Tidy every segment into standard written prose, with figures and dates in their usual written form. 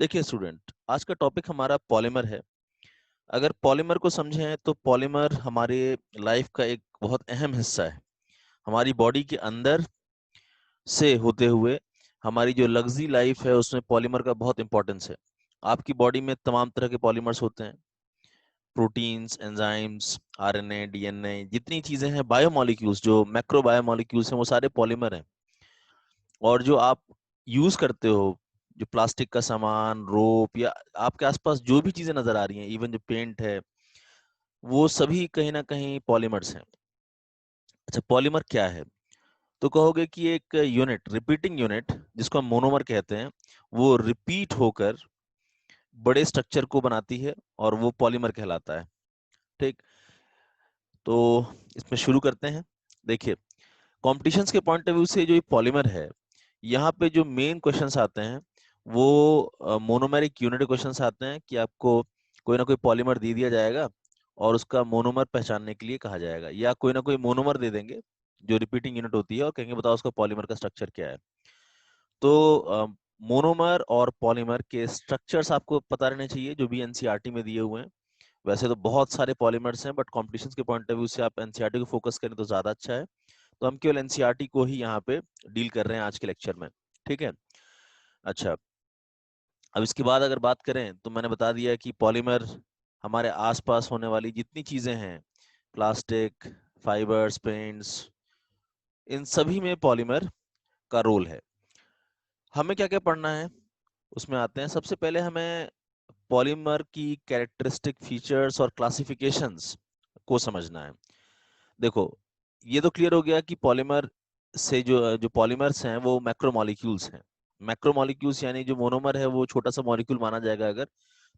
देखिए स्टूडेंट, आज का टॉपिक हमारा पॉलीमर है। अगर पॉलीमर को समझें तो पॉलीमर हमारे लाइफ का एक बहुत अहम हिस्सा है। हमारी बॉडी के अंदर से होते हुए हमारी जो लग्जरी लाइफ है उसमें पॉलीमर का बहुत इंपॉर्टेंस है। आपकी बॉडी में तमाम तरह के पॉलीमर्स होते हैं। प्रोटीन्स, एंजाइम्स, आरएनए, डीएनए, जितनी चीजें हैं, बायोमोलिक्यूल्स, जो मैक्रो बायोमोलिक्यूल्स हैं, वो सारे पॉलीमर हैं। और जो आप यूज करते हो, जो प्लास्टिक का सामान, रोप, या आपके आसपास जो भी चीजें नजर आ रही हैं, इवन जो पेंट है, वो सभी कहीं ना कहीं पॉलीमर्स हैं। अच्छा, पॉलीमर क्या है? तो कहोगे कि एक यूनिट, रिपीटिंग यूनिट, जिसको हम मोनोमर कहते हैं, वो रिपीट होकर बड़े स्ट्रक्चर को बनाती है और वो पॉलीमर कहलाता है। ठीक, तो इसमें शुरू करते हैं। देखिए, कॉम्पिटिशन्स के पॉइंट ऑफ व्यू से जो ये पॉलीमर है, यहाँ पे जो मेन क्वेश्चंस आते हैं वो मोनोमेरिक यूनिट क्वेश्चंस आते हैं कि आपको कोई ना कोई पॉलीमर दे दिया जाएगा और उसका मोनोमर पहचानने के लिए कहा जाएगा, या कोई ना कोई मोनोमर दे देंगे जो रिपीटिंग यूनिट होती है और कहेंगे बताओ उसका पॉलीमर का स्ट्रक्चर क्या है। तो मोनोमर और पॉलीमर के स्ट्रक्चर्स आपको पता रहने चाहिए, जो भी एनसीईआरटी में दिए हुए हैं। वैसे तो बहुत सारे पॉलीमर्स हैं, बट कॉम्पिटिशन के पॉइंट ऑफ व्यू से आप एनसीईआरटी को फोकस करें तो ज्यादा अच्छा है। तो हम केवल एनसीईआरटी को ही यहाँ पे डील कर रहे हैं आज के लेक्चर में। ठीक है। अच्छा, अब इसके बाद अगर बात करें तो मैंने बता दिया कि पॉलीमर हमारे आसपास होने वाली जितनी चीजें हैं, प्लास्टिक, फाइबर्स, पेंट्स, इन सभी में पॉलीमर का रोल है। हमें क्या क्या पढ़ना है, उसमें आते हैं। सबसे पहले हमें पॉलीमर की कैरेक्टरिस्टिक फीचर्स और क्लासिफिकेशंस को समझना है। देखो, ये तो क्लियर हो गया कि पॉलीमर से जो जो पॉलीमर्स हैं वो मैक्रोमोलिक्यूल्स हैं। मैक्रोमोलिक्यूल्स यानी जो मोनोमर है वो छोटा सा मॉलिक्यूल माना जाएगा अगर,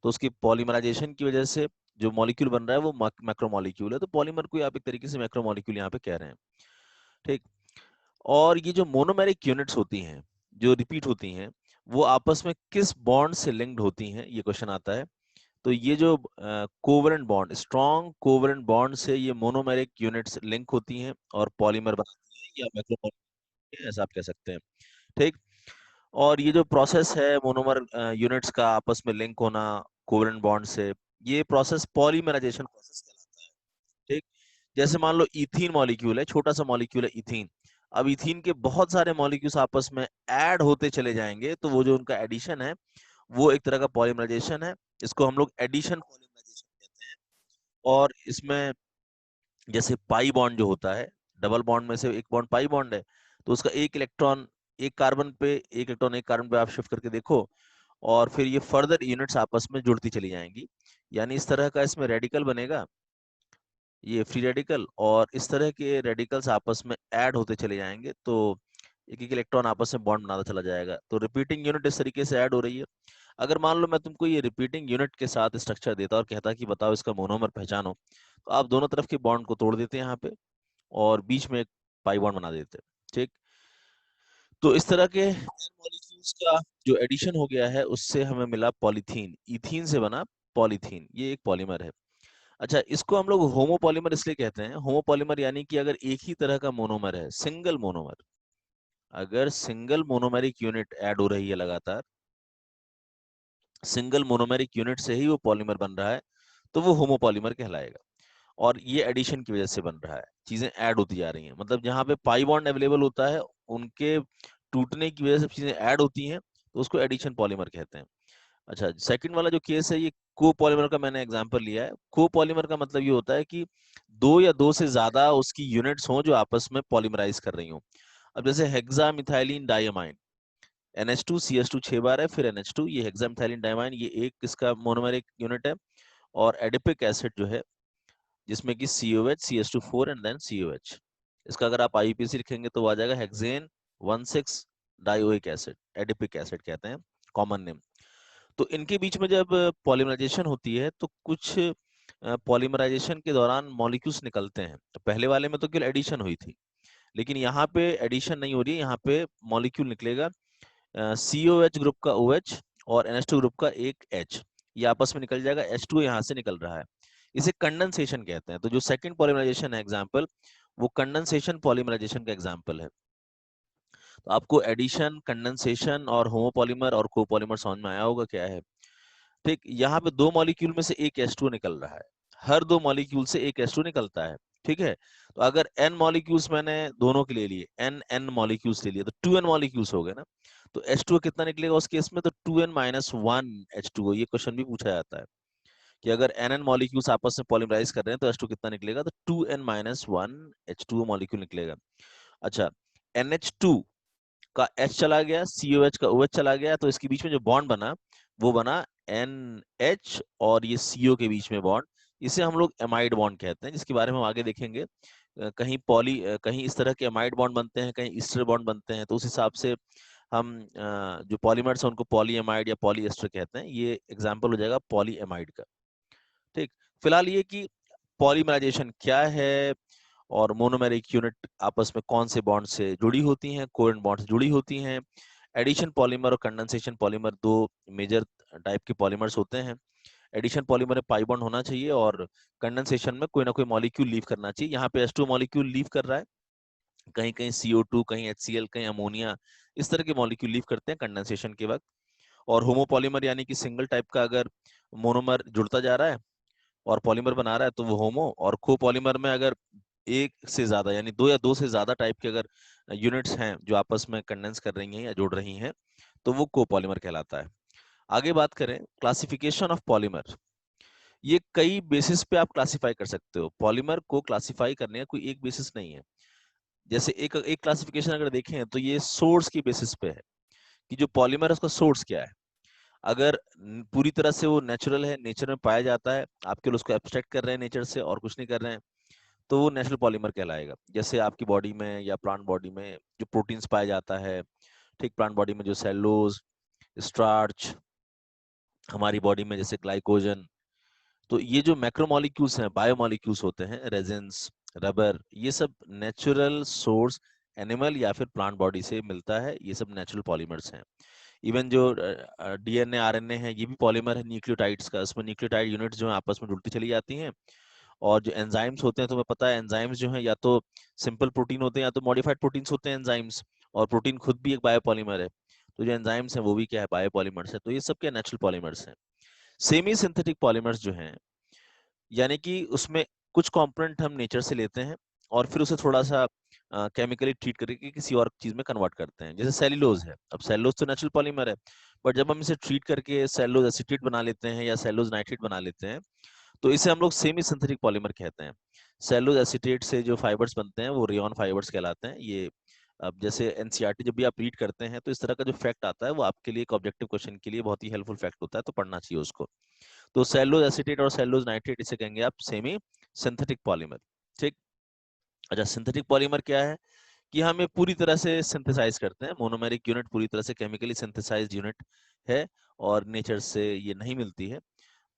तो उसकी पॉलीमराइजेशन की वजह से जो मॉलिक्यूल बन रहा है वो मैक्रोमोलिक्यूल है। तो पॉलीमर को आप एक तरीके से मैक्रोमोलिक्यूल यहाँ पे कह रहे हैं। ठीक। और ये जो मोनोमेरिक यूनिट्स होती हैं, जो रिपीट होती हैं, वो आपस में किस बॉन्ड से लिंक्ड होती हैं, ये क्वेश्चन आता है। तो ये जो covalent bond, strong covalent bond से ये मोनोमेरिक यूनिट्स लिंक होती हैं और पॉलीमर बनाती हैं, या मैक्रोमोलिक्यूल ऐसा आप कह सकते हैं। ठीक। और ये जो प्रोसेस है मोनोमर यूनिट्स का आपस में लिंक होना कोवलेंट बॉन्ड से, ये प्रोसेस पॉलीमराइजेशन प्रोसेस कहलाता है। ठीक। जैसे मान लो इथीन मॉलिक्यूल है, छोटा सा मॉलिक्यूल है इथीन। अब इथीन के बहुत सारे मॉलिक्यूल्स आपस में ऐड होते चले जाएंगे, तो वो जो उनका एडिशन है वो एक तरह का पॉलीमराइजेशन है। इसको हम लोग एडिशन पॉलीमराइजेशन कहते हैं। और इसमें जैसे पाई बॉन्ड जो होता है, डबल बॉन्ड में से एक बॉन्ड पाई बॉन्ड है, तो उसका एक इलेक्ट्रॉन एक कार्बन पे, एक इलेक्ट्रॉन एक कार्बन पे आप शिफ्ट करके देखो, और फिर ये फर्दर यूनिट्स आपस में जुड़ती चली जाएंगी। यानी इस तरह का इसमें रेडिकल बनेगा, ये फ्री रेडिकल, और इस तरह के रेडिकल्स आपस में ऐड होते चले जाएंगे, तो एक एक इलेक्ट्रॉन आपस में बॉन्ड बनाता चला जाएगा। तो रिपीटिंग यूनिट इस तरीके से ऐड हो रही है। अगर मान लो मैं तुमको ये रिपीटिंग यूनिट के साथ स्ट्रक्चर देता और कहता कि बताओ इसका मोनोमर पहचानो, तो आप दोनों तरफ के बॉन्ड को तोड़ देते हैं यहाँ पे और बीच में एक पाई बॉन्ड बना देते हैं। ठीक। तो इस तरह के मॉलिक्यूल्स का जो एडिशन हो गया है उससे हमें मिला पॉलीथीन। इथीन से बना पॉलीथीन, ये एक पॉलीमर है। अच्छा, इसको हम लोग होमोपॉलीमर इसलिए कहते हैं। होमोपॉलीमर यानी कि अगर एक ही तरह का मोनोमर है, सिंगल मोनोमर, अगर सिंगल मोनोमेरिक यूनिट ऐड हो रही है लगातार, सिंगल मोनोमेरिक यूनिट से ही वो पॉलीमर बन रहा है, तो वो होमोपॉलीमर कहलाएगा। और ये एडिशन की वजह से बन रहा है, चीजें ऐड होती जा रही हैं। मतलब जहां पे पाई बॉन्ड अवेलेबल होता है, उनके टूटने की वजह से चीजें ऐड होती हैं, तो उसको एडिशन पॉलीमर कहते हैं। अच्छा, सेकंड वाला जो केस है, ये कोपॉलीमर का मैंने एग्जांपल लिया है। कोपॉलीमर का मतलब ये होता है कि दो या दो से ज्यादा उसकी यूनिट्स हों जो आपस में पॉलीमराइज कर रही हों। अब जैसे hexa methylene diamine, NH2 CH2 6 बार है, फिर NH2, ये हेक्सा मिथाइलिन डायमाइन, ये एक इसका मोनोमेरिक यूनिट है। और एडिपिक एसिड जो है, जिसमें कि COH CH2 4 and then COH, इसका अगर आप IUPAC लिखेंगे तो आ जाएगा hexane 1,6 dioic acid, adipic acid कहते हैं कॉमन नेम। तो इनके बीच में जब पॉलीमराइजेशन होती है तो कुछ पॉलीमराइजेशन के दौरान मॉलिक्यूल्स निकलते हैं। तो पहले वाले में तो केवल एडिशन हुई थी, लेकिन यहाँ पे एडिशन नहीं हो रही है, यहाँ पे मॉलिक्यूल निकलेगा COH ग्रुप का OH और NH2 ग्रुप का एक H, ये आपस में निकल जाएगा, H2 यहाँ से निकल रहा है। इसे कंडेंसेशन कहते हैं। तो जो सेकंड पॉलीमराइजेशन है एग्जाम्पल, वो कंडेंसेशन पॉलीमराइजेशन का एग्जाम्पल है। तो आपको एडिशन, कंडेंसेशन और होमोपॉलीमर और कोपॉलीमर समझ में आया होगा क्या है। ठीक, यहाँ पे दो मॉलिक्यूल में से एक H2 निकल रहा है, हर दो मॉलिक्यूल से एक H2 निकलता है। ठीक है, तो अगर n मॉलिक्यूल्स मैंने दोनों के ले लिए, n मॉलिक्यूल्स ले लिए, तो 2n मॉलिक्यूल्स हो गए ना। तो H2 कितना निकलेगा उस केस में, तो 2n - 1 H2O। ये क्वेश्चन भी पूछा जाता है कि अगर nn मॉलिक्यूल्स आपस में पॉलीमराइज कर रहे हैं तो H2 कितना निकलेगा, तो 2n - 1 H2O मॉलिक्यूल निकलेगा। अच्छा, NH2 का H चला गया, COH का OH चला गया, तो इसके बीच में जो बॉन्ड बना वो बना NH और ये CO के बीच में बॉन्ड। इसे हम लोग एमाइड बॉन्ड कहते हैं, जिसके बारे में हम आगे देखेंगे। कहीं इस तरह के एमाइड बॉन्ड बनते हैं, कहीं ईस्टर बॉन्ड बनते हैं, तो उस हिसाब से हम जो पॉलीमर्स हैं उनको पॉलीएमाइड या पॉलीएस्टर कहते हैं। ये एग्जाम्पल हो जाएगा पॉलीएमाइड का। ठीक, फिलहाल ये कि पॉलीमराइजेशन क्या है और मोनोमेरिक यूनिट आपस में कौन से बॉन्ड से जुड़ी होती हैं, कोवेलेंट बॉन्ड से जुड़ी होती हैं। एडिशन पॉलीमर और कंडेंसेशन पॉलीमर दो मेजर टाइप के पॉलीमर्स होते हैं। एडिशन पॉलीमर में पाई बॉन्ड होना चाहिए और कंडेंसेशन में कोई ना कोई मॉलिक्यूल लीव करना चाहिए। यहाँ पे H2 मॉलिक्यूल लीव कर रहा है, कहीं कहीं CO2, कहीं HCl, कहीं अमोनिया, इस तरह के मॉलिक्यूल लीव करते हैं कंडेंसेशन के वक्त। और होमोपॉलीमर यानी कि सिंगल टाइप का अगर मोनोमर जुड़ता जा रहा है और पॉलीमर बना रहा है तो वो होमो, और कोपॉलीमर में अगर एक से ज्यादा यानी दो या दो से ज्यादा टाइप के अगर यूनिट्स हैं जो आपस में कंडेंस कर रही हैं या जुड़ रही हैं तो वो कोपॉलीमर कहलाता है। आगे बात करें क्लासिफिकेशन ऑफ पॉलीमर। ये कई बेसिस पे आप क्लासिफाई कर सकते हो। पॉलीमर को क्लासिफाई करने का कोई एक बेसिस नहीं है। जैसे एक एक क्लासिफिकेशन अगर देखें तो ये सोर्स की बेसिस पे है कि जो पॉलीमर है उसका सोर्स क्या है। अगर पूरी तरह से वो नेचुरल है, नेचर में पाया जाता है, आप केवल उसको एब्स्ट्रैक्ट कर रहे हैं नेचर से और कुछ नहीं कर रहे हैं, तो वो नेचुरल पॉलीमर कहलाएगा। जैसे आपकी बॉडी में या प्लांट बॉडी में जो प्रोटीन्स पाया जाता है, ठीक, प्लांट बॉडी में जो सेलुलोज, स्टार्च, हमारी बॉडी में जैसे ग्लाइकोजन, तो ये जो मैक्रोमोलिक्यूल्स हैं, बायोमोलिक्यूल्स होते हैं, रेजिन्स, रबर, ये सब नेचुरल सोर्स एनिमल या फिर प्लांट बॉडी से मिलता है। ये सब नेचुरल पॉलीमर्स हैं। इवन जो DNA RNA है ये भी पॉलीमर है न्यूक्लियोटाइड्स का। इसमें न्यूक्लियोटाइड यूनिट्स जो है आपस में जुड़ती चली जाती हैं। और जो एंजाइम्स होते हैं, तुम्हें पता है एंजाइम्स जो हैं या तो सिंपल प्रोटीन होते हैं या तो मॉडिफाइड प्रोटीन्स होते हैं एंजाइम्स, और प्रोटीन खुद भी एक बायोपॉलीमर है। तो जो एंजाइम्स हैं वो भी क्या है, बायोपॉलीमर्स है। तो ये सब क्या नेचुरल पॉलीमर्स हैं। सेमी सिंथेटिक पॉलीमर्स जो हैं, यानी कि उसमें कुछ कंपोनेंट हम नेचर से लेते हैं और फिर उसे थोड़ा सा केमिकली ट्रीट करके किसी और चीज में कन्वर्ट करते हैं। जैसे सेल्यूलोज है, अब सेल्यूलोज तो नेचुरल पॉलीमर है, बट जब हम इसे ट्रीट करके सेल्यूलोज एसीटेट बना लेते हैं या सेल्यूलोज नाइट्रेट बना लेते हैं तो इसे हम लोग सेमी सिंथेटिक पॉलीमर कहते हैं। सेल्यूलोज एसीटेट से जो फाइबर्स बनते हैं वो रेयन फाइबर्स कहलाते हैं। ये अब जैसे एनसीईआरटी जब भी आप रीड करते हैं तो इस तरह का जो फैक्ट आता है वो आपके लिए एक ऑब्जेक्टिव क्वेश्चन के लिए बहुत ही हेल्पफुल फैक्ट होता है, तो पढ़ना चाहिए उसको। तो सेल्यूलोज एसीटेट और सेल्यूलोज नाइट्रेट इसे कहेंगे आप सेमी सिंथेटिक पॉलीमर। ठीक, अच्छा, सिंथेटिक पॉलीमर क्या है कि हम ये पूरी तरह से सिंथेसाइज करते हैं। मोनोमेरिक यूनिट पूरी तरह से केमिकली सिंथेसाइज्ड यूनिट है और नेचर से ये नहीं मिलती है।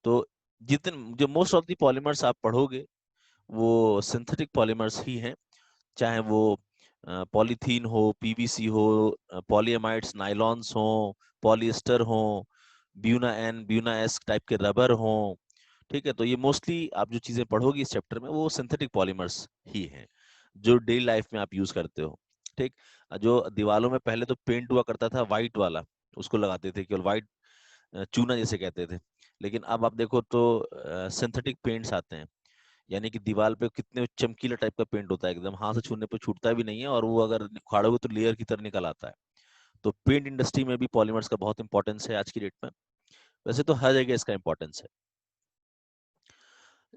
तो जितने जो मोस्ट ऑफ द पॉलीमर्स आप पढ़ोगे वो सिंथेटिक पॉलीमर्स ही हैं, चाहे वो पॉलीथीन हो, पीवीसी हो, पॉलीएमाइड्स, नाइलॉन्स हो, पॉलिएस्टर हो, ब्यूना एस टाइप के रबर हो। ठीक है, तो ये मोस्टली आप जो चीजें पढ़ोगी इस चैप्टर में वो सिंथेटिक पॉलीमर्स ही हैं जो डेली लाइफ में आप यूज करते हो। ठीक, जो दीवालों में पहले तो पेंट हुआ करता था वाइट वाला, उसको लगाते थे केवल वाइट, चूना जैसे कहते थे। लेकिन अब आप देखो तो सिंथेटिक पेंट्स आते हैं, यानी कि दीवार पे कितने चमकीला टाइप का पेंट होता है, एकदम हाथ से छूने पे छूटता भी नहीं है और वो अगर उखाड़ोगे तो लेयर की तरह निकल आता है। तो पेंट इंडस्ट्री में भी पॉलीमर्स का बहुत इंपॉर्टेंस है आज की डेट में। वैसे तो हर जगह इसका इंपॉर्टेंस है।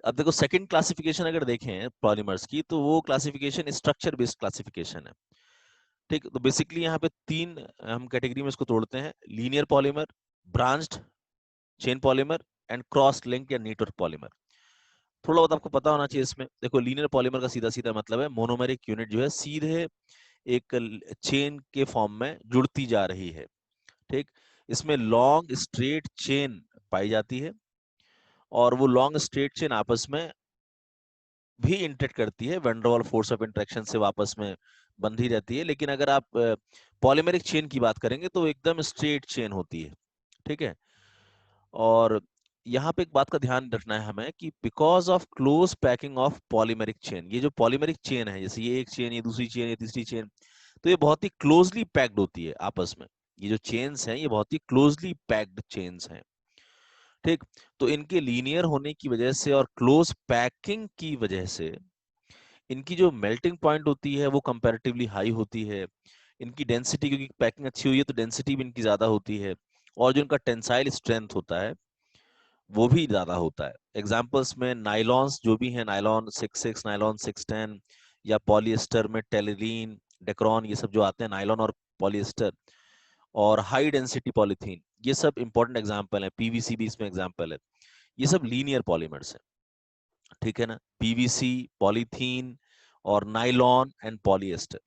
अब देखो सेकंड क्लासिफिकेशन अगर देखें पॉलीमर्स की तो वो क्लासिफिकेशन स्ट्रक्चर बेस्ड क्लासिफिकेशन है। ठीक, तो बेसिकली यहाँ पे तीन हम कैटेगरी में इसको तोड़ते हैं: linear polymer, branched chain polymer and cross link या नेटवर्क पॉलीमर। थोड़ा बहुत आपको पता होना चाहिए इसमें। देखो लीनियर पॉलीमर का सीधा सीधा मतलब है मोनोमेरिक यूनिट जो है सीधे एक चेन के फॉर्म में जुड़ती जा रही है। ठीक, इसमें लॉन्ग स्ट्रेट चेन पाई जाती है और वो लॉन्ग स्ट्रेट चेन आपस में भी इंटरेक्ट करती है, van der Waals force of interaction से वापस में बंधी रहती है। लेकिन अगर आप पॉलीमेरिक चेन की बात करेंगे तो एकदम स्ट्रेट चेन होती है। ठीक है, और यहाँ पे एक बात का ध्यान रखना है हमें कि because of close packing of polymeric chain, ये जो पॉलीमेरिक चेन है, जैसे ये एक चेन, ये दूसरी चेन, ये तीसरी चेन, तो ये बहुत ही क्लोजली पैक्ड होती है आपस में। ये जो चेन्स हैं ये बहुत ही क्लोजली पैक्ड चेन्स हैं, ठीक। तो इनके लीनियर होने की वजह से और क्लोज पैकिंग की वजह से इनकी जो मेल्टिंग पॉइंट होती है वो कंपैरेटिवली हाई होती है। इनकी डेंसिटी, क्योंकि पैकिंग अच्छी हुई है तो डेंसिटी भी इनकी ज्यादा होती है, और जो इनका टेंसाइल स्ट्रेंथ होता है वो भी ज्यादा होता है। एग्जाम्पल्स में नाइलॉन्स जो भी हैं, नाइलॉन 66, नाइलॉन 610, या पॉलिएस्टर में टेलिलीन, डेक्रॉन, ये सब जो आते हैं नाइलॉन और पॉलिएस्टर, और हाई डेंसिटी पॉलीथीन, ये सब इंपॉर्टेंट एग्जाम्पल है। पीवीसी भी इसमें एग्जाम्पल है। ये सब लीनियर पॉलीमर्स हैं, ठीक है ना। पीवीसी, पॉलीथीन और nylon and polyester.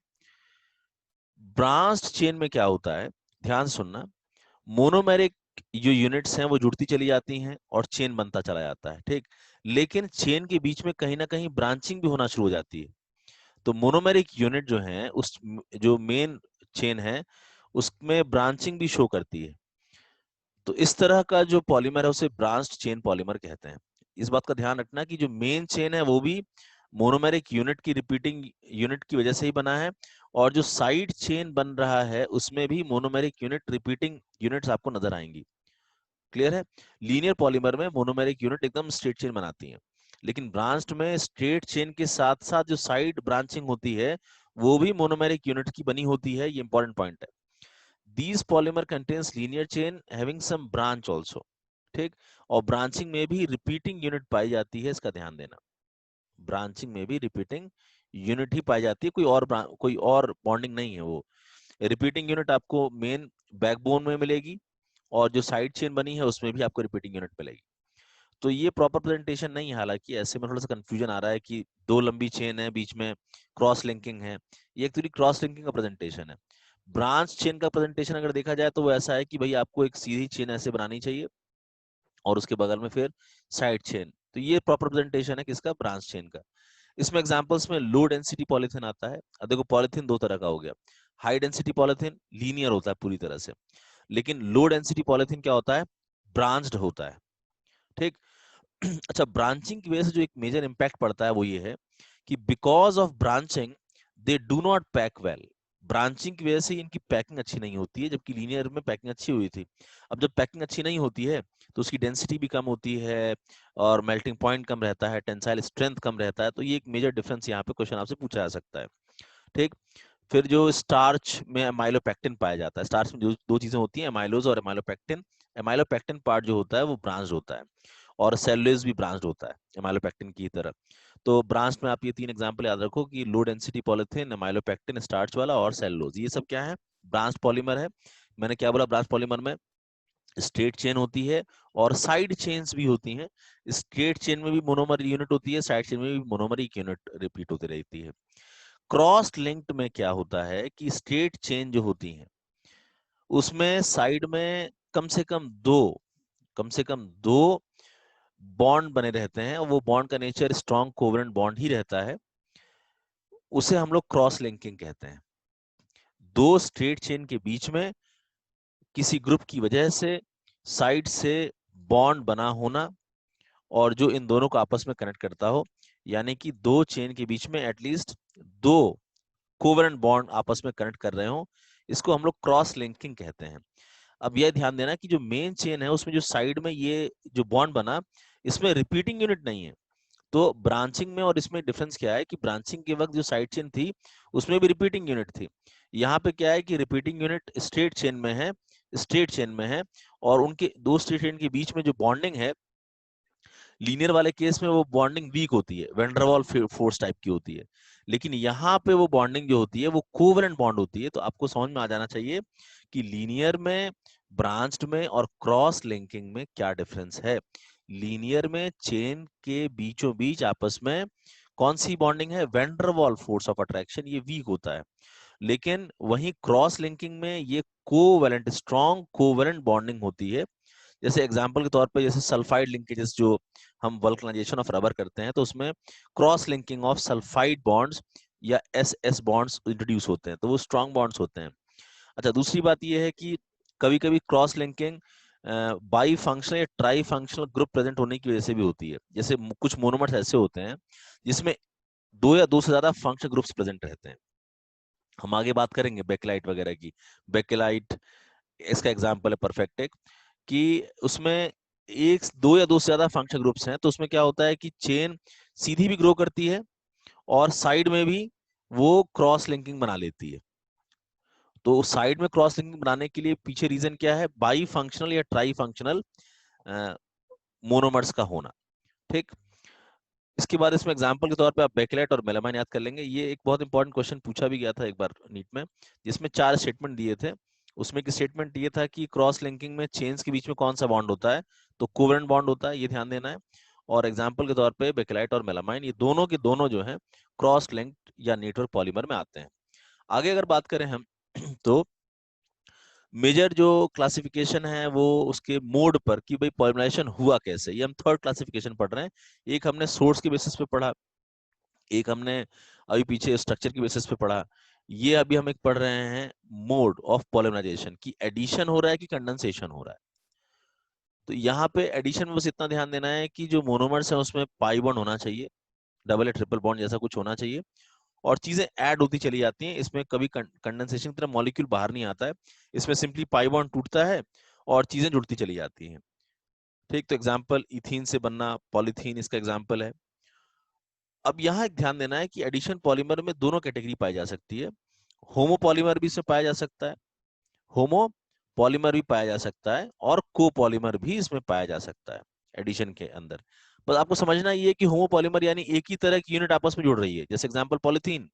Branched chain में क्या होता है, ध्यान से सुनना, मोनोमेरिक जो यूनिट्स हैं वो जुड़ती चली जाती हैं और चेन बनता चला जाता है, ठीक। लेकिन चेन के बीच में कहीं ना कहीं ब्रांचिंग भी होना शुरू हो जाती है। तो मोनोमेरिक यूनिट जो है, उस जो मेन चेन है उसमें ब्रांचिंग भी शो करती है। तो इस तरह का जो पॉलीमर है उसे ब्रांच्ड चेन पॉलीमर कहते हैं। इस बात का ध्यान रखना कि जो मेन चेन है वो भी मोनोमेरिक यूनिट की रिपीटिंग यूनिट की वजह से ही बना है, और जो साइड चेन बन रहा है उसमें भी मोनोमेरिक यूनिट रिपीटिंग यूनिट्स आपको नजर आएंगी। क्लियर है। लीनियर पॉलीमर में मोनोमेरिक यूनिट एकदम स्ट्रेट चेन बनाती हैं, लेकिन ब्रांच्ड में स्ट्रेट चेन के साथ साथ जो साइड ब्रांचिंग होती है वो भी मोनोमेरिक यूनिट की बनी होती है। ये इंपॉर्टेंट पॉइंट है। These polymer contains linear chain having some branch also, ठीक। और ब्रांचिंग में भी रिपीटिंग यूनिट पाई जाती है, इसका ध्यान देना। ब्रांचिंग में भी रिपीटिंग यूनिट ही पाई जाती है, कोई और बॉन्डिंग नहीं है। वो रिपीटिंग यूनिट आपको मेन बैकबोन में मिलेगी, और जो साइड चेन बनी है उसमें भी आपको रिपीटिंग यूनिट मिलेगी। तो ये प्रॉपर प्रेजेंटेशन नहीं है, हालांकि ऐसे में थोड़ा सा कंफ्यूजन आ रहा है कि दो लंबी चेन है, बीच में क्रॉस लिंकिंग है। ये एक्चुअली क्रॉस लिंकिंग का प्रेजेंटेशन है। ब्रांच चेन का प्रेजेंटेशन अगर देखा जाए तो वो ऐसा है कि भाई आपको एक सीधी चेन ऐसे बनानी चाहिए और उसके बगल में फिर साइड चेन। तो ये प्रॉपर प्रेजेंटेशन है किसका, ब्रांच चेन का। इसमें एग्जांपल्स में लो डेंसिटी पॉलीथिन आता है। अब देखो पॉलीथिन दो तरह का हो गया। हाई डेंसिटी पॉलीथिन लीनियर होता है पूरी तरह से, लेकिन लो डेंसिटी पॉलीथिन क्या होता है, ब्रांच्ड होता है, ठीक। अच्छा, ब्रांचिंग की वजह से जो एक मेजर इंपैक्ट पड़ता है वो ये है कि because of branching they do not pack well. Branching की वजह से इनकी पैकिंग अच्छी नहीं होती है, जबकि लीनियर में पैकिंग अच्छी हुई थी। अब जब पैकिंग अच्छी नहीं होती है तो उसकी डेंसिटी भी कम होती है, और मेल्टिंग पॉइंट कम रहता है, टेंसाइल स्ट्रेंथ कम रहता है। तो ये एक मेजर डिफरेंस यहाँ पे क्वेश्चन आपसे पूछा जा सकता है, ठीक। फिर जो स्टार्च में एमाइलोपेक्टिन पाया जाता है, स्टार्च में जो दो चीजें होती हैं, एमाइलोज और एमाइलोपेक्टिन। एमाइलोपेक्टिन पार्ट जो होता है वो ब्रांच होता है, और सेलुलोज भी ब्रांच्ड होता है एमाइलोपेक्टिन की तरह। तो ब्रांच में आप ये तीन एग्जांपल याद रखो कि low density polythene, amylopectin starch वाला, और सेलुलोज, ये सब क्या है, ब्रांच पॉलीमर है। मैंने क्या बोला, ब्रांच पॉलीमर में स्ट्रेट चेन होती है और साइड चेन्स भी होती हैं। स्ट्रेट चेन में भी मोनोमर यूनिट होती है, साइड चेन में भी मोनोमरिक यूनिट रिपीट होती रहती है। क्रॉस लिंक्ड में क्या होता है कि स्ट्रेट चेन जो होती है उसमें साइड में कम से कम दो बॉन्ड बने रहते हैं, और वो बॉन्ड का नेचर स्ट्रॉन्ग कोवेलेंट बॉन्ड ही रहता है। उसे हम लोग क्रॉस लिंकिंग कहते हैं। दो स्ट्रेट चेन के बीच में किसी ग्रुप की वजह से साइड से बॉन्ड बना होना, और जो इन दोनों को आपस में कनेक्ट करता हो, यानी कि दो चेन के बीच में एटलीस्ट दो कोवेलेंट बॉन्ड आपस में कनेक्ट कर रहे हो, इसको हम लोग क्रॉस लिंकिंग कहते हैं। अब यह ध्यान देना कि जो मेन चेन है उसमें जो साइड में ये जो बॉन्ड बना, इसमें रिपीटिंग यूनिट नहीं है। तो ब्रांचिंग में और इसमें डिफरेंस क्या है कि ब्रांचिंग के वक्त जो साइड चेन थी उसमें भी रिपीटिंग यूनिट थी। यहाँ पे क्या है कि रिपीटिंग यूनिट स्ट्रेट चेन में है, और उनके दो स्ट्रेट चेन के बीच में जो बॉन्डिंग है, लीनियर वाले केस में वो बॉन्डिंग वीक होती है, वेंडरवॉल फोर्स टाइप की होती है। लेकिन यहाँ पे वो बॉन्डिंग जो होती है वो कोवेलेंट बॉन्ड होती है। तो आपको समझ में आ जाना चाहिए कि लीनियर में, ब्रांच्ड में और क्रॉस लिंकिंग में क्या डिफरेंस है। लीनियर में चेन के बीचों बीच आपस में कौन सी बॉन्डिंग है, वेंडरवॉल फोर्स ऑफ अट्रैक्शन, ये वीक होता है। लेकिन वहीं क्रॉस लिंकिंग में ये कोवेलेंट, स्ट्रॉन्ग कोवेलेंट बॉन्डिंग होती है। जैसे एग्जांपल के तौर पे जैसे सल्फाइड लिंकेजेस जो हम वल्कनाइजेशन ऑफ रबर करते हैं, तो उसमें cross linking of sulphide bonds या एस एस बॉन्ड्स इंट्रोड्यूस होते हैं, तो वो स्ट्रॉन्ग बॉन्ड्स होते हैं। अच्छा, दूसरी बात ये है कि कभी कभी क्रॉस लिंकिंग बाई फंक्शनल या ट्राई फंक्शनल ग्रुप प्रेजेंट होने की वजह से भी होती है। जैसे कुछ मोनोमर्स ऐसे होते हैं जिसमें दो या दो से ज्यादा फंक्शनल ग्रुप्स प्रेजेंट रहते हैं। हम आगे बात करेंगे बेकेलाइट वगैरह की। बेकेलाइट इसका एग्जाम्पल है परफेक्ट एक, कि उसमें एक दो या दो से ज्यादा फंक्शन ग्रुप्स हैं, तो उसमें क्या होता है कि चेन सीधी भी ग्रो करती है और साइड में भी वो क्रॉस लिंकिंग बना लेती है। तो साइड में क्रॉस लिंकिंग बनाने के लिए पीछे रीजन क्या है, बाई फंक्शनल या ट्राई फंक्शनल मोनोमर्स का होना। ठीक, इसके बाद इसमें एग्जांपल के तौर पे आप बेकेलेट और मेलामाइन याद कर लेंगे। ये एक बहुत इंपॉर्टेंट क्वेश्चन पूछा भी गया था एक बार नीट में, जिसमें 4 स्टेटमेंट दिए थे। उसमें की स्टेटमेंट ये था कि क्रॉस लिंकिंग में चेन्स के बीच में कौन सा बॉन्ड होता है, तो कोवेलेंट बॉन्ड होता है, ये ध्यान देना है। और एग्जाम्पल के तौर पर बेकेलाइट और मेलामाइन ये दोनों के दोनों जो है क्रॉस लिंक्ड या नेटवर्क पॉलीमर में आते हैं। आगे अगर बात करें हम तो मेजर जो क्लासिफिकेशन है वो उसके मोड पर कि भाई पॉलिमराइजेशन हुआ कैसे, ये हम थर्ड क्लासिफिकेशन पढ़ रहे हैं। एक हमने सोर्स के बेसिस पे पढ़ा, एक हमने अभी पीछे स्ट्रक्चर की बेसिस पे पढ़ा, ये अभी हम एक पढ़ रहे हैं मोड ऑफ पॉलिमराइजेशन की एडिशन हो रहा है कि कंडेंसेशन हो रहा है। तो यहाँ पे एडिशन में बस इतना ध्यान देना है कि जो मोनोमर्स है उसमें पाई बॉन्ड होना चाहिए, डबल या ट्रिपल बॉन्ड जैसा कुछ होना चाहिए, और चीजें ऐड होती चली जाती हैं। इसमें कभी कंडेंसेशन की तरह मॉलिक्यूल बाहर नहीं आता है, इसमें सिंपली पाई बॉन्ड टूटता है और चीजें जुड़ती चली जाती हैं। ठीक, तो एग्जाम्पल इथीन से बनना पॉलीथीन इसका एग्जाम्पल है। अब यहाँ एक ध्यान देना है कि एडिशन पॉलीमर में दोनों कैटेगरी पाई जा सकती है। होमो पॉलीमर भी इसमें पाया जा सकता है, होमो पॉलीमर भी पाया जा सकता है, और को पॉलीमर भी इसमें पाया जा सकता है एडिशन के अंदर। बस आपको समझना ये है कि होमो पॉलीमर यानी एक ही तरह की यूनिट आपस में जुड़ रही है, जैसे एग्जाम्पल पॉलीथीन।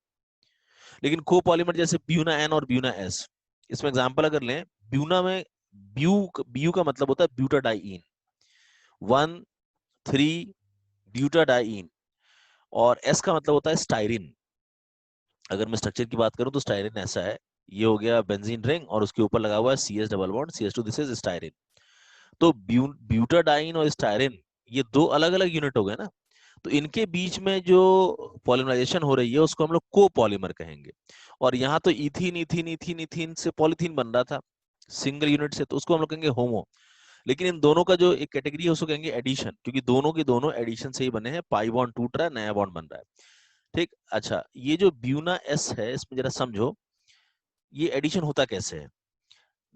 लेकिन को पॉलीमर जैसे ब्यूना एन और ब्यूना एस, इसमें एग्जाम्पल अगर लें, ब्यूना में ब्यू का मतलब होता है ब्यूटाडाइइन, 1,3 ब्यूटाडाइइन, और एस का मतलब होता है स्टाइरिन। अगर मैं स्ट्रक्चर की बात करूं तो स्टाइरिन ऐसा है, ये हो गया बेंजीन रिंग और उसके ऊपर लगा हुआ है C S double bond CH2, this is styrene. तो ब्यूटाडाइन और स्टाइरिन ये दो अलग अलग यूनिट हो गए ना, तो इनके बीच में जो पॉलिमराइजेशन हो रही है उसको हम लोग कोपॉलीमर कहेंगे। और यहाँ तो इथीन इथीन इथीन इथीन से पॉलीथीन बन रहा था सिंगल यूनिट से, तो उसको हम लोग कहेंगे होमो। लेकिन इन दोनों का जो एक कैटेगरी है उसको कहेंगे एडिशन, क्योंकि दोनों के दोनों एडिशन से ही बने हैं, पाई बॉन्ड टूट रहा है, नया बॉन्ड बन रहा है। ठीक, अच्छा, ये जो ब्यूना एस है इसमें जरा समझो ये एडिशन होता कैसे है।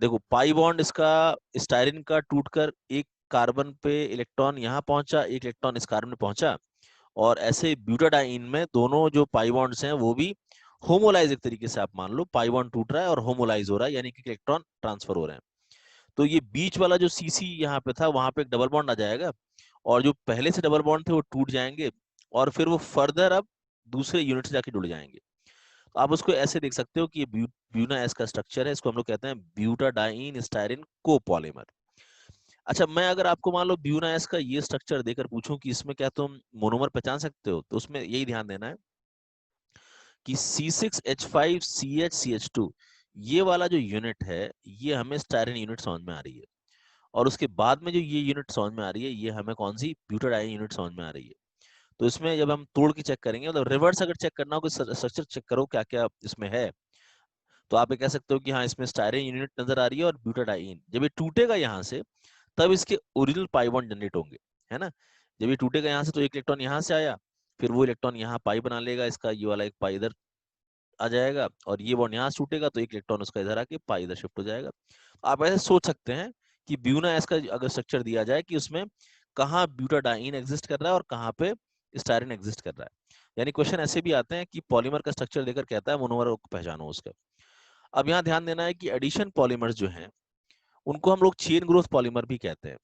देखो, पाई बॉन्ड इसका स्टायरिन का टूटकर एक कार्बन पे इलेक्ट्रॉन यहाँ पहुंचा, एक इलेक्ट्रॉन इस कार्बन में पहुंचा, और ऐसे ब्यूटाडाइन में दोनों जो पाई बॉन्ड्स हैं वो भी होमोलाइज, एक तरीके से आप मान लो पाई बॉन्ड टूट रहा है और होमोलाइज हो रहा है, यानी कि इलेक्ट्रॉन ट्रांसफर हो रहे हैं। तो ये बीच वाला जो सीसी यहाँ पे था वहां पे एक डबल बॉन्ड आ जाएगा, और जो पहले से डबल बॉन्ड थे वो टूट जाएंगे, और फिर वो फर्दर अब दूसरे यूनिट से जाके जुड़ जाएंगे। तो आप उसको ऐसे देख सकते हो कि ये ब्यूना एस का स्ट्रक्चर है, इसको हम लोग कहते हैं ब्यूटाडाइन स्टायरिन कोपॉलीमर। अच्छा, मैं अगर आपको मान लो ब्यूना एस का ये स्ट्रक्चर देकर पूछूं कि इसमें क्या तुम मोनोमर पहचान सकते हो, तो उसमें यही ध्यान देना है कि C6H5CH2 ये वाला जो यूनिट है ये हमें स्टायरिन यूनिट समझ में आ रही है, और उसके बाद में जो ये यूनिट समझ में आ रही है ये हमें कौन सी ब्यूटाडाइन यूनिट समझ में आ रही है। तो इसमें जब हम तोड़ के चेक करेंगे, मतलब रिवर्स अगर चेक करना हो कि स्ट्रक्चर चेक करो क्या क्या इसमें है, तो आप ये कह सकते हो कि हाँ इसमें स्टायरिन यूनिट नजर आ रही है और ब्यूटाडाइन। जब ये टूटेगा यहाँ से तब इसके ओरिजिनल पाई बॉन्ड जनरेट होंगे, है ना। जब ये टूटेगा यहाँ से तो एक इलेक्ट्रॉन यहाँ से आया, फिर वो इलेक्ट्रॉन यहाँ पाई बना लेगा, इसका ये वाला एक पाई इधर आ जाएगा, और ये बॉन्ड यहाँ से टूटेगा तो एक इलेक्ट्रॉन उसका इधर आके पाई इधर शिफ्ट हो जाएगा। आप ऐसे सोच सकते हैं कि ब्यूना एस का अगर स्ट्रक्चर दिया जाए कि उसमें कहाँ ब्यूटाडाइन एग्जिस्ट कर रहा है और कहाँ पे स्टायरिन एग्जिस्ट कर रहा है। यानी क्वेश्चन ऐसे भी आते हैं कि पॉलीमर का स्ट्रक्चर देकर कहता है मोनोमर को पहचानो उसका। अब यहाँ ध्यान देना है कि एडिशन पॉलीमर्स जो हैं उनको हम लोग चेन ग्रोथ पॉलीमर भी कहते हैं।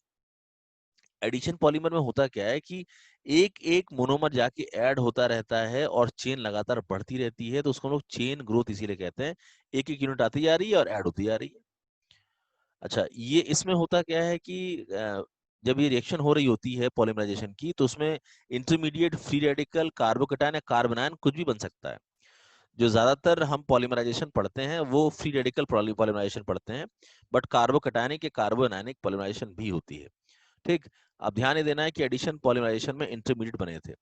एडिशन पॉलीमर में होता क्या है कि एक एक मोनोमर जाके ऐड होता रहता है और चेन लगातार बढ़ती रहती है, तो उसको हम लोग चेन ग्रोथ इसीलिए कहते हैं, एक एक यूनिट आती जा रही है और ऐड होती जा रही है। अच्छा, ये इसमें होता क्या है कि जब ये रिएक्शन हो रही होती है पॉलीमराइजेशन की, तो उसमें इंटरमीडिएट फ्री रेडिकल कार्बोकेटायन या कार्बन आयन कुछ भी बन सकता है। जो ज्यादातर हम पॉलीमराइजेशन पढ़ते हैं वो फ्री रेडिकल पॉलीमराइजेशन पढ़ते हैं, बट कार्बोकेटायनिक या कार्बन आयनिक पॉलीमराइजेशन भी होती है। ठीक, अब ध्यान ये देना है कि एडिशन पॉलीमराइजेशन में इंटरमीडिएट बने थे,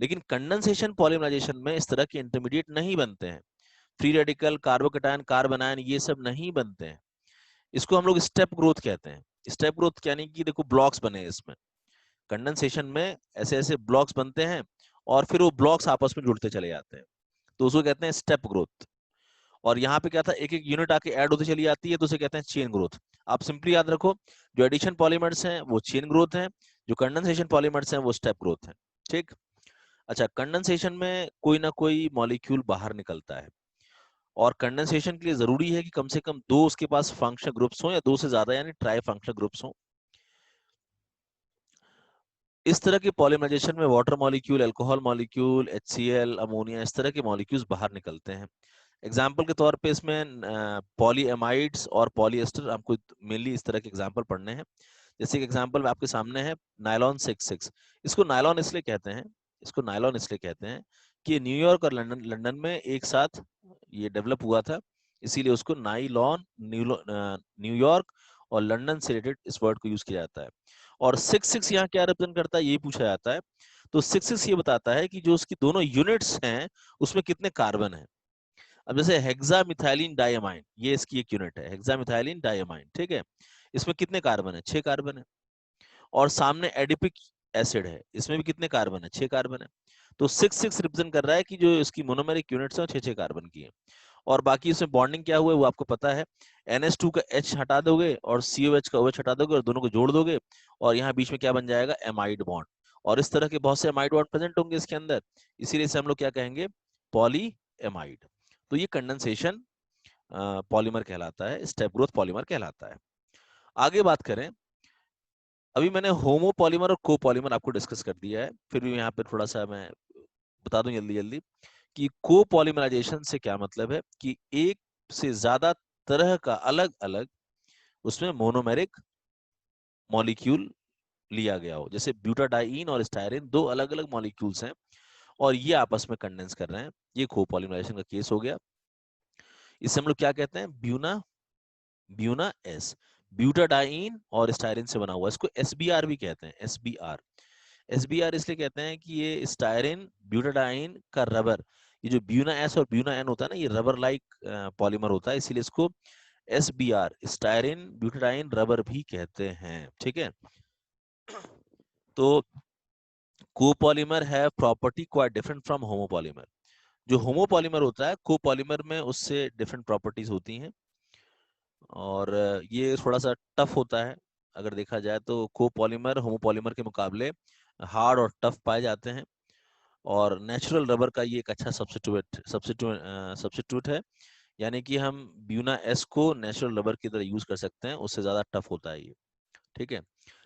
लेकिन कंडेंसेशन पॉलीमराइजेशन में इस तरह के इंटरमीडिएट नहीं बनते हैं। Free radical carbocation carbon ion ये सब नहीं बनते हैं। इसको हम लोग स्टेप ग्रोथ कहते हैं। स्टेप ग्रोथ यानी कि देखो ब्लॉक्स बने हैं इसमें, कंडेंसेशन में ऐसे ऐसे ब्लॉक्स बनते हैं और फिर वो ब्लॉक्स आपस में जुड़ते चले जाते हैं, तो उसको कहते हैं स्टेप ग्रोथ। और यहाँ पे क्या था, एक एक यूनिट आके ऐड होती चली जाती है, तो उसे कहते हैं चेन ग्रोथ। आप सिंपली याद रखो, जो एडिशन पॉलीमर्स हैं वो चेन ग्रोथ हैं, जो कंडेंसेशन पॉलीमर्स हैं वो स्टेप ग्रोथ हैं। ठीक। अच्छा, कंडेंसेशन में कोई ना कोई मॉलिक्यूल बाहर निकलता है, और कंडेंसेशन के लिए जरूरी है कि कम से कम दो उसके पास फंक्शनल ग्रुप्स हों, या दो से ज्यादा यानी ट्राई फंक्शनल ग्रुप्स हों। इस तरह के पॉलीमराइजेशन में water molecule, alcohol molecule, HCl, ammonia, इस तरह के मॉलिक्यूल्स बाहर निकलते हैं। एग्जाम्पल के तौर पे इसमें पॉलीएमाइड्स और पॉलीएस्टर, आपको मेनली इस तरह के एग्जाम्पल पढ़ने हैं। जैसे एक एग्जाम्पल आपके सामने है नायलॉन 66। इसको नायलॉन इसलिए कहते हैं, इसको नायलॉन इसलिए कहते हैं कि न्यूयॉर्क और लंदन लंदन में एक साथ ये डेवलप हुआ था, इसीलिए उसको नाइलॉन, न्यूयॉर्क और लंदन से रिलेटेड इस वर्ड को यूज किया जाता है। और 66 यहाँ क्या रिप्रेजेंट करता है, ये पूछा जाता है। तो 66 ये बताता है कि जो उसकी दोनों यूनिट्स हैं उसमें कितने कार्बन है। अब जैसे हेक्सामिथाइलिन डायमाइन, ये इसकी एक यूनिट है, हेक्सामिथाइलिन डायमाइन, ठीक है। इसमें कितने कार्बन है, 6 कार्बन है। और सामने एडिपिक एसिड है, इसमें भी कितने कार्बन है, 6 कार्बन है। तो 66 रिप्रेजेंट कर रहा है कि जो इसकी मोनोमेरिक यूनिट्स है 6 कार्बन की है। और बाकी इसमें बॉन्डिंग क्या हुआ है वो आपको पता है, NH2 का H हटा दोगे और COH का OH हटा दोगे और दोनों को जोड़ दोगे, और यहाँ बीच में क्या बन जाएगा, एमाइड बॉन्ड। और इस तरह के बहुत से एमाइड बॉन्ड प्रेजेंट होंगे इसके अंदर, इसीलिए इसे हम लोग क्या कहेंगे, पॉली एमाइड। तो ये कंडेंसेशन पॉलीमर कहलाता है, स्टेप ग्रोथ पॉलीमर कहलाता है। आगे बात करें, अभी मैंने होमोपॉलीमर और कोपॉलीमर आपको डिस्कस कर दिया है, फिर भी यहाँ पे थोड़ा सा मैं बता दूं जल्दी जल्दी कि कोपॉलीमराइजेशन से क्या मतलब है, कि एक से ज्यादा तरह का अलग अलग उसमें मोनोमेरिक मॉलिक्यूल लिया गया हो। जैसे ब्यूटाडाइन और स्टायरिन दो अलग अलग मॉलिक्यूल्स हैं और ये आपस में कंडेंस कर रहे हैं, ये कोपॉलीमराइजेशन का केस हो गया। इसे हम लोग क्या कहते हैं, ब्यूना, ब्यूना एस, ब्यूटाडाइन और स्टायरिन से बना हुआ, इसको SBR भी कहते हैं, SBR। SBR इसलिए कहते हैं कि ये स्टायरिन ब्यूटाडाइन का रबर, ये जो ब्यूना एस और ब्यूना एन होता है ना, ये रबर लाइक पॉलीमर होता है, इसीलिए इसको SBR, स्टायरिन ब्यूटाडाइन रबर भी कहते हैं। ठीक है। तो कोपॉलीमर है property quite different from homopolymer. जो होमोपॉलीमर होता है, कोपॉलीमर में उससे डिफरेंट प्रॉपर्टीज होती हैं, और ये थोड़ा सा टफ होता है। अगर देखा जाए तो कोपॉलीमर होमोपॉलीमर के मुकाबले हार्ड और टफ पाए जाते हैं, और नेचुरल रबर का ये एक अच्छा सब्स्टिट्यूट है। यानी कि हम ब्यूना एस को नेचुरल रबर की तरह यूज कर सकते हैं, उससे ज्यादा टफ होता है ये। ठीक है।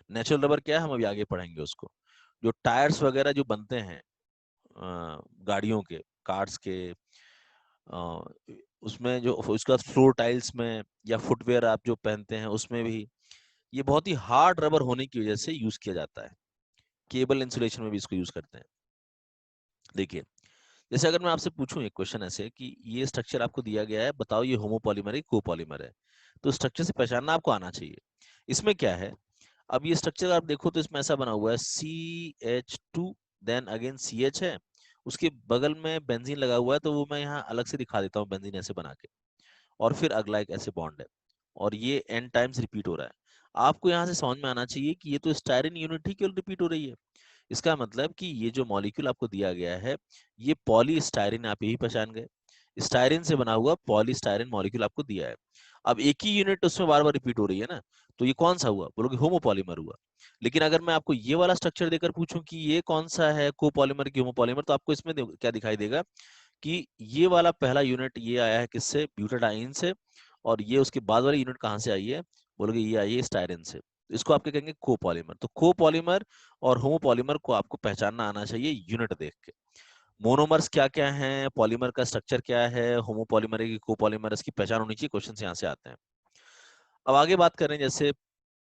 नेचुरल रबर क्या है, हम अभी आगे पढ़ेंगे उसको। जो टायर्स वगैरह जो बनते हैं गाड़ियों के, कार्स के, उसमें जो उसका फ्लोर टाइल्स में या फुटवेयर आप जो पहनते हैं उसमें भी ये बहुत ही हार्ड रबर होने की वजह से यूज किया जाता है। केबल इंसुलेशन में भी इसको यूज करते हैं। देखिए, जैसे अगर मैं आपसे पूछूं एक क्वेश्चन ऐसे कि ये स्ट्रक्चर आपको दिया गया है, बताओ ये होमोपॉलीमर है कोपॉलीमर है, तो स्ट्रक्चर से पहचानना आपको आना चाहिए। इसमें क्या है, अब ये स्ट्रक्चर आप देखो तो इसमें ऐसा बना हुआ है CH2, देन अगेन CH है, उसके बगल में बेंजीन लगा हुआ है, तो वो मैं यहाँ अलग से दिखा देता हूँ, बेंजीन ऐसे बना के, और फिर अगला एक ऐसे बॉन्ड है, और ये n टाइम्स रिपीट हो रहा है। आपको यहाँ से समझ में आना चाहिए कि ये तो स्टायरिन यूनिट ही केवल रिपीट हो रही है। इसका मतलब कि ये जो मॉलिक्यूल आपको दिया गया है, ये पॉलीस्टायरिन, आप यही पहचान गए, स्टायरिन से बना हुआ पॉलीस्टायरिन मॉलिक्यूल आपको दिया है। अब एक ही यूनिट उसमें बार बार रिपीट हो रही है ना, तो ये कौन सा हुआ, बोलोगे होमोपॉलीमर हुआ। लेकिन अगर मैं आपको ये वाला स्ट्रक्चर देकर पूछूं कि ये कौन सा है, कोपॉलीमर की होमोपॉलीमर, तो आपको इसमें क्या दिखाई देगा कि ये वाला पहला यूनिट ये आया है किससे, ब्यूटाडाइन से, और ये उसके बाद वाली यूनिट कहाँ से आई है, बोलोगे ये आई है स्टायरिन से। इसको आपके कहेंगे कोपॉलीमर। तो कोपॉलीमर और होमोपॉलीमर को आपको पहचानना आना चाहिए यूनिट देख के। मोनोमर्स क्या क्या हैं, पॉलीमर का स्ट्रक्चर क्या है, होमोपॉलीमर की कोपॉलीमर, इसकी पहचान होनी चाहिए, क्वेश्चन यहाँ से आते हैं। अब आगे बात करें, जैसे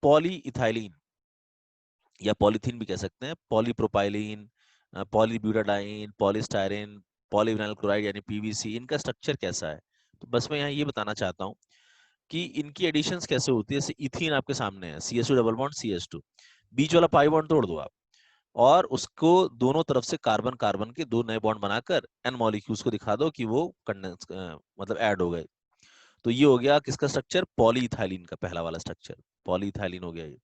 पॉली इथाइलिन या पॉलीथीन भी कह सकते हैं, पॉलीप्रोपाइलीन, पॉलीब्यूटाडाइन, पॉलीस्टायरिन, पॉलीविनाइल क्लोराइड यानी PVC, इनका स्ट्रक्चर कैसा है। तो बस मैं यहाँ ये बताना चाहता हूँ कि इनकी एडिशंस कैसे होती है। जैसे इथीन आपके सामने है, CH2 डबल बॉन्ड CH2, बीच वाला पाई बॉन्ड तोड़ दो आप, और उसको दोनों तरफ से कार्बन कार्बन के दो नए बॉन्ड बनाकर n मॉलिक्यूल्स को दिखा दो कि वो कंडेंस मतलब ऐड हो गए। तो ये हो गया किसका स्ट्रक्चर, पॉलीइथाइलिन का पहला वाला स्ट्रक्चर, पॉलीइथाइलिन हो गया ये।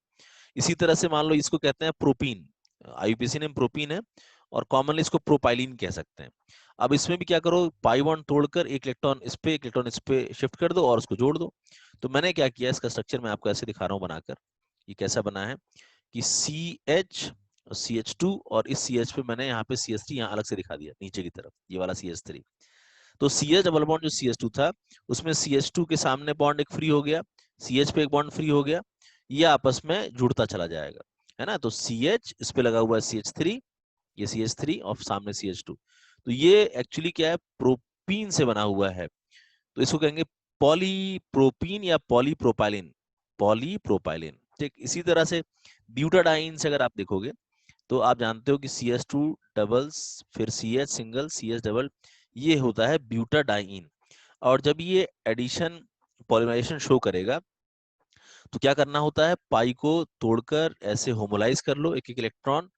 इसी तरह से मान लो इसको कहते हैं प्रोपीन, IUPAC नेम प्रोपीन है, और कॉमनली इसको प्रोपाइलिन कह सकते हैं। अब इसमें भी क्या करो, पाई बॉन्ड तोड़कर एक इलेक्ट्रॉन इस पे शिफ्ट कर दो और उसको जोड़ दो। तो मैंने क्या किया, इसका स्ट्रक्चर मैं आपको ऐसे दिखा रहा हूँ बनाकर। ये कैसा बना है कि CH CH2 और इस CH पे मैंने यहाँ पे CH3 यहाँ अलग से दिखा दिया नीचे की तरफ, ये वाला CH3। तो CH डबल बॉन्ड जो CH2 था उसमें CH2 के सामने बॉन्ड एक फ्री हो गया, CH पे एक बॉन्ड फ्री हो गया, ये आपस में जुड़ता चला जाएगा, है ना। तो CH इस पे लगा हुआ है CH3, ये CH3 और सामने CH2। तो ये एक्चुअली क्या है, प्रोपीन से बना हुआ है। तो इसको कहेंगे पॉलीप्रोपीन या पॉलीप्रोपाइलिन, पॉलीप्रोपाइलिन। ठीक इसी तरह से ब्यूटाडाइन से अगर आप देखोगे तो आप जानते हो कि CH2 डबल्स फिर CH सिंगल CH डबल, ये होता है ब्यूटाडाइन। और जब ये एडिशन पॉलीमराइजेशन शो करेगा तो क्या करना होता है, पाई को तोड़कर ऐसे होमोलाइज कर लो एक एक इलेक्ट्रॉन,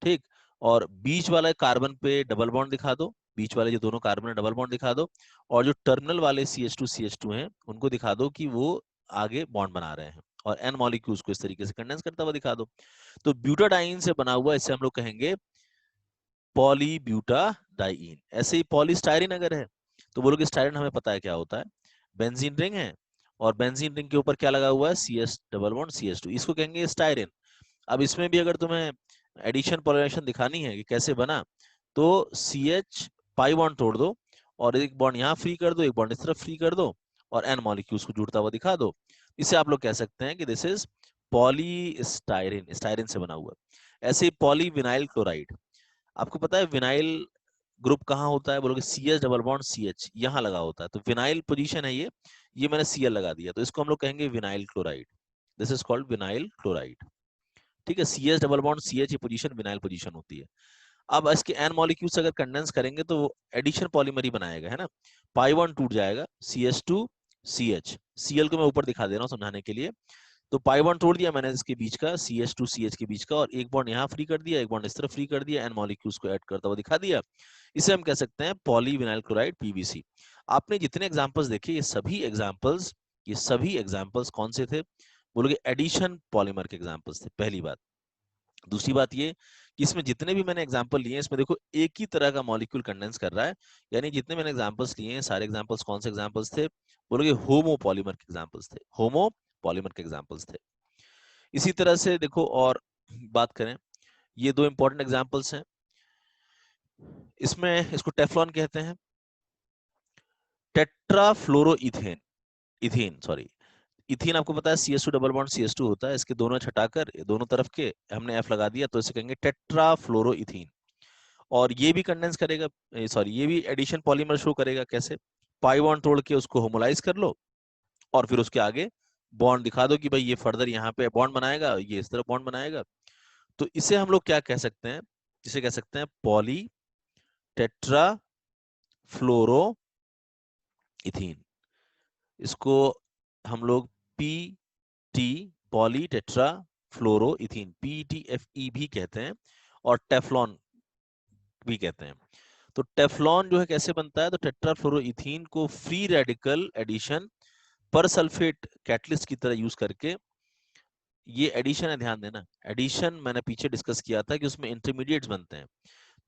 ठीक। और बीच वाले कार्बन पे डबल बॉन्ड दिखा दो, बीच वाले जो दोनों कार्बन है डबल बॉन्ड दिखा दो, और जो टर्मिनल वाले CH2 हैं उनको दिखा दो कि वो आगे बॉन्ड बना रहे हैं, और एन मॉलिक्यूल्स को इस तरीके से कंडेंस करता हुआ दिखा दो। तो ब्यूटाडाइन से बना हुआ इसे हम लोग कहेंगे पॉलीब्यूटाडाइन। ऐसे ही पॉलीस्टायरीन अगर है तो बोलोगे स्टायरीन हमें पता है क्या होता है, बेंजीन रिंग है और बेंजीन रिंग के ऊपर क्या लगा हुआ है, CS डबल बॉन्ड CH2, इसको कहेंगे स्टायरीन। अब इसमें भी अगर तुम्हें एडिशन पॉलीमराइजेशन दिखानी है कि कैसे बना, तो CH पाई बॉन्ड तोड़ दो और एक बॉन्ड यहाँ फ्री कर दो, एक बॉन्ड इस तरफ फ्री कर दो और एन मॉलिक्यूल्स को जुड़ता हुआ दिखा दो। इसे आप लोग कह सकते हैं कि दिस इज पॉलीस्टायरीन, स्टायरीन से बना हुआ। ऐसे ही पॉलीविनाइल क्लोराइड, आपको पता है विनाइल ग्रुप कहाँ होता है, बोलोगे CS डबल बॉन्ड CH यहाँ लगा होता है, तो विनाइल पोजीशन है ये मैंने Cl लगा दिया, तो इसको हम लोग कहेंगे vinyl chloride. This is called vinyl chloride, ठीक है। CS डबल बॉन्ड CH ये पोजीशन विनाइल पोजीशन होती है। अब इसके एन मॉलिक्यूल्स अगर कंडेंस करेंगे तो वो एडिशन पॉलीमर ही बनाएगा, है ना। पाई बॉन्ड टूट जाएगा, CH2 CH, Cl को मैं ऊपर दिखा दे रहा हूँ समझाने के लिए। तो पाई बॉन्ड तोड़ दिया मैंने इसके बीच का, CH2 CH के बीच का, और एक बॉन्ड यहाँ फ्री कर दिया, एक बॉन्ड इस तरफ फ्री कर दिया, एन मॉलिक्यूल्स को ऐड करता हुआ दिखा दिया। इसे हम कह सकते हैं पॉलीविनाइल क्लोराइड PVC। आपने जितने एग्जांपल्स देखे ये सभी एग्जांपल्स कौन से थे, बोलोगे एडिशन पॉलीमर के एग्जांपल्स थे, पहली बात। दूसरी बात ये कि इसमें जितने भी मैंने एग्जांपल लिए हैं इसमें देखो एक ही तरह का मॉलिक्यूल कंडेंस कर रहा है, यानी जितने मैंने एग्जांपल्स लिए हैं सारे एग्जांपल्स कौन से एग्जांपल्स थे, बोलोगे होमो पॉलीमर के एग्जांपल्स थे, होमो पॉलीमर के एग्जांपल्स थे। इसी तरह से देखो और बात करें, ये दो इंपॉर्टेंट एग्जांपल्स हैं, इसमें इसको टेफ्लॉन कहते हैं, टेट्राफ्लोरोइथेन, इथेन सॉरी, इथीन आपको पता है CS2 डबल बॉन्ड CS2 होता है, इसके दोनों छटाकर दोनों तरफ के हमने F लगा दिया तो इसे कहेंगे टेट्राफ्लोरोइथीन। और ये भी कंडेंस करेगा, सॉरी ये भी एडिशन पॉलीमर शो करेगा, कैसे, पाई बॉन्ड तोड़ के उसको होमोलाइज कर लो और फिर उसके आगे बॉन्ड दिखा दो कि भाई ये फर्दर यहाँ पे बॉन्ड बनाएगा, ये इस तरह बॉन्ड बनाएगा। तो इसे हम लोग क्या कह सकते हैं, इसे कह सकते हैं पॉली टेट्रा फ्लोरो इथीन। इसको हम लोग PT पॉली टेट्रा फ्लोरो इथीन PTFE भी कहते हैं और टेफ्लॉन भी कहते हैं। तो टेफ्लॉन जो है कैसे बनता है, तो टेट्राफ्लोरोइथीन को फ्री रेडिकल एडिशन पर सल्फेट कैटलिस्ट की तरह यूज करके, ये एडिशन है ध्यान देना, एडिशन मैंने पीछे डिस्कस किया था कि उसमें इंटरमीडिएट्स बनते हैं,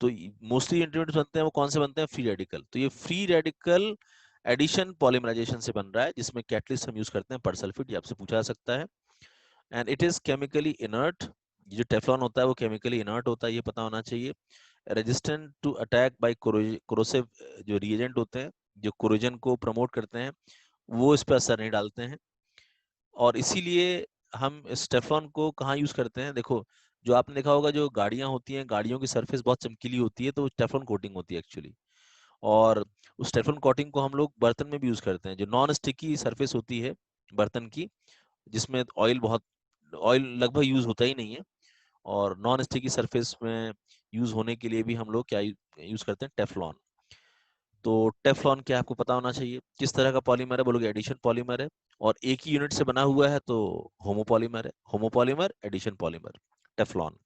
तो मोस्टली इंटरमीडिएट्स बनते हैं वो कौन से बनते हैं, फ्री रेडिकल। तो ये फ्री रेडिकल एडिशन पॉलीमराइजेशन से बन रहा है जिसमें कैटलिस्ट हम यूज करते हैं पर सल्फेट, ये आपसे पूछा जा सकता है। And it is chemically inert, ये जो टेफ्लॉन होता है वो केमिकली इनर्ट होता है, ये पता होना चाहिए। Resistant to attack by corrosive, जो रिएजेंट होते हैं जो कोरोजन को प्रमोट करते हैं वो इस पर असर नहीं डालते हैं। और इसीलिए हम इस टेफ्लॉन को कहाँ यूज करते हैं, देखो जो आपने देखा होगा जो गाड़ियां होती हैं, गाड़ियों की सरफेस बहुत चमकीली होती है तो वो टेफ्लॉन कोटिंग होती है एक्चुअली। और उस टेफ्लॉन कोटिंग को हम लोग बर्तन में भी यूज करते हैं, जो नॉन स्टिकी सरफेस होती है बर्तन की, जिसमें ऑयल लगभग यूज होता ही नहीं है, और नॉन स्टिकी सरफेस में यूज होने के लिए भी हम लोग क्या यूज करते हैं, टेफ्लॉन। तो टेफ्लॉन क्या आपको पता होना चाहिए, किस तरह का पॉलीमर है, बोलोगे एडिशन पॉलीमर है, और एक ही यूनिट से बना हुआ है तो होमोपॉलीमर है, होमोपॉलीमर एडिशन पॉलीमर टेफ्लॉन।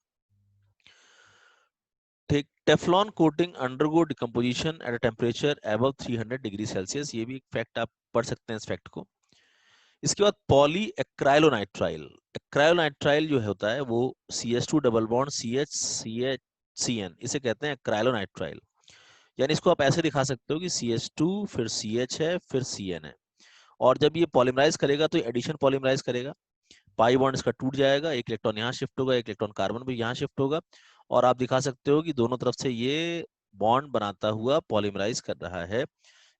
ठीक, Teflon coating undergo decomposition at a temperature above 300 degree Celsius, ये भी एक फैक्ट आप पढ़ सकते हैं इस फैक्ट को। इसके बाद पॉली एक्राइलोनाइट्राइल, एक्राइलोनाइट्राइल जो होता है वो CS2 double bond CH CN, इसे कहते हैं एक्राइलोनाइट्राइल। यानी इसको आप ऐसे दिखा सकते हो कि CH2 फिर CH है फिर CN है, और जब ये पॉलीमराइज करेगा तो एडिशन पॉलीमराइज करेगा, पाई बॉन्ड इसका टूट जाएगा, एक इलेक्ट्रॉन यहाँ शिफ्ट होगा, एक इलेक्ट्रॉन कार्बन भी यहाँ शिफ्ट होगा, और आप दिखा सकते हो कि दोनों तरफ से ये बॉन्ड बनाता हुआ पॉलीमराइज कर रहा है।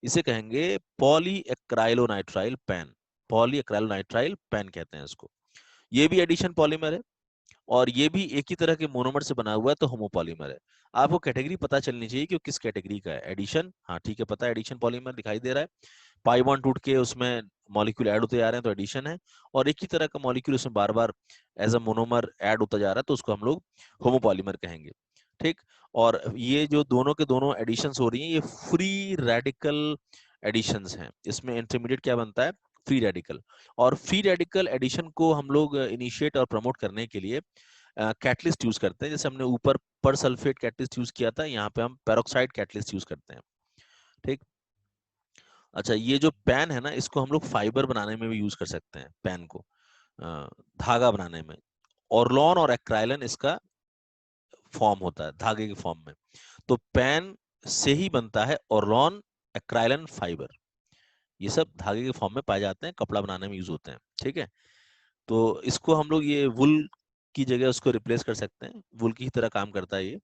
इसे कहेंगे पॉलीएक्राइलोनाइट्राइल पैन, पॉलीएक्राइलोनाइट्राइल पैन कहते हैं इसको। ये भी एडिशन पॉलीमर है, और ये भी एक ही तरह के मोनोमर से बना हुआ है, तो होमोपॉलीमर है। आपको कैटेगरी पता चलनी चाहिए कि वो किस कैटेगरी का है। एडिशन, हाँ ठीक है, पता है एडिशन पॉलीमर दिखाई दे रहा है, पाई बॉन्ड टूट के उसमें मॉलिक्यूल ऐड होते जा रहे हैं तो एडिशन है, और एक ही तरह का मॉलिक्यूल उसमें बार बार एज अ मोनोमर ऐड होता जा रहा है तो उसको हम लोग होमोपॉलीमर कहेंगे। ठीक, और ये जो दोनों के दोनों एडिशंस हो रही हैं, ये फ्री रेडिकल एडिशंस हैं। इसमें इंटरमीडिएट क्या बनता है, फ्री रेडिकल। और फ्री रेडिकल एडिशन को हम लोग इनिशिएट और प्रमोट करने के लिए कैटलिस्ट यूज करते हैं। जैसे हमने ऊपर पर सल्फेट कैटलिस्ट यूज किया था, यहाँ पे हम पेरोक्साइड कैटलिस्ट यूज करते हैं। ठीक, अच्छा, ये जो पैन है ना, इसको हम लोग फाइबर बनाने में भी यूज कर सकते हैं, पैन को धागा बनाने में। ऑर्लॉन और एक्राइलन इसका फॉर्म होता है धागे के फॉर्म में, तो पैन से ही बनता है ऑर्लॉन एक्राइलन फाइबर। ये सब धागे के फॉर्म में पाए जाते हैं, कपड़ा बनाने में यूज होते हैं। ठीक है, तो इसको हम लोग ये वुल की जगह उसको रिप्लेस कर सकते हैं, वुल की ही तरह काम करता है ये।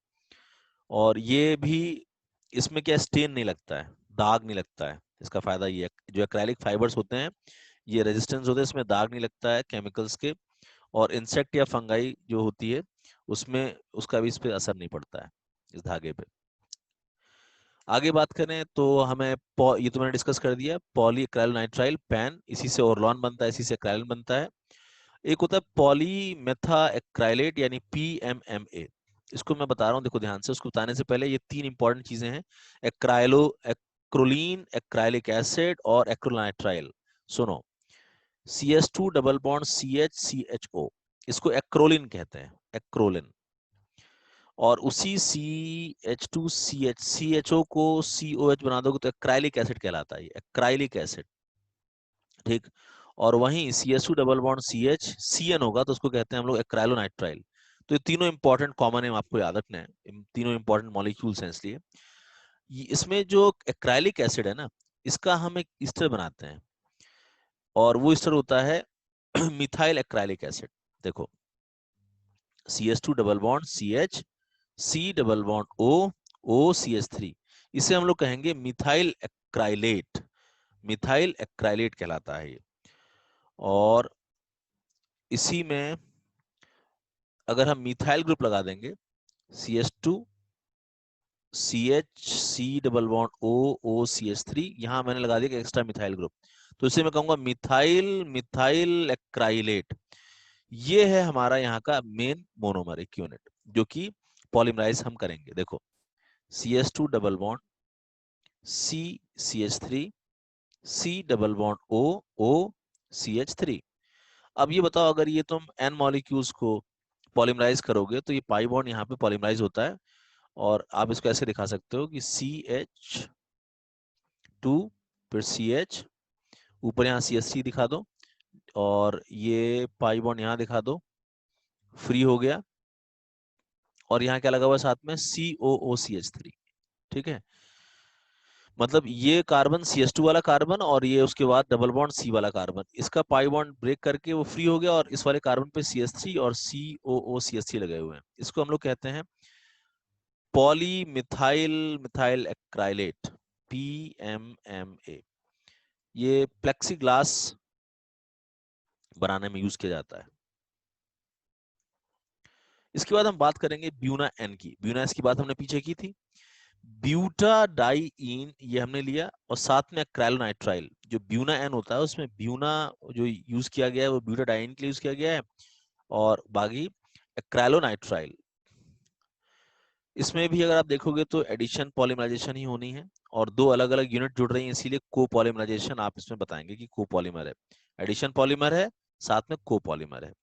और ये भी, इसमें क्या स्टेन नहीं लगता है, दाग नहीं लगता है। इसका फायदा ये है, जो एक्रेलिक फाइबर्स होते हैं ये रेजिस्टेंस होते हैं, इसमें दाग नहीं लगता है केमिकल्स के, और इंसेक्ट या फंगाई जो होती है उसमें उसका भी इस पे असर नहीं पड़ता है, इस धागे पे। आगे बात करें तो हमें ये तो मैंने डिस्कस कर दिया, पॉलीक्राइलोनाइट्राइल पैन, इसी से ओरलॉन बनता है, इसी से एक्राइलिन बनता है। एक होता है पॉलीमेथा एक्राइलेट यानी PMMA। इसको मैं बता रहा हूँ, देखो ध्यान से, उसको बताने से पहले ये तीन इंपॉर्टेंट चीजें हैं, एक्रोलीन, एक्राइलिक एसिड और एक्रोनाइट्राइल। सुनो, CH2 double bond CH CHO, इसको एक्रोलिन कहते हैं, एक्रोलिन। और उसी CH2 CHO को COH बना दोगे तो एक्राइलिक एसिड कहलाता है, एक्राइलिक एसिड। ठीक, और वहीं CH2 डबल बॉन्ड CN होगा तो उसको कहते हैं हम लोग एक्राइलोनाइट्राइल। तो ये तीनों इंपॉर्टेंट कॉमन है, आपको याद रखना है, तीनों इंपॉर्टेंट मॉलिक्यूल्स हैं। इसलिए इसमें जो एक्राइलिक एसिड है ना, इसका हम एक ईस्टर बनाते हैं, और वो ईस्टर होता है मिथाइल एक्राइलिक एसिड। देखो, CH2 double bond CH, C double bond O CH3, इसे हम लोग कहेंगे मिथाइल एक्राइलेट, मिथाइल एक्राइलेट कहलाता है ये। और इसी में अगर हम मिथाइल ग्रुप लगा देंगे, CH2 CH, C double bond O CH3, यहां मैंने लगा दिया एक्स्ट्रा मिथाइल ग्रुप, तो इसे मैं कहूंगा मिथाइल मिथाइल एक्राइलेट। ये है हमारा यहाँ का मेन मोनोमर एक यूनिट, जो कि पॉलीमराइज हम करेंगे। देखो, CH2 double bond C CH3, C double bond O CH3। अब ये बताओ, अगर ये तुम n मॉलिक्यूल्स को पॉलीमराइज करोगे तो ये पाई बॉन्ड यहाँ पे पॉलीमराइज होता है, और आप इसको ऐसे दिखा सकते हो कि CH2 फिर CH, ऊपर यहाँ CH3 दिखा दो, और ये पाई बॉन्ड यहाँ दिखा दो, फ्री हो गया, और यहाँ क्या लगा हुआ है साथ में, COOCH3। ठीक है, मतलब ये कार्बन CH2 वाला कार्बन, और ये उसके बाद डबल बॉन्ड C वाला कार्बन, इसका पाई बॉन्ड ब्रेक करके वो फ्री हो गया, और इस वाले कार्बन पे CH3 और COOCH3 लगे हुए हैं। इसको हम लोग कहते हैं पॉलीमिथाइल मिथाइल एक्राइलेट, PMMA। ये प्लेक्सीग्लास बनाने में यूज किया जाता है। इसके बाद हम बात करेंगे ब्यूना एन की। ब्यूना एस की बात हमने पीछे की थी। ब्यूटाडाइइन ये हमने लिया, और साथ में एक्राइलोनाइट्राइल। जो ब्यूना एन होता है उसमें ब्यूना जो यूज किया गया है वो ब्यूटाडाइइन के लिए यूज किया गया है, और बाकी एक्राइलोनाइट्राइल। इसमें भी अगर आप देखोगे तो एडिशन पॉलीमराइजेशन ही होनी है, और दो अलग अलग यूनिट जुड़ रही हैं, इसीलिए कोपॉलीमराइजेशन आप इसमें बताएंगे कि कोपॉलीमर है, एडिशन पॉलीमर है, साथ में कोपॉलीमर है।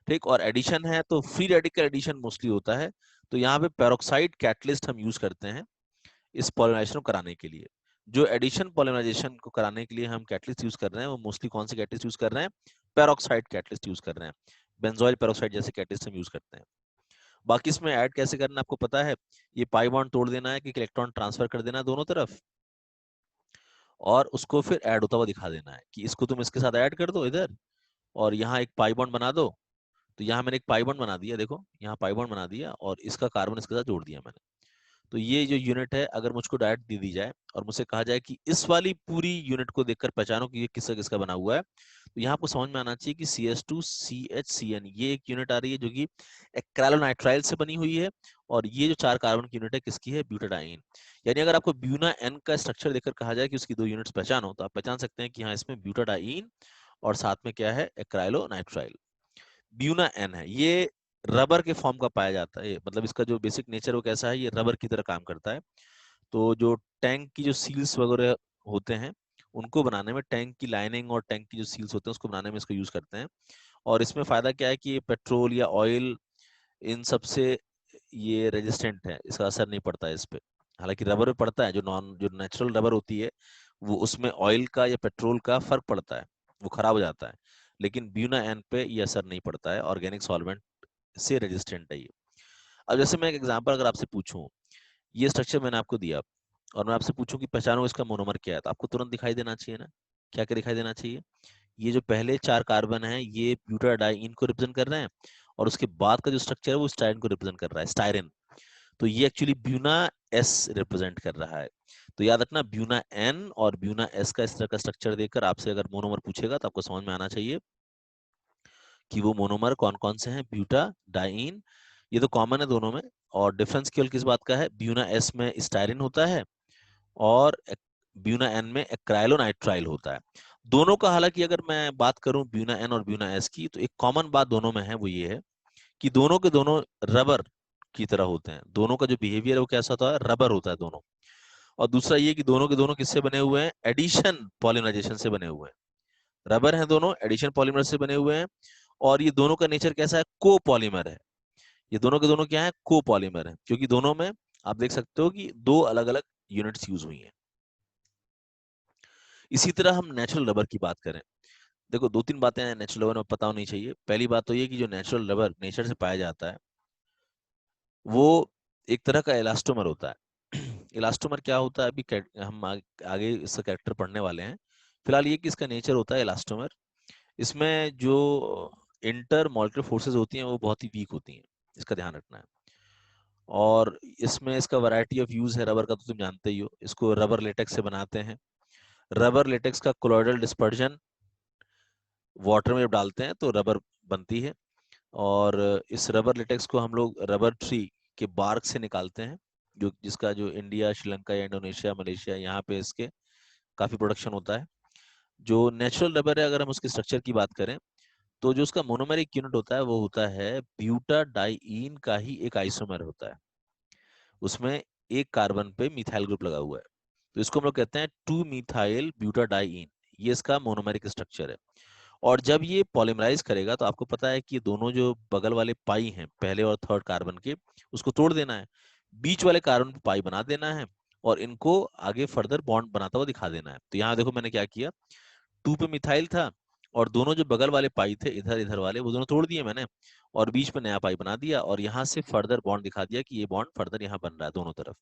ठीक, और एडिशन है तो फ्री रेडिकल एडिशन मोस्टली होता है, तो यहाँ पे पेरोक्साइड कैटलिस्ट हम यूज करते हैं इस पॉलिमराइजेशन को कराने के लिए। जो एडिशन पॉलिमराइजेशन को कराने के लिए हम कैटलिस्ट यूज कर रहे हैं वो मोस्टली कौन से कैटलिस्ट यूज कर रहे हैं, पेरोक्साइड कैटलिस्ट यूज कर रहे हैं, बेंजोइल पेरोक्साइड जैसे कैटलिस्ट हम यूज करते हैं। बाकी इसमें ऐड कैसे करना आपको पता है, ये पाई बॉन्ड तोड़ देना है कि इलेक्ट्रॉन ट्रांसफर कर देना है दोनों तरफ, और उसको फिर ऐड होता हुआ दिखा देना है कि इसको तुम इसके साथ ऐड कर दो इधर, और यहाँ एक पाई बॉन्ड बना दो। तो यहाँ मैंने एक पाई बॉन्ड बना दिया, देखो यहाँ पाई बॉन्ड बना दिया, और इसका कार्बन इसके साथ जोड़ दिया मैंने। तो ये जो यूनिट है, अगर मुझको डायरेक्ट दे दी जाए और मुझसे कहा जाए कि इस वाली पूरी यूनिट को देखकर पहचानो कि ये किसका किसका बना हुआ है, तो यहाँ आपको समझ में आना चाहिए कि CH2CHCN ये एक यूनिट आ रही है जो कि एक्रेलोनाइट्राइल से बनी हुई है, और ये जो 4 कार्बन की यूनिट है किसकी है, ब्यूटाडाइन। यानी अगर आपको ब्यूना एन का स्ट्रक्चर देखकर कहा जाए कि उसकी 2 यूनिट्स पहचानो, तो आप पहचान सकते हैं कि हाँ इसमें ब्यूटाडाइन और साथ में क्या है, एक्राइलोनाइट्राइल। ब्यूना एन है, ये रबर के फॉर्म का पाया जाता है, मतलब इसका जो बेसिक नेचर वो कैसा है, ये रबर की तरह काम करता है। तो जो टैंक की जो सील्स वगैरह होते हैं उनको बनाने में, टैंक की लाइनिंग और टैंक की जो सील्स होते हैं उसको बनाने में इसको यूज करते हैं। और इसमें फायदा क्या है कि ये पेट्रोल या ऑयल इन सब से ये रेजिस्टेंट है, इसका असर नहीं पड़ता है इस पे। हालांकि रबर में पड़ता है, जो नेचुरल रबर होती है वो उसमें ऑयल का या पेट्रोल का फर्क पड़ता है, वो खराब हो जाता है। लेकिन ब्यूना एन पे ये असर नहीं पड़ता है, ऑर्गेनिक सॉल्वेंट से रेजिस्टेंट है ये। अब जैसे मैं एक एग्जांपल अगर आपसे पूछूं, ये स्ट्रक्चर मैंने आपको दिया और मैं आपसे पूछूं कि पहचानो इसका मोनोमर क्या है, तो आपको तुरंत दिखाई देना चाहिए ना, क्या क्या दिखाई देना चाहिए। ये जो पहले 4 कार्बन है ये ब्यूटाडाइन को रिप्रेजेंट कर रहे हैं, और उसके बाद का जो स्ट्रक्चर है वो स्टाइरिन को रिप्रेजेंट कर रहा है, स्टाइरिन। तो ये एक्चुअली ब्यूना एस रिप्रेजेंट कर रहा है। तो याद रखना, ब्यूना एन और ब्यूना एस का इस तरह का स्ट्रक्चर देखकर आपसे अगर मोनोमर पूछेगा तो आपको समझ में आना चाहिए कि वो मोनोमर कौन कौन से हैं। ब्यूटाडाइन ये तो कॉमन है दोनों में, और डिफरेंस केवल किस बात का है, ब्यूना एस में स्टाइरिन होता है और ब्यूना एन में एक्राइलोनाइट्राइल होता है। दोनों का, हालांकि अगर मैं बात करूं ब्यूना एन और ब्यूना एस की, तो एक कॉमन बात दोनों में है, वो ये है कि दोनों के दोनों रबर की तरह होते हैं, दोनों का जो बिहेवियर है वो कैसा होता है, रबर होता है दोनों। और दूसरा ये कि दोनों के दोनों किससे बने हुए हैं, एडिशन पॉलीमराइजेशन से बने हुए हैं। रबर है दोनों, एडिशन पॉलीमर से बने हुए हैं, और ये दोनों का नेचर कैसा है, कोपॉलीमर है। ये दोनों के दोनों क्या है, कोपॉलीमर है, क्योंकि दोनों में आप देख सकते हो कि 2 अलग अलग यूनिट्स यूज हुई हैं। इसी तरह हम नेचुरल रबर की बात करें, देखो 2-3 बातें नेचुरल रबर में पता होनी चाहिए। पहली बात तो ये कि जो नेचुरल रबर नेचर से पाया जाता है वो एक तरह का इलास्टोमर होता है। इलास्टोमर क्या होता है, अभी हम आगे इसका कैरेक्टर पढ़ने वाले हैं। फिलहाल ये कि इसका नेचर होता है इलास्टोमर। इसमें जो इंटर मॉलिक्यूलर फोर्सेस होती हैं वो बहुत ही वीक होती हैं, इसका ध्यान रखना है। और इसमें इसका वैरायटी ऑफ यूज है रबर का, तो तुम जानते ही हो, इसको रबर लेटेक्स से बनाते हैं। रबर लेटेक्स का कोलॉइडल डिस्पर्जन वाटर में जब डालते हैं तो रबर बनती है। और इस रबर लेटेक्स को हम लोग रबर ट्री के बार्क से निकालते हैं, जो जिसका जो इंडिया, श्रीलंका या इंडोनेशिया, मलेशिया, यहाँ पे इसके काफी प्रोडक्शन होता है। जो नेचुरल रबर है, अगर हम उसके स्ट्रक्चर की बात करें, तो जो उसका मोनोमेरिक यूनिट होता है वो होता है ब्यूटाडाइइन का ही एक आइसोमर होता है, उसमें एक कार्बन पे मिथाइल ग्रुप लगा हुआ है। तो इसको हम लोग कहते हैं 2 मिथाइल ब्यूटाडाइइन, ये इसका मोनोमेरिक स्ट्रक्चर है। और जब ये पॉलीमराइज करेगा तो आपको पता है कि ये दोनों जो बगल वाले पाई हैं, पहले और थर्ड कार्बन के, उसको तोड़ देना है, बीच वाले कार्बन पे पाई बना देना है, और इनको आगे फर्दर बॉन्ड बनाता हुआ दिखा देना है। तो यहाँ देखो मैंने क्या किया, 2 पे मिथाइल था, और दोनों जो बगल वाले पाई थे इधर इधर वाले, वो दोनों तोड़ दिए मैंने, और बीच में नया पाई बना दिया, और यहाँ से फर्दर बॉन्ड दिखा दिया कि ये बॉन्ड फर्दर यहाँ बन रहा है दोनों तरफ।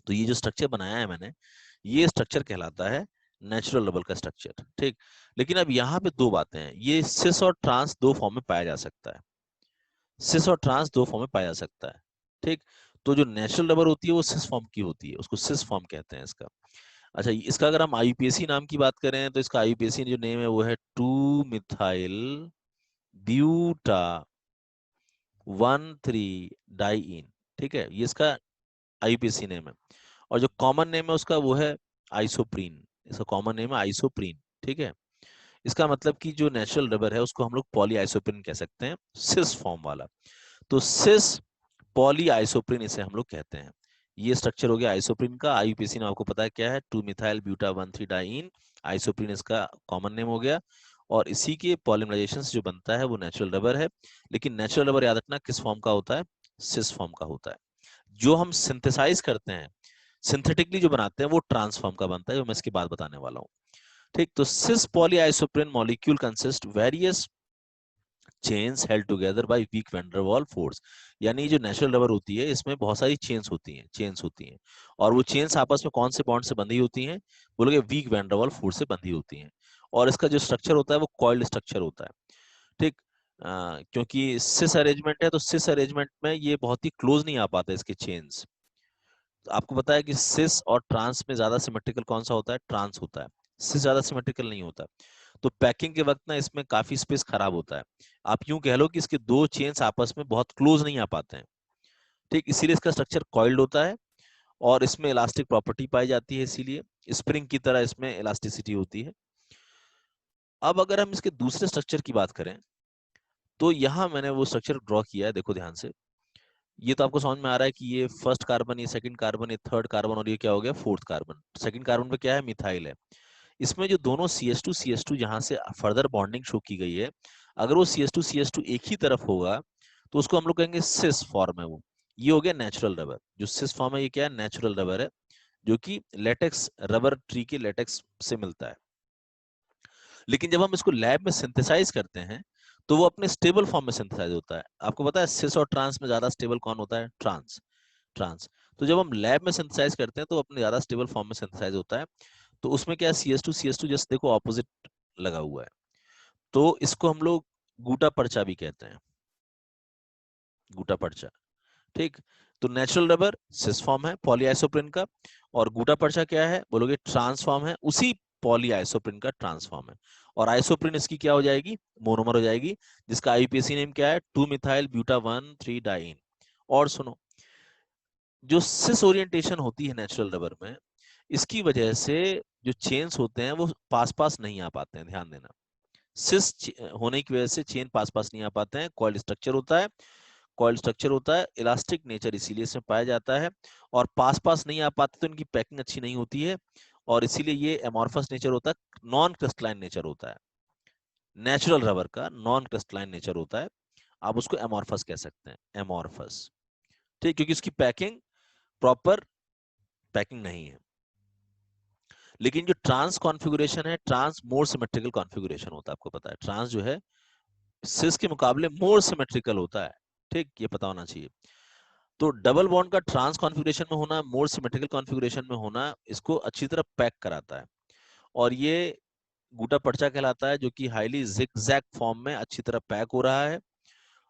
तो ये जो स्ट्रक्चर बनाया है मैंने, ये स्ट्रक्चर कहलाता है नेचुरल रबर का स्ट्रक्चर। ठीक, लेकिन अब यहाँ पे 2 बातें हैं, ये सिस और ट्रांस 2 फॉर्म में पाया जा सकता है, सिस और ट्रांस 2 फॉर्म में पाया जा सकता है। ठीक, तो जो नेचुरल रबर होती है वो सिस फॉर्म की होती है, उसको सिस फॉर्म कहते हैं इसका। अच्छा, इसका अगर हम आईयूपीएसी नाम की बात करें, तो इसका आईयूपीएसी जो नेम है वो है 2 मिथाइल ब्यूटा 1,3-डाइईन। ठीक है, ये इसका आईयूपीएसी नेम है। और जो कॉमन नेम है उसका वो है आइसोप्रीन, इसका कॉमन नेम है आइसोप्रीन। ठीक है, इसका मतलब कि जो नेचुरल रबर है उसको हम लोग पॉली आइसोप्रीन कह सकते हैं, सिस फॉर्म वाला। तो सिस पॉली आइसोप्रीन इसे हम लोग कहते हैं। ये स्ट्रक्चर हो गया आइसोप्रीन का। आईयूपीएसी नाम आपको पता है क्या है, 2 मिथाइल ब्यूटा 1,3-डाइईन। आइसोप्रीन इसका कॉमन नेम हो गया, और इसी के पॉलीमराइजेशन से जो बनता है वो नेचुरल रबर है। लेकिन नेचुरल रबर याद रखना किस फॉर्म का होता है, सिस फॉर्म का होता है। जो हम सिंथेसाइज करते हैं, सिंथेटिकली जो बनाते हैं, वो ट्रांसफॉर्म का बनता है, जो मैं इसके बाद बताने वाला हूँ। ठीक, तो cis polyisoprene molecule consist various chains held together by weak van der Waals force. यानी जो नेचुरल रबर होती है इसमें बहुत सारी चेन्स होती हैं और वो चेन्स आपस में कौन से बॉन्ड से बंधी होती हैं, बोलोगे week van der Waals force से बंधी होती हैं। और इसका जो स्ट्रक्चर होता है वो कॉइल्ड स्ट्रक्चर होता है, ठीक। क्योंकि सिस अरेंजमेंट है तो सिस अरेंजमेंट में ये बहुत ही क्लोज नहीं आ पाते इसके चेन्स। तो आपको पता है कि सिस और ट्रांस में ज्यादा सिमेट्रिकल कौन सा होता है, ट्रांस होता है, सिस ज्यादा सिमेट्रिकल नहीं होता। तो पैकिंग के वक्त ना इसमें काफी स्पेस खराब होता है। आप यूं कह लो कि इसके दो चेन्स आपस में बहुत क्लोज नहीं आ पाते हैं, ठीक। इसीलिए इसका स्ट्रक्चर कॉइल्ड होता है और इसमें इलास्टिक प्रॉपर्टी पाई जाती है, इसीलिए स्प्रिंग की तरह इसमें इलास्टिसिटी होती है। अब अगर हम इसके दूसरे स्ट्रक्चर की बात करें तो यहाँ मैंने वो स्ट्रक्चर ड्रॉ किया है, देखो ध्यान से। ये तो आपको समझ में आ रहा है कि ये फर्स्ट कार्बन, ये सेकंड कार्बन, ये थर्ड कार्बन और ये क्या हो गया, फोर्थ कार्बन। सेकंड कार्बन पे क्या है, मिथाइल है। इसमें जो दोनों CH2 जहां से फर्दर बॉन्डिंग शो की गई है, अगर वो CH2 एक ही तरफ होगा तो उसको हम लोग कहेंगे सिस फॉर्म है वो। ये हो गया नेचुरल रबर। जो सिस फॉर्म है ये क्या है, नेचुरल रबर है, जो कि लेटेक्स, रबर ट्री के लेटेक्स से मिलता है। लेकिन जब हम इसको लैब में सिंथेसाइज करते हैं तो वो अपने स्टेबल फॉर्म में सिंथेसाइज होता है। आपको पता है सिस और ट्रांस में ज्यादा स्टेबल कौन होता है, ट्रांस। ट्रांस। तो जब हम लैब में सिंथेसाइज करते हैं तो अपने ज्यादा स्टेबल फॉर्म में सिंथेसाइज होता है। तो उसमें क्या है, CH2 जस्ट देखो ऑपोजिट लगा हुआ है, तो इसको हम लोग गूटा पर्चा भी कहते हैं, गूटा पर्चा, ठीक। तो नेचुरल रबर सिस फॉर्म है पॉलीआइसोप्रिन का, और गूटा पर्चा क्या है, बोलोगे ट्रांसफॉर्म है, उसी पॉलीआइसोप्रिन का ट्रांसफॉर्म है। और आइसोप्रिन इसकी क्या हो जाएगी, मोनोमर हो जाएगी, जिसका आईयूपीएसी नेम क्या है, 2 मिथाइल ब्यूटा 1 3 डाइन। और सुनो, जो सिस ओरिएंटेशन होती है नेचुरल रबर में, इसकी वजह से जो चेन्स होते हैं वो पास पास नहीं आ पाते हैं, ध्यान देना। सिस होने की वजह से चेन पास पास नहीं आ पाते हैं, कॉइल्ड स्ट्रक्चर होता है, कॉइल्ड स्ट्रक्चर होता है, इलास्टिक नेचर इसीलिए इसमें पाया जाता है। और पास पास नहीं आ पाते तो इनकी पैकिंग अच्छी नहीं होती है, और इसीलिए ये एमॉर्फस नेचर होता है, नॉन क्रिस्टलाइन नेचर होता है। नेचुरल रबर का नॉन क्रिस्टलाइन नेचर होता है, आप उसको एमॉर्फस कह सकते हैं, एमॉर्फस, ठीक, क्योंकि उसकी पैकिंग प्रॉपर पैकिंग नहीं है। लेकिन जो ट्रांस कॉन्फ़िगरेशन है, ट्रांस मोर सिमेट्रिकल कॉन्फ़िगरेशन होता है, आपको पता है ट्रांस जो है सिस के मुकाबले मोर सिमेट्रिकल होता है, ठीक, ये पता होना चाहिए। तो डबल बॉन्ड का ट्रांस कॉन्फ़िगरेशन में होना, मोर सिमेट्रिकल कॉन्फ़िगरेशन में होना, इसको अच्छी तरह पैक कराता है, और ये गूटा पर्चा कहलाता है, जो कि हाईली जिगजैग फॉर्म में अच्छी तरह पैक हो रहा है,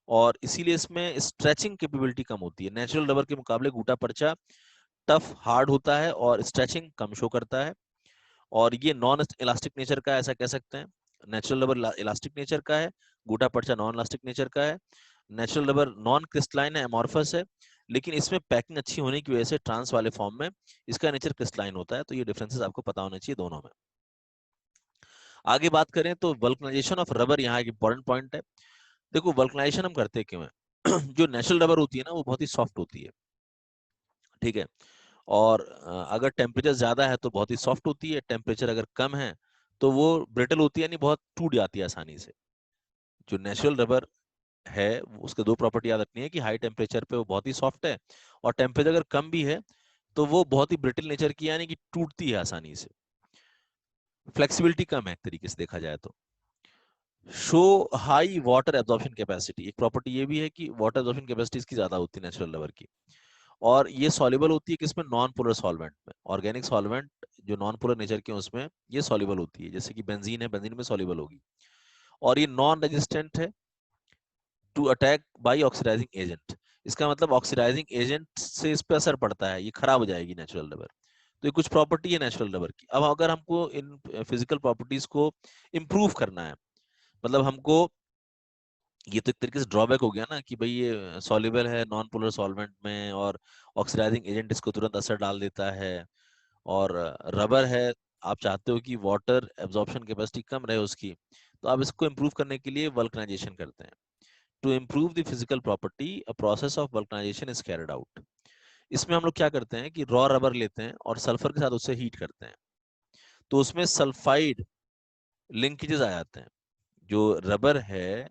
और इसीलिए इसमें स्ट्रेचिंग कैपेबिलिटी कम होती है। नेचुरल रबर के मुकाबले गूटा पर्चा टफ हार्ड होता है और स्ट्रेचिंग कम शो करता है, और ये नॉन इलास्टिक नेचर का है, ऐसा कह सकते हैं। नेचुरल रबर इलास्टिक नेचर का है, गूटा पर्चा नॉन इलास्टिक नेचर का है। नेचुरल रबर नॉन क्रिस्टलाइन है, एमॉर्फस है, लेकिन इसमें पैकिंग अच्छी होने की वजह से ट्रांस वाले फॉर्म में इसका नेचर क्रिस्टलाइन होता है। तो ये डिफरेंसेस आपको पता होने चाहिए दोनों में। आगे बात करें तो वल्कनाइजेशन ऑफ रबर यहाँ एक इंपॉर्टेंट पॉइंट है। देखो वल्कनाइजेशन हम करते क्यों है जो नेचुरल रबर होती है ना वो बहुत ही सॉफ्ट होती है, ठीक है। और अगर टेम्परेचर ज्यादा है तो बहुत ही सॉफ्ट होती है, टेम्परेचर अगर कम है तो वो ब्रिटल होती है, यानी बहुत टूट जाती है आसानी से। जो नेचुरल रबर है उसके दो प्रॉपर्टी याद रखनी है कि हाई टेम्परेचर पे वो बहुत ही सॉफ्ट है, और टेम्परेचर अगर कम भी है तो वो बहुत ही ब्रिटल नेचर की, यानी कि टूटती है आसानी से, फ्लेक्सिबिलिटी कम है एक तरीके से देखा जाए तो। Show high water absorption capacity, एक प्रॉपर्टी ये भी है कि वाटर एब्जॉर्प्शन कैपेसिटी इसकी ज्यादा होती है नेचुरल रबर की, और ये सॉल्युबल होती है किसमें, नॉन पोलर सॉल्वेंट में। ऑर्गेनिक सॉल्वेंट जो नॉन पोलर नेचर के उसमें ये सॉल्युबल होती है, जैसे कि बेंजीन है, बेंजीन में सॉल्युबल होगी। और ये नॉन रेजिस्टेंट है to attack by oxidizing agent. इसका मतलब ऑक्सीडाइजिंग एजेंट से इस पे असर पड़ता है, ये खराब हो जाएगी नेचुरल रबर। तो ये कुछ प्रॉपर्टी है नेचुरल रबर की। अब अगर हमको इन फिजिकल प्रॉपर्टीज को इम्प्रूव करना है, मतलब हमको, ये तो एक तरीके से ड्रॉबैक हो गया ना कि भाई ये सॉल्युबल है नॉन पोलर सॉल्वेंट में, और ऑक्सीडाइजिंग एजेंट इसको तुरंत असर डाल देता है, और रबर है, आप चाहते हो कि वाटर एब्जॉर्प्शन कैपेसिटी कम रहे उसकी, तो आप इसको इम्प्रूव करने के लिए वल्कनाइजेशन करते हैं। To improve the physical property a process of vulcanization is carried out. इसमें हम लोग क्या करते हैं कि रॉ रबर लेते हैं और सल्फर के साथ उसे हीट करते हैं, तो उसमें सल्फाइड लिंकेजेस आ जाते हैं। जो रबर है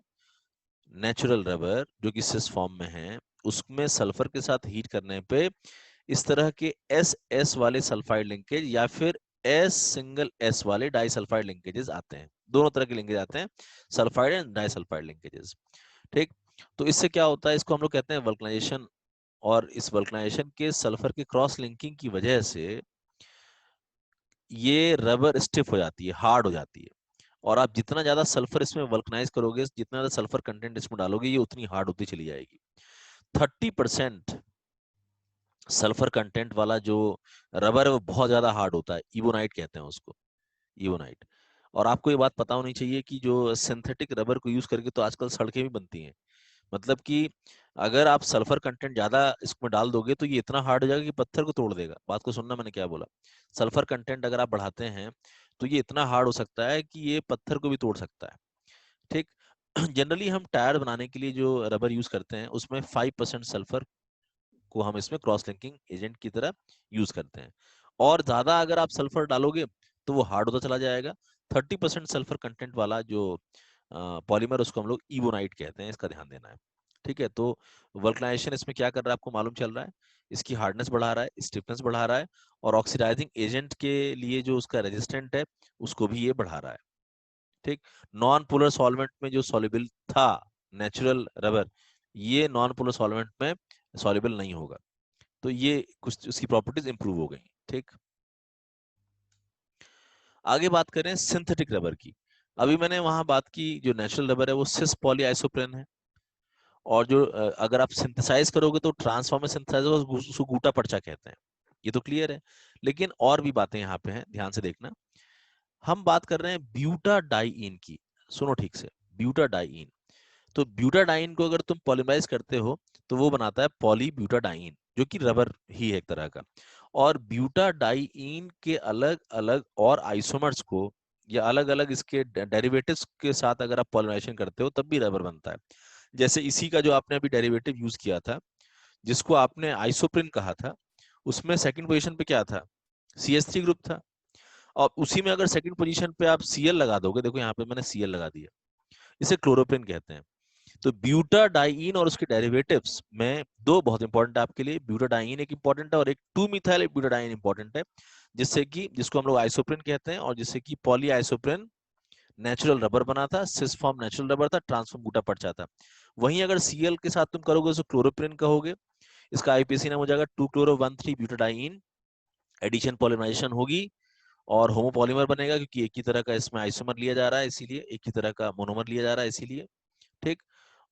नेचुरल रबर जो कि सिस फॉर्म में है, उसमें सल्फर के साथ हीट करने पे इस तरह के एस एस वाले सल्फाइड लिंकेज या फिर एस सिंगल एस वाले डाइसल्फाइड लिंकेजेस आते हैं। दोनों तरह के लिंकेज आते हैं, सल्फाइड एंड डाइसल्फाइड लिंकेजेस। ठीक, तो इससे क्या होता है, इसको हम लोग कहते हैं वल्कनाइजेशन, और इस वल्कनाइजेशन के सल्फर के क्रॉस लिंकिंग की वजह से ये रबर स्टिफ हो जाती है, हार्ड हो जाती है, और आप जितना ज्यादा सल्फर इसमें वल्कनाइज करोगे, जितना ज्यादा सल्फर कंटेंट इसमें डालोगे, ये उतनी हार्ड होती चली जाएगी। 30% सल्फर कंटेंट वाला जो रबर है वो बहुत ज्यादा हार्ड होता है, इबोनाइट कहते हैं उसको, इबोनाइट। और आपको ये बात पता होनी चाहिए कि जो सिंथेटिक रबर को यूज करके तो आजकल सड़कें भी बनती हैं, मतलब कि अगर आप सल्फर कंटेंट ज्यादा इसमें डाल दोगे तो ये इतना हार्ड हो जाएगा कि पत्थर को तोड़ देगा। बात को सुनना मैंने क्या बोला, सल्फर कंटेंट अगर आप बढ़ाते हैं तो ये इतना हार्ड हो सकता है कि ये पत्थर को भी तोड़ सकता है। ठीक, जनरली हम टायर बनाने के लिए जो रबर यूज करते हैं उसमें 5% सल्फर को हम इसमें क्रॉस लिंकिंग एजेंट की तरह यूज करते हैं, और ज्यादा अगर आप सल्फर डालोगे तो वो हार्ड होता चला जाएगा। 30% सल्फर कंटेंट वाला जो पॉलीमर उसको हम लोग इबोनाइट कहते हैं, इसका ध्यान देना है। ठीक है, तो वल्कनाइजेशन इसमें क्या कर रहा है आपको मालूम चल रहा है, इसकी हार्डनेस बढ़ा रहा है, स्टिफनेस बढ़ा रहा है, और ऑक्सीडाइजिंग एजेंट के लिए जो उसका रेजिस्टेंट है उसको भी ये बढ़ा रहा है। ठीक, नॉन पोलर सॉल्वेंट में जो सॉल्युबल था नेचुरल रबर, ये नॉन पोलर सॉल्वेंट में सॉल्युबल नहीं होगा, तो ये कुछ उसकी प्रॉपर्टीज इंप्रूव हो गई। ठीक, आगे बात करें सिंथेटिक रबर की। अभी मैंने वहां बात की जो नेचुरल रबर है वो सिस पॉली आइसोप्रेन है, और जो अगर आप सिंथेसाइज करोगे तो ट्रांसफॉर्मर सिंथेसाइज उसको गूटा पर्चा कहते हैं। ये तो क्लियर है, लेकिन और भी बातें यहाँ पे हैं, ध्यान से देखना। हम बात कर रहे हैं ब्यूटाडाइइन की, सुनो ठीक से, ब्यूटाडाइइन। तो ब्यूटाडाइन को अगर तुम पॉलीमराइज करते हो तो वो बनाता है पॉलीब्यूटाडाइन, जो कि रबर ही है एक तरह का। और ब्यूटाडाइइन के अलग अलग और आइसोमर्स को या अलग अलग इसके डेरिवेटिव्स के साथ अगर आप पॉलीमराइजेशन करते हो तब भी रबर बनता है। जैसे इसी का जो आपने अभी डेरिवेटिव यूज किया था, जिसको आपने आइसोप्रिन कहा था, उसमें सेकंड पोजीशन पे क्या था, CH3 ग्रुप था। और उसी में अगर सेकंड पोजीशन पे आप Cl लगा दोगे, देखो यहाँ पे मैंने Cl लगा दिया, इसे क्लोरोप्रिन कहते हैं। तो ब्यूटाडाइइन और उसके डेरिवेटिव्स में दो बहुत इंपॉर्टेंट है आपके लिए, ब्यूटाडाइइन एक इंपॉर्टेंट है और एक 2 मिथाइल ब्यूटाडाइइन इंपॉर्टेंट है, जिससे कि जिसको हम लोग आइसोप्रिन कहते हैं, और जिससे कि पॉली आइसोप्रिन नेचुरल रबर बना था, सिस फॉर्म नेचुरल रबर था, ट्रांसफॉर्म बूटा पर्चा था। वहीं अगर Cl के साथ तुम करोगे तो क्लोरोप्रिन कहोगे, इसका आईपीसी नाम हो जाएगा 2-chloro-1,3 ब्यूटाडाइइन, एडिशन पॉलीमराइजेशन होगी और होमोपॉलीमर बनेगा, क्योंकि एक ही तरह का इसमें आइसोमर लिया जा रहा है, इसीलिए एक ही तरह का मोनोमर लिया जा रहा है इसीलिए। ठीक,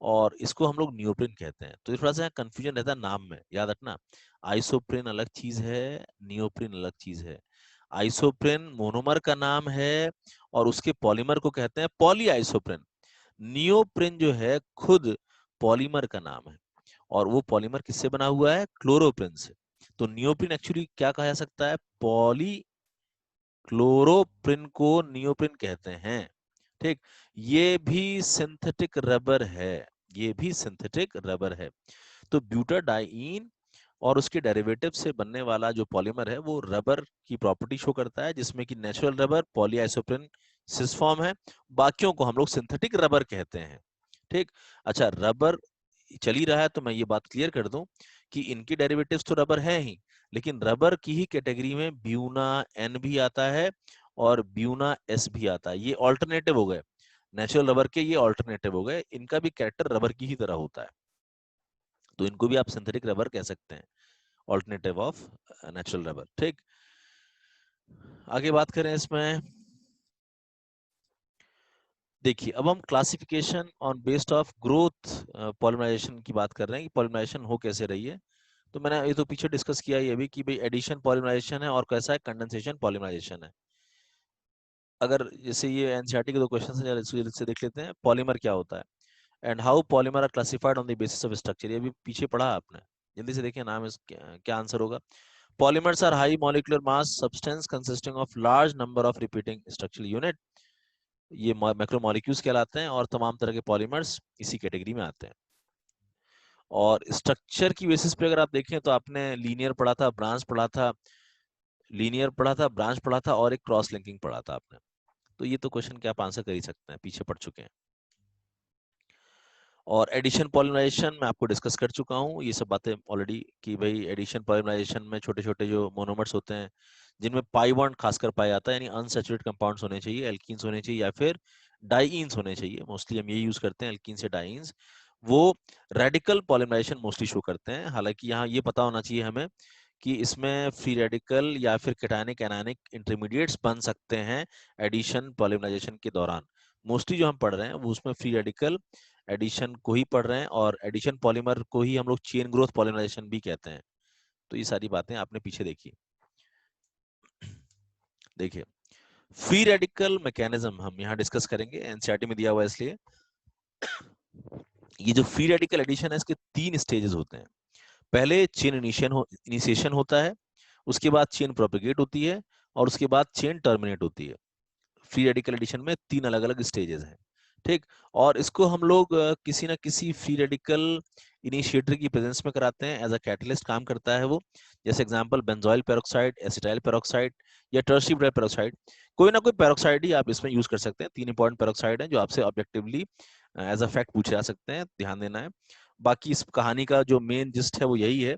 और इसको हम लोग नियोप्रिन कहते हैं। तो थोड़ा सा कंफ्यूजन रहता है नाम में, याद रखना, आइसोप्रिन अलग चीज है, नियोप्रिन अलग चीज है। आइसोप्रिन मोनोमर का नाम है और उसके पॉलीमर को कहते हैं पॉली आइसोप्रिन। नियोप्रिन जो है खुद पॉलीमर का नाम है, और वो पॉलीमर किससे बना हुआ है, क्लोरोप्रिन से। तो नियोप्रिन एक्चुअली क्या कहा जा सकता है, पॉली क्लोरोप्रिन को नियोप्रिन कहते हैं। ठीक, ये भी सिंथेटिक रबर है, ये भी सिंथेटिक रबर है। तो ब्यूटाडाइइन और उसके डेरिवेटिव से बनने वाला जो पॉलीमर है वो रबर की प्रॉपर्टी शो करता है, जिसमें कि नेचुरल रबर पॉलीआइसोप्रिन सिस फॉर्म है, बाकियों को हम लोग सिंथेटिक रबर कहते हैं। ठीक, अच्छा, रबर चल ही रहा है तो मैं ये बात क्लियर कर दूं कि इनकी डेरिवेटिव्स तो रबर है ही, लेकिन रबर की ही कैटेगरी में ब्यूना एन भी आता है और ब्यूना एस भी आता है। ये ऑल्टरनेटिव हो गए, नेचुरल रबर के ये ऑल्टरनेटिव हो गए, इनका भी कैरेक्टर रबर की ही तरह होता है, तो इनको भी आप सिंथेटिक रबर कह सकते हैं, ऑल्टरनेटिव ऑफ नेचुरल रबर। ठीक, आगे बात करें इसमें, देखिए अब हम classification on based of growth polymerization की बात कर रहे हैं कि पॉलिमराइजेशन हो कैसे रही है। तो मैंने ये तो पीछे डिस्कस किया ये भी कि भाई एडिशन पॉलिमराइजेशन है और कैसा है कंडेंसेशन पॉलिमराइजेशन है। अगर जैसे ये एनसीईआरटी के दो क्वेश्चन है, इससे देख लेते हैं पॉलीमर क्या होता है, and how polymer are classified on the basis of structure. ये भी पीछे पढ़ा आपने, जल्दी से देखिए नाम क्या आंसर होगा। Polymers are high molecular mass substance consisting of large number of repeating structural unit, ये मैक्रोमोलिक्यूल्स कहलाते हैं, और तमाम तरह के पॉलीमर्स इसी कैटेगरी में आते हैं। और स्ट्रक्चर की बेसिस पे अगर आप देखें तो आपने लीनियर पढ़ा था, ब्रांच पढ़ा था, लीनियर पढ़ा था, ब्रांच पढ़ा था, और एक क्रॉस लिंकिंग पढ़ा था आपने। तो ये तो क्वेश्चन के आप आंसर कर ही सकते हैं, पीछे पढ़ चुके हैं। और एडिशन पॉलिमराइजेशन मैं आपको डिस्कस कर चुका हूँ ये सब बातें ऑलरेडी, कि भाई एडिशन पॉलिमराइजेशन में छोटे छोटे जो मोनोमर्स होते हैं जिनमें पाई बॉन्ड खासकर पाया जाता है, यानी अनसैचुरेटेड कंपाउंड्स होने चाहिए, एल्कीन्स होने चाहिए या फिर डाइईन्स होने चाहिए, मोस्टली हम ये यूज करते हैं एल्कीन से डाइईन्स, वो रेडिकल पॉलिमराइजेशन मोस्टली शो करते हैं। हालांकि यहाँ ये पता होना चाहिए हमें कि इसमें फ्री रेडिकल या फिर कैटायनिक एनायनिक इंटरमीडिएट्स बन सकते हैं एडिशन पॉलिमराइजेशन के दौरान। मोस्टली जो हम पढ़ रहे हैं वो उसमें फ्री रेडिकल एडिशन को ही पढ़ रहे हैं, और एडिशन पॉलीमर को ही हम लोग चेन ग्रोथ पॉलिमराइजेशन भी कहते हैं। तो ये सारी बातें आपने पीछे देखी। देखिए, फ्री रेडिकल मैकेनिज्म हम यहाँ डिस्कस करेंगे, एनसीईआरटी में दिया हुआ है इसलिए। ये जो फ्री रेडिकल एडिशन है इसके 3 स्टेजेस होते हैं। पहले चेन इनिशिएशन होता है, उसके बाद चेन प्रोपेगेट होती है, और उसके बाद चेन टर्मिनेट होती है। फ्री रेडिकल एडिशन में 3 अलग अलग स्टेजेस हैं, ठीक। और इसको हम लोग किसी ना किसी फ्री रेडिकल इनिशिएटर की प्रेजेंस में कराते हैं, एज अ कैटलिस्ट काम करता है वो। जैसे example benzoyl peroxide, acetyl peroxide या टर्शियरी ब्यूटाइल पेरोक्साइड, कोई ना कोई पेरोक्साइड ही आप इसमें यूज कर सकते हैं। 3 इंपॉर्टेंट पेरोक्साइड हैं जो आपसे ऑब्जेक्टिवली एज अ फैक्ट पूछे जा सकते हैं, ध्यान देना है। बाकी इस कहानी का जो मेन जिस्ट है वो यही है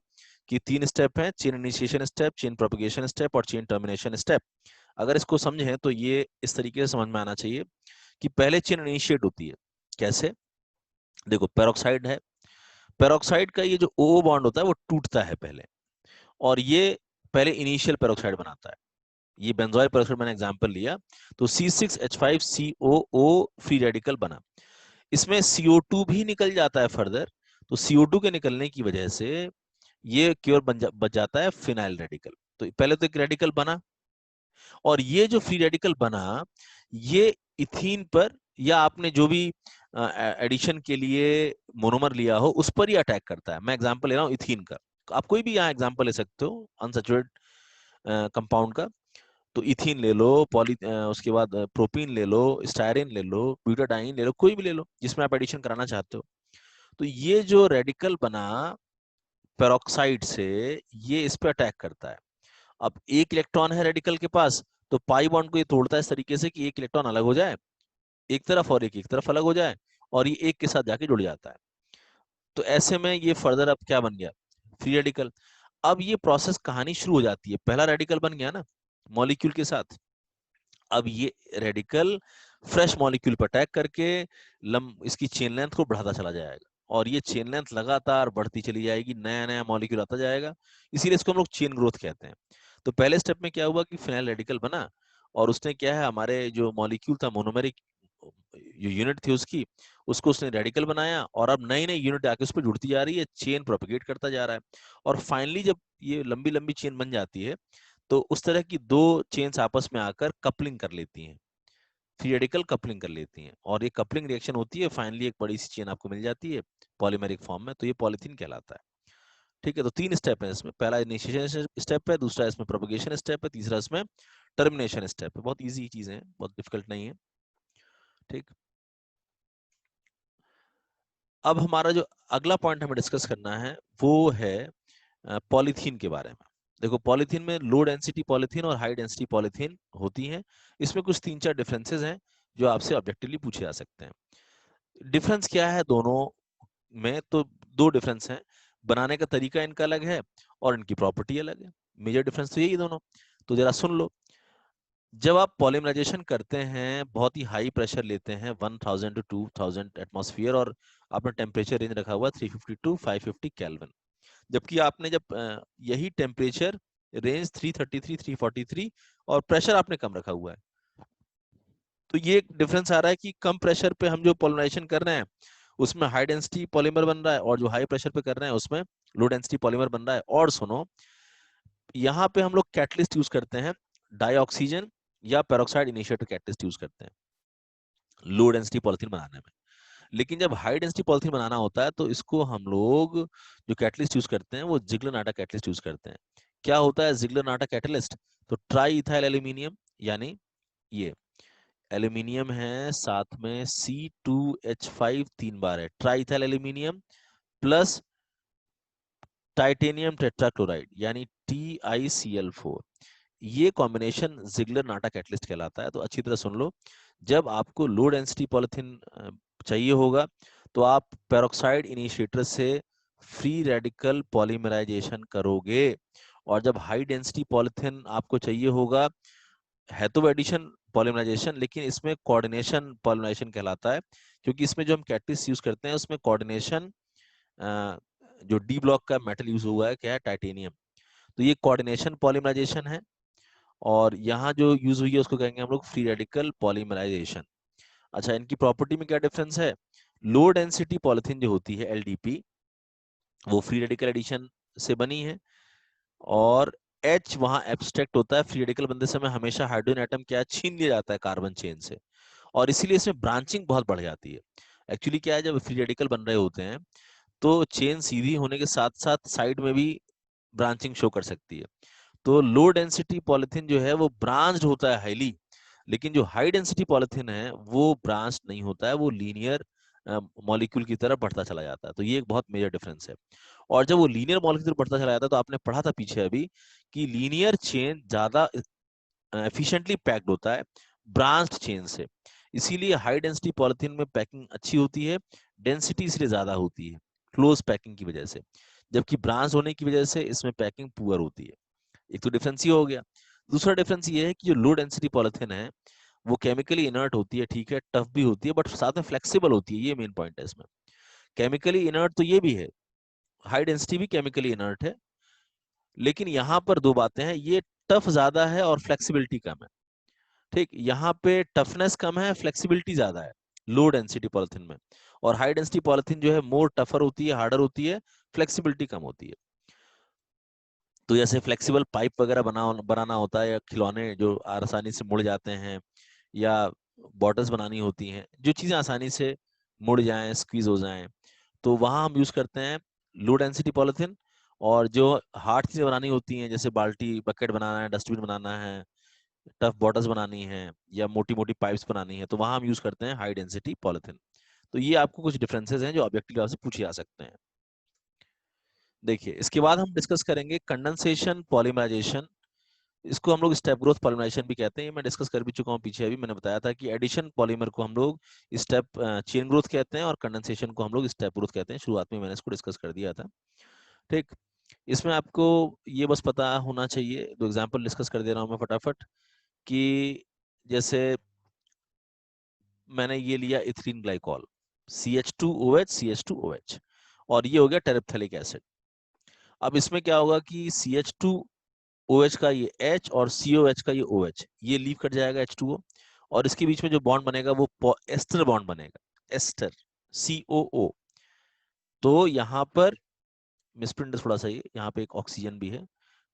कि 3 स्टेप हैं, chain initiation step, chain propagation step और चेन टर्मिनेशन स्टेप। अगर इसको समझें तो ये इस तरीके से समझ में आना चाहिए कि पहले चेन इनिशिएट होती है। कैसे? देखो, पेरोक्साइड है, पेरोक्साइड का ये जो ओ बॉन्ड होता है वो टूटता है पहले, और ये पहले इनिशियल पेरोक्साइड बनाता है। ये बेंजोइल पेरोक्साइड मैंने एग्जांपल लिया, तो C6H5COO फ्री रेडिकल बना, इसमें CO2 भी निकल जाता है फर्दर। तो CO2 के निकलने की वजह से ये क्योर बच जाता है फिनाइल रेडिकल। तो पहले तो एक रेडिकल बना, और ये जो फ्री रेडिकल बना ये इथीन पर, या आपने जो भी एडिशन के लिए मोनोमर लिया हो उस पर ही अटैक करता है। मैं एग्जांपल ले रहा हूँ इथीन का, आप कोई भी यहाँ एग्जांपल ले सकते हो अनसैचुरेटेड कंपाउंड का। तो इथीन ले लो, उसके बाद प्रोपीन ले लो, स्टायरिन ले लो, ब्यूटाडाइन ले लो, कोई भी ले लो जिसमें आप एडिशन कराना चाहते हो। तो ये जो रेडिकल बना पेरोक्साइड से, ये इस पे अटैक करता है। अब एक इलेक्ट्रॉन है रेडिकल के पास, तो पाई बॉन्ड को ये तोड़ता है इस तरीके से कि एक इलेक्ट्रॉन अलग हो जाए एक तरफ, और एक तरफ अलग हो जाए, और ये एक के साथ जाके जुड़ जाता है। तो ऐसे में ये फर्दर अब क्या बन गया? Free radical. अब ये प्रोसेस कहानी शुरू हो जाती है, पहला रेडिकल बन गया ना मॉलिक्यूल के साथ, अब ये रेडिकल फ्रेश मॉलिक्यूल पर अटैक करके इसकी चेन लेंथ को बढ़ाता चला जाएगा, और ये चेन लेंथ लगातार बढ़ती चली जाएगी, नया नया मॉलिक्यूल आता जाएगा, इसीलिए इसको हम लोग चेन ग्रोथ कहते हैं। तो पहले स्टेप में क्या हुआ कि फिनाइल रेडिकल बना, और उसने क्या है, हमारे जो मॉलिक्यूल था मोनोमेरिक जो यूनिट थी उसकी, उसको उसने रेडिकल बनाया, और अब नई नई यूनिट आके उस पर जुड़ती जा रही है, चेन प्रोपेगेट करता जा रहा है, और फाइनली जब ये लंबी लंबी चेन बन जाती है तो उस तरह की 2 चेन्स आपस में आकर कपलिंग कर लेती हैं, फ्री रेडिकल कपलिंग कर लेती हैं, और ये कपलिंग रिएक्शन होती है, फाइनली एक बड़ी सी चेन आपको मिल जाती है पॉलीमेरिक फॉर्म में, तो ये पॉलीथीन कहलाता है। ठीक है, तो 3 स्टेप है इसमें, पहला इनिशिएशन स्टेप है, दूसरा इसमें प्रोपेगेशन स्टेप है, तीसरा इसमें टर्मिनेशन स्टेप है। बहुत इजी चीजें हैं, बहुत डिफिकल्ट नहीं है, ठीक। अब हमारा जो अगला पॉइंट हमें डिस्कस करना है वो है पॉलीथीन के बारे में। देखो, पॉलीथीन में लो डेंसिटी पॉलीथीन और हाई डेंसिटी पॉलीथीन होती हैं, इसमें कुछ 3-4 डिफरेंसेस हैं जो आपसे ऑब्जेक्टिवली पूछे जा सकते हैं। डिफरेंस क्या है दोनों में? तो 2 डिफरेंस हैं, बनाने का तरीका इनका अलग है और इनकी प्रॉपर्टी अलग है। मेजर डिफरेंस तो यही दोनों। तो जरा सुन लो, जब आप पॉलिमराइजेशन करते हैं, बहुत ही हाई प्रेशर लेते हैं 1000 टू 2000 एटमॉस्फेयर, और आपने टेम्परेचर रेंज रखा हुआ 350 टू 550 केल्विन, जबकि आपने जब यही टेम्परेचर रेंज 333 343 और प्रेशर आपने कम रखा हुआ है, तो ये एक डिफरेंस आ रहा है कि कम प्रेशर पे हम जो पॉलिमराइजेशन कर रहे हैं उसमें हाई डेंसिटी पॉलीमर बन रहा है, और जो हाई प्रेशर पे कर रहे हैं उसमें लो डेंसिटी पॉलीमर बन रहा है। और सुनो, यहाँ पे हम लोग कैटलिस्ट यूज करते हैं, डाइऑक्सीजन या पेरोक्साइड इनिशिएटर कैटलिस्ट यूज करते हैं लो डेंसिटी पॉलिथीन बनाने में। लेकिन जब हाई डेंसिटी पॉलिथीन बनाना होता है तो इसको हम लोग जो कैटलिस्ट यूज करते हैं वो जिगलर नाटा कैटलिस्ट यूज करते हैं। क्या होता है जिगलर नाटा कैटलिस्ट? तो ट्राई इथाइल एल्यूमिनियम, यानी ये एल्यूमिनियम है, साथ में C2H5 3 बार है, try ethyl aluminium plus titanium tetrachloride यानी TiCl4, ये कॉम्बिनेशन जिगलर नाटा कैटलिस्ट कहलाता है। तो अच्छी तरह सुन लो, जब आपको लो डेंसिटी पॉलिथीन चाहिए होगा तो आप पेरोक्साइड इनिशिएटर से फ्री रेडिकल पॉलीमराइजेशन करोगे। और जब हाई डेंसिटी पॉलीथिन आपको चाहिए होगा, है तो एडिशन पॉलीमराइजेशन, लेकिन इसमें कोऑर्डिनेशन पॉलीमराइजेशन कहलाता है, क्योंकि इसमें जो हम कैटलिस्ट यूज करते हैं उसमें कोऑर्डिनेशन, जो डी ब्लॉक का मेटल यूज हुआ है क्या है, टाइटेनियम, तो ये कोऑर्डिनेशन पॉलीमराइजेशन है। और यहाँ जो यूज हुई है उसको कहेंगे हम लोग फ्री रेडिकल पॉलीमराइजेशन। अच्छा, इनकी प्रॉपर्टी में क्या डिफरेंस है? लो डेंसिटी पॉलिथीन जो होती है एलडीपी, वो फ्री रेडिकल एडिशन से बनी है, और H वहां एब्स्ट्रैक्ट होता है। फ्री रेडिकल बनते समय हमेशा हाइड्रोजन एटम क्या है, छीन लिया जाता है कार्बन चेन से, और इसीलिए इसमें ब्रांचिंग बहुत बढ़ जाती है। एक्चुअली क्या है, जब फ्री रेडिकल बन रहे होते हैं तो चेन सीधी होने के साथ साथ साइड में भी ब्रांचिंग शो कर सकती है। तो लो डेंसिटी पॉलिथीन जो है वो ब्रांच्ड होता है हाईली, लेकिन जो हाई डेंसिटी पॉलिथीन है वो ब्रांच नहीं होता है, वो लीनियर मॉलिक्यूल की तरफ बढ़ता चला जाता है। तो ये एक बहुत मेजर डिफरेंस है। और जब वो लीनियर मॉलिक्यूल की तरफ बढ़ता चला जाता है, तो आपने पढ़ा था पीछे अभी कि लीनियर चेन ज्यादा एफिशिएंटली पैक्ड होता है ब्रांच्ड चेन से, इसीलिए हाई डेंसिटी पॉलिथीन में पैकिंग अच्छी होती है, डेंसिटी इसलिए ज्यादा होती है क्लोज पैकिंग की वजह से, जबकि ब्रांच होने की वजह से इसमें पैकिंग पुअर होती है। एक तो डिफरेंस ये हो गया। दूसरा डिफरेंस ये है कि जो लो डेंसिटी पॉलिथीन है वो केमिकली इनर्ट होती है, ठीक है, टफ भी होती है, बट साथ में फ्लेक्सिबल होती है। ये मेन पॉइंट है इसमें। केमिकली इनर्ट तो ये भी है, हाई डेंसिटी भी केमिकली इनर्ट है, लेकिन यहाँ पर दो बातें हैं, ये टफ ज्यादा है और फ्लेक्सिबिलिटी कम है। ठीक, यहाँ पे टफनेस कम है, फ्लेक्सिबिलिटी ज्यादा है लो डेंसिटी पॉलिथीन में, और हाई डेंसिटी पॉलिथीन जो है मोर टफर होती है, हार्डर होती है, फ्लेक्सिबिलिटी कम होती है। तो जैसे फ्लेक्सिबल पाइप वगैरह बनाना होता है, या खिलौने जो आसानी से मुड़ जाते हैं, या बॉटल्स बनानी होती हैं, जो चीजें आसानी से मुड़ जाएं, स्क्वीज हो जाएं, तो वहां हम यूज करते हैं लो डेंसिटी पॉलिथीन। और जो हार्ड चीजें बनानी होती हैं, जैसे बाल्टी बकेट बनाना है, डस्टबिन बनाना है, टफ बॉटल्स बनानी है, या मोटी मोटी पाइप्स बनानी है, तो वहां हम यूज करते हैं हाई डेंसिटी पॉलिथीन। तो ये आपको कुछ डिफरेंसेस हैं जो ऑब्जेक्टिव से पूछे जा सकते हैं। देखिए, इसके बाद हम डिस्कस करेंगे कंडेंसेशन पॉलीमराइजेशन। इसको हम लोग स्टेप ग्रोथ पॉलीमराइजेशन भी कहते हैं। ये मैं डिस्कस कर भी चुका हूँ पीछे, अभी मैंने बताया था कि एडिशन पॉलीमर को हम लोग स्टेप चेन ग्रोथ कहते हैं, और कंडेंसेशन को हम लोग स्टेप ग्रोथ कहते हैं। शुरुआत में मैंने इसको डिस्कस कर दिया था। ठीक, इसमें आपको ये बस पता होना चाहिए, दो एग्जाम्पल डिस्कस कर दे रहा हूँ मैं फटाफट, कि जैसे मैंने ये लिया इथिलीन ग्लाइकॉल, CH2OH CH2OH, और ये हो गया टेरेप्थेलिक एसिड। अब इसमें क्या होगा कि CH2OH का ये H और COH का ये OH, ये लीव कट जाएगा H2O, और इसके बीच में जो बॉन्ड बनेगा वो एस्टर बॉन्ड बनेगा, एस्टर, COO। तो यहाँ पर मिसप्रिंट थोड़ा सा, यहाँ पे एक ऑक्सीजन भी है,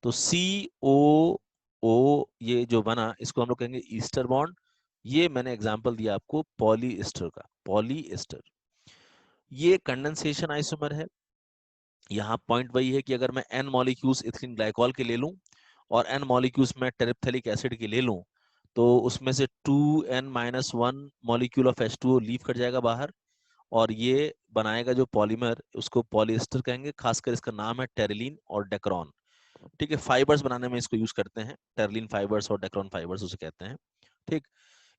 तो COO ये जो बना, इसको हम लोग कहेंगे ईस्टर बॉन्ड। ये मैंने एग्जांपल दिया आपको पॉलीएस्टर का, पॉलीएस्टर। ये कंडेंसेशन आइसोमर है। यहाँ पॉइंट वही है कि अगर मैं n मॉलिक्यूल्स इथिलीन ग्लाइकॉल के ले लूं, और n मॉलिक्यूल्स में टेरेप्थेलिक एसिड के ले लूं, तो उसमें से 2n-1 molecule of H2O leave कर जाएगा बाहर, और ये बनाएगा जो पॉलीमर, उसको पॉलीएस्टर कहेंगे। खासकर इसका नाम है टेरिलीन और डेक्रॉन। ठीक है, फाइबर्स बनाने में इसको यूज करते हैं, टेरिलीन फाइबर्स और डेक्रॉन फाइबर्स उसे कहते हैं। ठीक,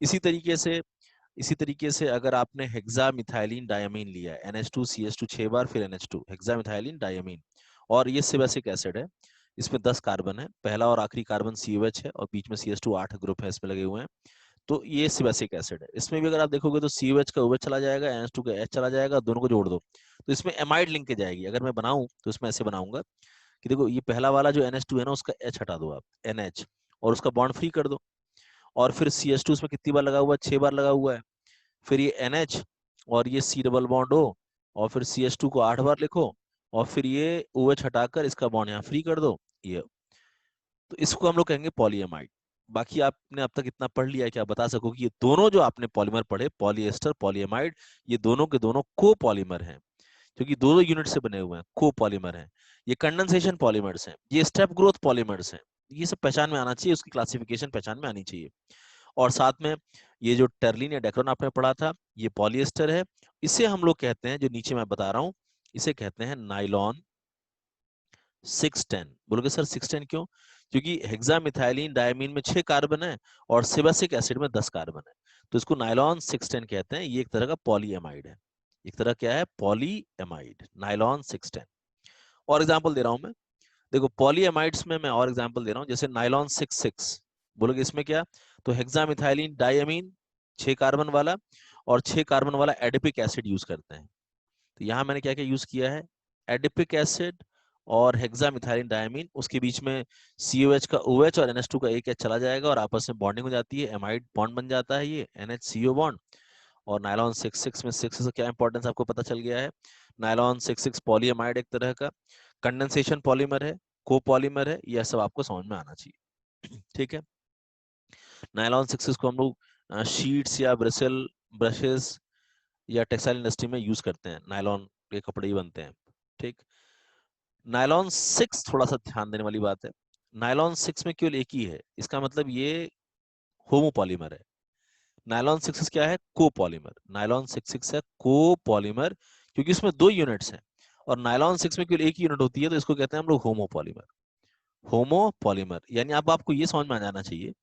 इसी तरीके से इसी तरीके से अगर आपने हेक्सामिथाइलिन डायमीन लिया है, NH2CH2 6 बार, फिर NH2, हेक्सामिथाइलिन डायमीन, और ये सिबेसिक एसिड है। इसमें 10 कार्बन है, पहला और आखिरी कार्बन COH है, और बीच में CH2 8 ग्रुप है इसमें लगे हुए हैं। तो ये सिबेसिक एसिड है। इसमें भी अगर आप देखोगे तो COH का OH चला जाएगा, NH2 का H चला जाएगा, दोनों को जोड़ दो तो इसमें एमाइड लिंक के जाएगी। अगर मैं बनाऊं तो इसमें ऐसे बनाऊंगा कि देखो, ये पहला वाला जो NH2 है ना, उसका H हटा दो आप, NH, और उसका बॉन्ड फ्री कर दो, और फिर CH2 उसमें कितनी बार लगा हुआ है, 6 बार लगा हुआ है। फिर ये NH, और ये C डबल बॉन्ड O, और फिर CH2 को 8 बार लिखो, और फिर ये OH हटाकर इसका बॉन्ड यहाँ फ्री कर दो, ये। तो इसको हम लोग कहेंगे पॉलीएमाइड। बाकी आपने अब तक इतना पढ़ लिया है कि आप बता सको कि ये दोनों जो आपने पॉलीमर पढ़े, पॉलीएस्टर, पॉलीएमाइड, ये दोनों के दोनों को पॉलीमर हैं, क्योंकि दोनों यूनिट से बने हुए हैं, को पॉलीमर हैं। ये कंडेंसेशन पॉलीमर्स हैं, ये स्टेप ग्रोथ पॉलीमर्स हैं। ये सब पहचान में आना चाहिए, उसकी क्लासिफिकेशन पहचान में आनी चाहिए। और साथ में ये जो टेरलिन या डेक्रोन आपने पढ़ा था, ये पॉलीएस्टर है। इसे हम लोग कहते हैं, जो नीचे मैं बता रहा हूं, इसे कहते हैं नाइलॉन 610। बोलोगे सर 610 क्यों? क्योंकि हेक्सामिथाइलिन डायमीन में 6 कार्बन है, और सिबेसिक एसिड में 10 कार्बन है, तो इसको नाइलॉन 610 कहते हैं। ये एक तरह का पॉलीएमाइड है। एक तरह क्या है, पॉलीएमाइड, नायलॉन 610। और एग्जांपल दे रहा हूं मैं, देखो पॉलीएमाइड्स में मैं और एग्जांपल दे रहा हूं, जैसे नायलॉन 66, बोलोगे इसमें क्या, तो हेक्सामिथाइलिन डायमीन 6 कार्बन वाला और 6 कार्बन वाला एडिपिक एसिड यूज करते हैं। तो यहाँ मैंने क्या क्या यूज किया है, एडिपिक एसिड और हेक्सामिथाइलिन डायमीन, उसके बीच में COH का OH और NH2 का एक H चला जाएगा और आपस में बॉन्डिंग हो जाती है, एमाइड बॉन्ड बन जाता है, ये NHCO बॉन्ड। और नायलॉन 66 में 6 का क्या इंपॉर्टेंस आपको पता चल गया है। नायलॉन 66 पॉलीएमाइड एक तरह का कंडेंसेशन पॉलीमर है, कोपॉलीमर है, यह सब आपको समझ में आना चाहिए। ठीक है, नायलॉन 66 को हम लोग शीट्स या ब्रशेस या टेक्सटाइल इंडस्ट्री में यूज करते हैं, नायलॉन के कपड़े ही बनते हैं। ठीक, नायलॉन 6 थोड़ा सा ध्यान देने वाली बात है, नायलॉन 6 में केवल एक ही है, इसका मतलब ये होमोपॉलीमर है। नायलॉन 66 क्या है, कोपॉलीमर। नायलॉन 66 है कोपॉलीमर, क्योंकि इसमें 2 यूनिट्स हैं और नायलॉन 6 में केवल एक ही यूनिट होती है, तो इसको कहते हैं हम लोग होमोपॉलीमर। होमोपॉलीमर यानी अब आपको ये समझ में आ जाना चाहिए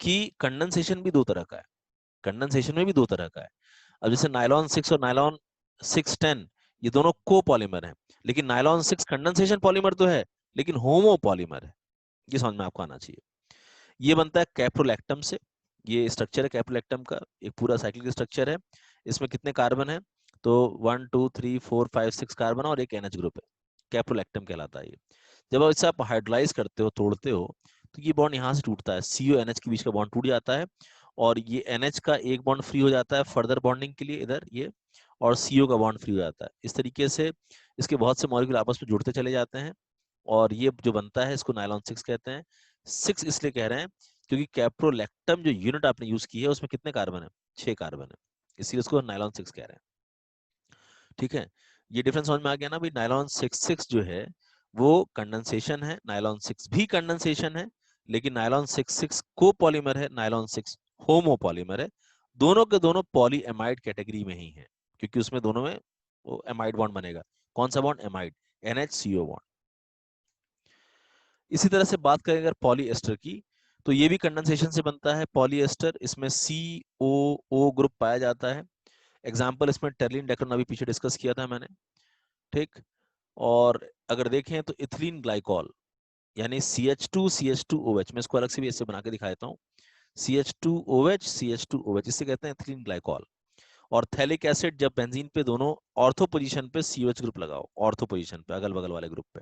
कि कंडेंसेशन भी 2 तरह का है, कंडेंसेशन में भी 2 तरह का है। अब जैसे नायलॉन 6 और नायलॉन 610 ये दोनों कोपॉलीमर हैं, लेकिन नायलॉन 6 कंडेंसेशन पॉलीमर तो है लेकिन होमोपॉलीमर है, ये समझ में आपको आना चाहिए। ये बनता है कैप्रोलैक्टम से, ये स्ट्रक्चर है कैप्रोलैक्टम का, एक पूरा साइकिल का स्ट्रक्चर है। इसमें कितने कार्बन है, तो 1 2 3 4 5 6 कार्बन और एक NH ग्रुप है, कैप्रोलैक्टम कहलाता है ये। जब इसे आप हाइड्रोलाइज करते हो, तोड़ते हो, तो ये बॉन्ड यहाँ से टूटता है, CO NH के बीच का बॉन्ड टूट जाता है और ये NH का एक बॉन्ड फ्री हो जाता है फर्दर बॉन्डिंग के लिए इधर ये, और CO का बॉन्ड फ्री हो जाता है। इस तरीके से इसके बहुत से मॉलिक्यूल आपस में जुड़ते चले जाते हैं और ये जो बनता है इसको नायलॉन 6 कहते हैं। 6 इसलिए कह रहे हैं क्योंकि कैप्रोलैक्टम जो यूनिट आपने यूज की है उसमें कितने कार्बन है, 6 कार्बन है, इसीलिए उसको नायलॉन 6 कह रहे हैं। ठीक है, ये डिफरेंस समझ में आ गया ना भाई। नायलॉन 66 जो है वो कंडेंसेशन है, नायलॉन 6 भी कंडेंसेशन है, लेकिन नायलॉन 66 कोपॉलीमर है, नायलॉन 6 होमोपॉलीमर है। दोनों के दोनों पॉलीएमाइड कैटेगरी में ही है, क्योंकि उसमें दोनों में वो एमाइड बॉन्ड बनेगा। कौन सा बॉन्ड, एमाइड, NHCO बॉन्ड। इसी तरह से बात करें अगर पॉलीएस्टर की, तो ये भी कंडेंसेशन से बनता है पॉलीएस्टर, इसमें COO ग्रुप पाया जाता है। एग्जाम्पल इसमें टेरलिन डेक्रोन अभी पीछे डिस्कस किया था मैंने। ठीक, और अगर देखें तो इथिलीन ग्लाइकॉल यानी CH2CH2OH, मैं इसको अलग से भी ऐसे बना के दिखा देता हूँ, CH2OH इसे कहते हैं इथिलीन ग्लाइकॉल। और थैलिक एसिड, जब बेंजीन पे दोनों ऑर्थो पोजीशन पे COH ग्रुप लगाओ, ऑर्थो पोजीशन पे अगल बगल वाले ग्रुप पे,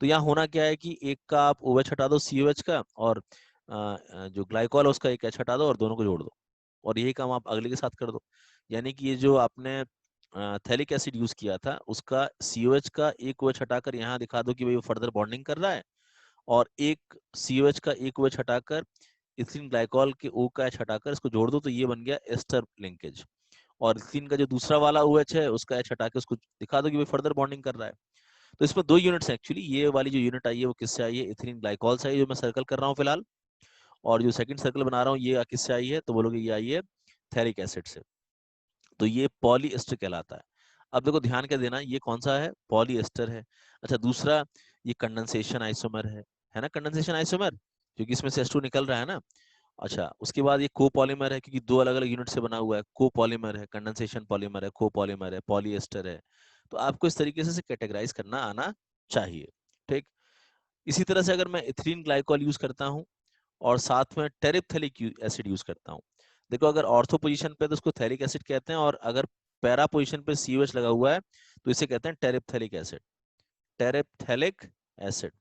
तो यहाँ होना क्या है कि एक का आप OH हटा दो COH का, और जो ग्लाइकॉल है उसका एक H हटा दो और दोनों को जोड़ दो, और यही काम आप अगले के साथ कर दो। यानी कि ये जो आपने थैलिक एसिड यूज किया था उसका COH का एक OH हटाकर यहाँ दिखा दो कि भाई वो फर्दर बॉन्डिंग कर रहा है, और एक COH का एक OH हटाकर इथिलीन ग्लाइकॉल के O का H हटाकर इसको जोड़ दो, तो ये बन गया एस्टर लिंकेज। और इथिलीन का जो दूसरा वाला OH है उसका H हटा के उसको दिखा दो कि भाई फर्दर बॉन्डिंग कर रहा है। तो इसमें 2 यूनिट्स हैं एक्चुअली, ये वाली जो यूनिट आई है वो किससे आई है, इथिलीन ग्लाइकॉल से आई है, जो मैं सर्कल कर रहा हूँ फिलहाल, और जो सेकंड सर्कल बना रहा हूँ ये किससे आई है, तो बोलोगे ये आई है थैलिक एसिड से। तो ये पॉलीएस्टर कहलाता है। अब देखो ध्यान क्या देना, ये कौन सा है, पॉलीएस्टर है। अच्छा दूसरा, ये कंडेंसेशन आइसोमर है ना, कंडेंसेशन आइसोमर, क्योंकि इसमें से H2 निकल रहा है ना। अच्छा उसके बाद ये कोपॉलीमर है, क्योंकि 2 अलग अलग यूनिट से बना हुआ है, कोपॉलीमर है, कंडेंसेशन पॉलीमर है, कोपॉलीमर है, पॉलीएस्टर है। तो आपको इस तरीके से कैटेगराइज करना आना चाहिए। ठीक, इसी तरह से अगर मैं इथिलीन ग्लाइकॉल यूज करता हूँ और साथ में टेरिप्थेलिक एसिड यूज करता हूँ, देखो अगर ऑर्थो पोजीशन पे तो उसको थैलिक एसिड कहते हैं, और अगर पैरा पोजीशन पे COH लगा हुआ है तो इसे कहते हैं टेरिप्थेलिक एसिड, टेरिप्थेलिक एसिड।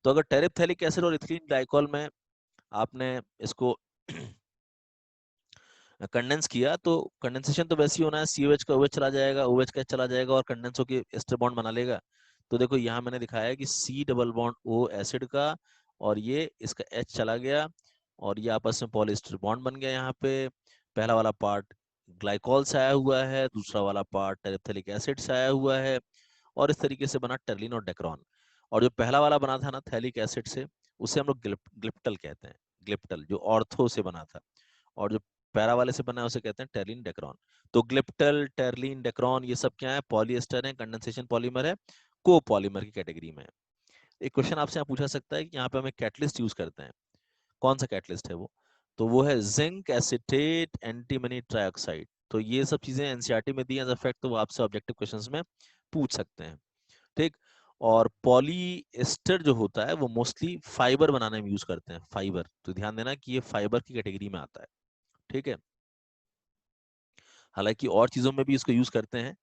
तो अगर टेरिप्थेलिक एसिड और इथिलीन ग्लाइकॉल में आपने इसको कंडेंस किया, तो कंडेंसेशन तो वैसे ही होना है, COH का OH चला जाएगा, OH का H चला जाएगा और कंडेंस होकर एस्टर बॉन्ड बना लेगा। तो देखो यहाँ मैंने दिखाया है कि C double bond O acid का, और ये इसका H चला गया और ये आपस में पॉलिएस्टर बॉन्ड बन गया। यहाँ पे पहला वाला पार्ट ग्लाइकॉल से आया हुआ है, दूसरा वाला पार्ट टेरिप्थेलिक एसिड से आया हुआ है, और इस तरीके से बना टर्लिन और डेक्रोन। और जो पहला वाला बना था ना थैलिक एसिड से, उसे हम लोग ग्लिप्टल कहते हैं, ग्लिप्टल जो ऑर्थो से बना था, और जो पैरा वाले से बना है उसे कहते हैं टेरलिन डेक्रोन। तो ग्लिप्टल, टेरलिन, डेक्रोन ये सब क्या है, पॉलीएस्टर है, कंडेंसेशन पॉलीमर है, कोपॉलीमर की कैटेगरी में है। एक क्वेश्चन आपसे यहाँ पूछा सकता है कि यहाँ पे हम एक कैटलिस्ट यूज करते हैं, कौन सा कैटलिस्ट है वो, तो वो है जिंक एसिटेट एंटीमनी ट्राइऑक्साइड। तो ये सब चीजें एनसीईआरटी में दी एज अ फैक्ट, तो वो आपसे ऑब्जेक्टिव क्वेश्चंस में पूछ सकते हैं। ठीक। और पॉलीएस्टर जो होता है वो मोस्टली फाइबर बनाने में यूज करते हैं, फाइबर, तो ध्यान देना कि ये फाइबर की कैटेगरी में आता है। ठीक है। हालांकि और चीजों में भी इसको यूज करते हैं,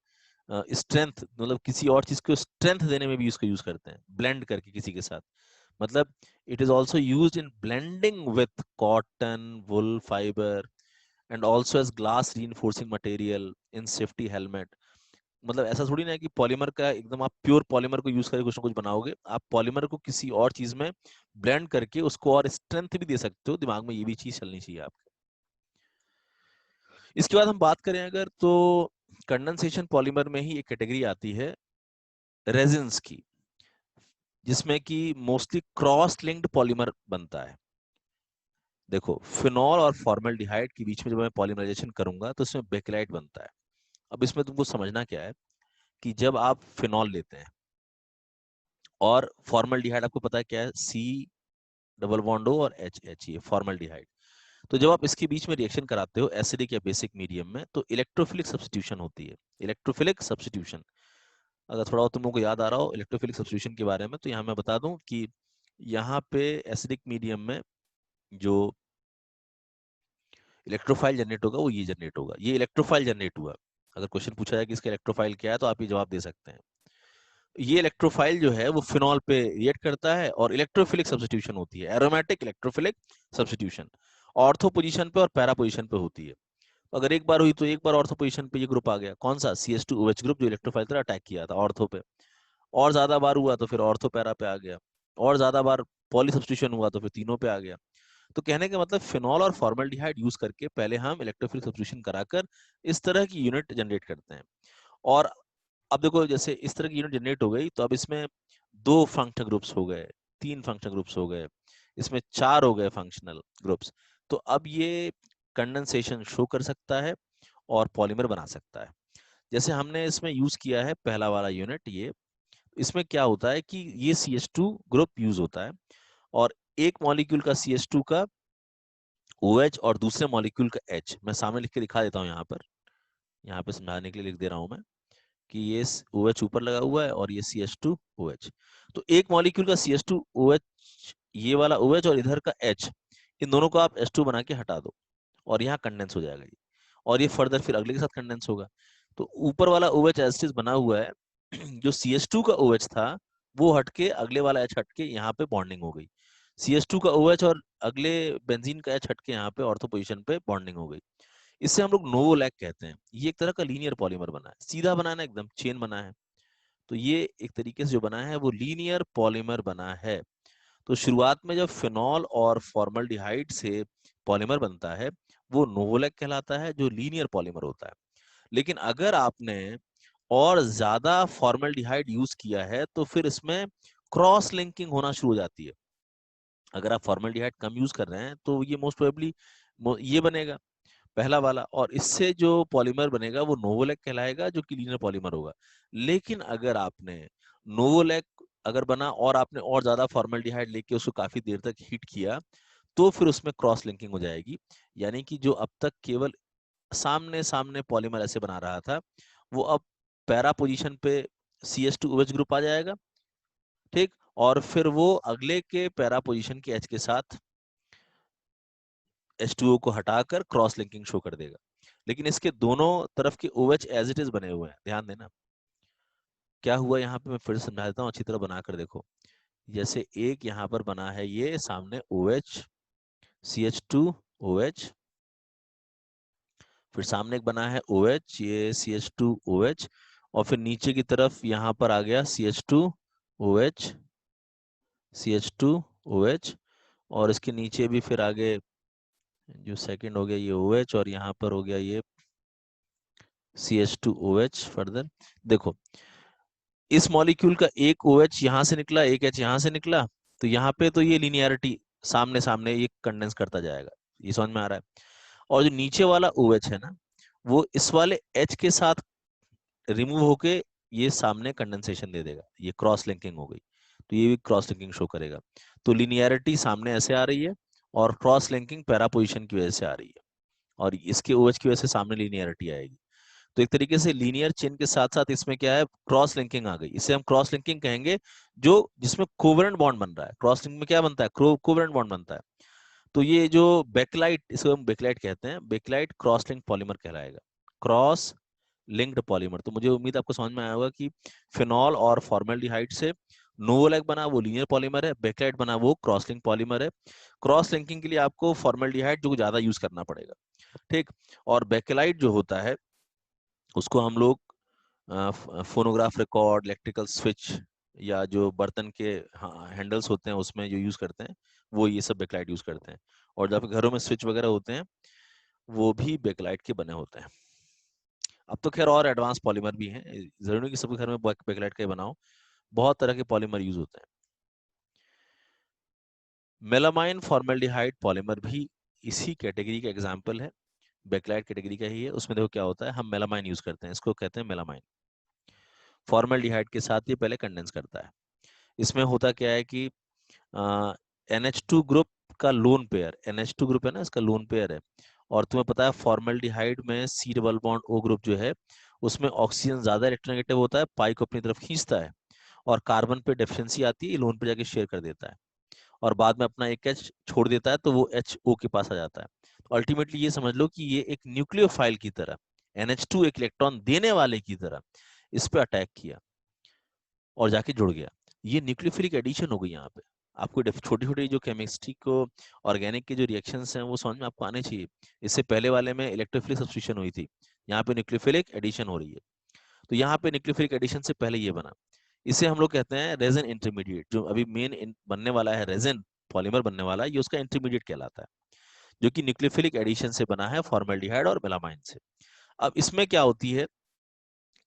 स्ट्रेंथ, मतलब किसी और चीज को स्ट्रेंथ देने में भी इसको यूज करते हैं, ब्लेंड करके किसी के साथ। मतलब it is also use in blending with cotton, wool fibre, and also as glass reinforcing material in safety helmet. मतलब ऐसा थोड़ी ना है कि पॉलीमर का एकदम आप प्योर पॉलीमर को यूज करके कुछ ना कुछ बनाओगे, आप पॉलीमर को किसी और चीज में ब्लेंड करके उसको और स्ट्रेंथ भी दे सकते हो। दिमाग में ये भी चीज चलनी चाहिए आपके। इसके बाद हम बात करें अगर, तो कंडेंसेशन पॉलीमर में ही एक कैटेगरी आती है रेजिन्स की, जिसमें कि मोस्टली क्रॉस लिंक्ड पॉलीमर बनता है। देखो, फिनॉल और फॉर्मल्डिहाइड के बीच में जब मैं पॉलीमराइजेशन करूंगा तो इसमें बेकेलाइट बनता है। अब इसमें तुमको समझना क्या है कि जब आप फिनॉल लेते हैं और फॉर्मल्डिहाइड, आपको पता है क्या है, सी डबल बॉन्ड ओ और एच एच, ये फॉर्मल्डिहाइड। तो जब आप इसके बीच में रिएक्शन कराते हो एसिडिक या बेसिक मीडियम में, तो इलेक्ट्रोफिलिक सब्स्टिट्यूशन होती है। इलेक्ट्रोफिलिक सब्स्टिट्यूशन, अगर थोड़ा तुम लोग को याद आ रहा हो इलेक्ट्रोफिलिक सब्स्टिट्यूशन के बारे में, तो यहाँ मैं बता दूं कि यहाँ पे एसिडिक मीडियम में जो इलेक्ट्रोफाइल जनरेट होगा वो ये जनरेट होगा, ये इलेक्ट्रोफाइल जनरेट हुआ। अगर क्वेश्चन पूछा जाए कि इसका इलेक्ट्रोफाइल क्या है, तो आप ये जवाब दे सकते हैं। ये इलेक्ट्रोफाइल जो है वो फिनॉल पे रिएक्ट करता है और इलेक्ट्रोफिलिक सब्स्टिट्यूशन होती है, aromatic electrophilic substitution. Ortho position पे और पैरा पोजीशन पे होती है। अगर एक बार हुई तो एक बार ऑर्थो पोजीशन पे ये ग्रुप आ गया, कौन सा, CH2OH ग्रुप, जो इलेक्ट्रोफाइल तरह अटैक किया था ऑर्थो पे। और ज्यादा बार हुआ तो फिर ऑर्थो पैरा पे आ गया, और ज्यादा बार पॉली सब्स्टिट्यूशन हुआ तो फिर तीनों पे आ गया। तो कहने का मतलब फिनॉल और फॉर्मल्डिहाइड यूज करके पहले हम इलेक्ट्रोफिलिक सब्स्टिट्यूशन कराकर इस तरह की यूनिट जनरेट करते हैं। और अब देखो, जैसे इस तरह की यूनिट जनरेट हो गई, तो अब इसमें 2 फंक्शनल ग्रुप्स हो गए, 3 फंक्शनल ग्रुप्स हो गए, इसमें 4 हो गए फंक्शनल ग्रुप्स। तो अब ये कंडेंसेशन शो कर सकता है और पॉलीमर बना सकता है। जैसे हमने इसमें यूज किया है पहला वाला यूनिट, ये इसमें क्या होता है कि ये CH2 ग्रुप यूज होता है, और एक मॉलिक्यूल का CH2 का OH और दूसरे मॉलिक्यूल का H, मैं सामने लिख के दिखा देता हूँ यहाँ पे समझाने के लिए लिख दे रहा हूँ मैं, कि ये OH ऊपर लगा हुआ है और ये CH2OH। तो एक मॉलिक्यूल का CH2OH, ये वाला OH और इधर का H, इन दोनों को आप H2 बना के हटा दो और यहाँ कंडेंस हो जाएगा ये, और ये फर्दर फिर अगले के साथ कंडेंस होगा। तो ऊपर वाला OH एसिड बना हुआ है, जो CH2 का OH था वो हटके अगले वाला H हटके यहाँ पे बॉन्डिंग हो गई। CH2 का OH और अगले बेंजीन का H हटके यहाँ पे ऑर्थो पोजीशन पे बॉन्डिंग हो गई। इससे हम लोग नोवोलैक कहते हैं। ये एक तरह का लीनियर पॉलीमर बना है, सीधा बना है ना, एकदम चेन बना है। तो ये एक तरीके से जो बना है वो लीनियर पॉलीमर बना है। तो शुरुआत में जब फिनॉल और फॉर्मल्डिहाइड से पॉलीमर बनता है वो नोवोलैक कहलाता है, जो लीनियर पॉलीमर होता है। लेकिन अगर आपने और ज्यादा फॉर्मल्डिहाइड यूज किया है तो फिर इसमें क्रॉस लिंकिंग होना शुरू हो जाती है। अगर आप फॉर्मल्डिहाइड कम यूज कर रहे हैं तो ये मोस्ट प्रोबेबली ये बनेगा पहला वाला, और इससे जो पॉलीमर बनेगा वो नोवोलैक कहलाएगा, जो कि लीनियर पॉलीमर होगा। लेकिन अगर आपने नोवोलैक अगर बना और आपने और ज्यादा फॉर्मल्डिहाइड लेके उसको काफी देर तक हीट किया, तो फिर उसमें क्रॉस लिंकिंग हो जाएगी। यानी कि जो अब तक केवल सामने सामने पॉलीमर ऐसे बना रहा था, वो अब पैरा पोजीशन पे CH2OH ग्रुप आ जाएगा। ठीक। और फिर वो अगले के पैरा पोजीशन के H के साथ H2O को हटाकर क्रॉस लिंकिंग शो कर देगा। लेकिन इसके दोनों तरफ के OH एज इट इज बने हुए हैं, ध्यान देना। क्या हुआ यहाँ पे, मैं फिर से समझा देता हूँ, अच्छी तरह बनाकर देखो। जैसे एक यहाँ पर बना है ये सामने OH, CH2OH, फिर सामने एक बना है OH, ये CH2OH, और फिर नीचे की तरफ यहाँ पर आ गया CH2OH, CH2OH, और इसके नीचे भी फिर आगे जो सेकंड हो गया ये OH, और यहाँ पर हो गया ये CH2OH। फर्दर देखो, इस मॉलिक्यूल का एक OH यहाँ से निकला, एक H यहाँ से निकला, तो यहाँ पे तो ये लिनियरिटी सामने सामने ये कंडेंस करता जाएगा, ये समझ में आ रहा है। और जो नीचे वाला OH है ना, वो इस वाले H के साथ रिमूव होके ये सामने कंडेंसेशन दे देगा, ये क्रॉस लिंकिंग हो गई। तो ये भी क्रॉस लिंकिंग शो करेगा। तो लिनियरिटी सामने ऐसे आ रही है और क्रॉस लिंकिंग पैरा पोजिशन की वजह से आ रही है। और इसके OH की वजह से सामने लीनियरिटी आएगी। तो एक तरीके से लीनियर चेन के साथ साथ इसमें क्या है, क्रॉस लिंकिंग आ गई। इसे हम क्रॉस लिंकिंग कहेंगे, जो जिसमें कोवेलेंट बॉन्ड बन रहा है। क्रॉस लिंक में क्या बनता है, कोवेलेंट बॉन्ड बनता है। तो ये जो बेकलाइट, इसको हम बेकलाइट कहते हैं, बेकलाइट क्रॉस लिंक पॉलीमर कहलाएगा, क्रॉस लिंक्ड पॉलीमर। तो मुझे उम्मीद आपको समझ में आया होगा कि फिनॉल और फॉर्मेल्डिहाइड से नोवोलैक बना, वो लीनियर पॉलीमर है, बेकलाइट बना, वो क्रॉस लिंक पॉलीमर है। क्रॉस लिंकिंग के लिए आपको फॉर्मेल्डिहाइड जो ज्यादा यूज करना पड़ेगा, ठीक। और बेकेलाइट जो होता है उसको हम लोग फोनोग्राफ रिकॉर्ड, इलेक्ट्रिकल स्विच, या जो बर्तन के हैंडल्स होते हैं उसमें जो यूज करते हैं, वो ये सब बेकलाइट यूज करते हैं। और जब घरों में स्विच वगैरह होते हैं वो भी बेकलाइट के बने होते हैं। अब तो खैर और एडवांस पॉलीमर भी हैं, जरूरी नहीं कि सबके घर में बेकलाइट का ही बनाओ, बहुत तरह के पॉलीमर यूज होते हैं। मेलामाइन फॉर्मेल्डिहाइड पॉलीमर भी इसी कैटेगरी का एग्जाम्पल है, बेकलाइट कैटेगरी का ही है। उसमें देखो क्या होता है, हम मेलामाइन यूज करते हैं, इसको कहते हैं मेलामाइन। फॉर्मेल्डिहाइड के साथ ये पहले कंडेंस करता है। इसमें होता क्या है कि NH2 ग्रुप का लोन पेयर, NH2 ग्रुप है ना, इसका लोन पेयर है। और तुम्हें पता है फॉर्मेल्डिहाइड में C double bond O group जो है उसमें ऑक्सीजन ज्यादा इलेक्ट्रोनेगेटिव होता है, पाई को अपनी तरफ खींचता है, और कार्बन पे डेफिशिएंसी आती है, ये लोन पे जाके शेयर कर देता है, और बाद में अपना एक H छोड़ देता है, तो वो HO के पास आ जाता है। तो अल्टीमेटली ये समझ लो कि ये एक न्यूक्लियोफाइल की तरह, NH2 एक इलेक्ट्रॉन देने वाले की तरह इस पे अटैक किया और जाके जुड़ गया। ये न्यूक्लियोफिलिक एडिशन हो गई यहाँ पे। आपको छोटी छोटी जो केमिस्ट्री को, ऑर्गेनिक के जो रिएक्शंस हैं वो समझ में आपको आने चाहिए। इससे पहले वाले में इलेक्ट्रोफिलिक सब्स्टिट्यूशन हुई थी, यहाँ पे न्यूक्लियोफिलिक एडिशन हो रही है। तो यहाँ पे न्यूक्लियोफिलिक एडिशन से पहले ये बना, इसे हम लोग कहते हैं रेजन इंटरमीडिएट। जो अभी मेन बनने वाला है रेजन पॉलीमर बनने वाला है, ये उसका इंटरमीडिएट कहलाता है, जो कि न्यूक्लियोफिलिक एडिशन से बना है, फॉर्मेल्डिहाइड और मेलामाइन से। अब इसमें क्या होती है,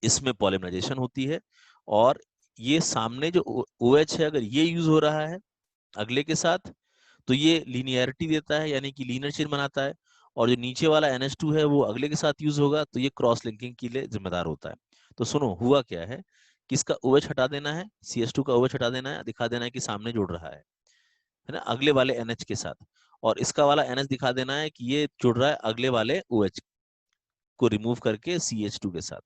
इसमें पॉलीमराइजेशन होती है, और ये सामने जो OH है अगर ये यूज हो रहा है अगले के साथ, तो ये लीनियरिटी देता है, यानी कि लीनियर चेन बनाता है। और जो नीचे वाला NH2 है वो अगले के साथ यूज होगा, तो ये क्रॉस लिंकिंग के लिए जिम्मेदार होता है। तो सुनो हुआ क्या है, कि इसका OH हटा देना है, CH2 का OH हटा देना है, दिखा देना है कि सामने जुड़ रहा है ना, अगले वाले NH के साथ। और इसका वाला NH दिखा देना है कि ये जुड़ रहा है अगले वाले OH को रिमूव करके CH2 के साथ।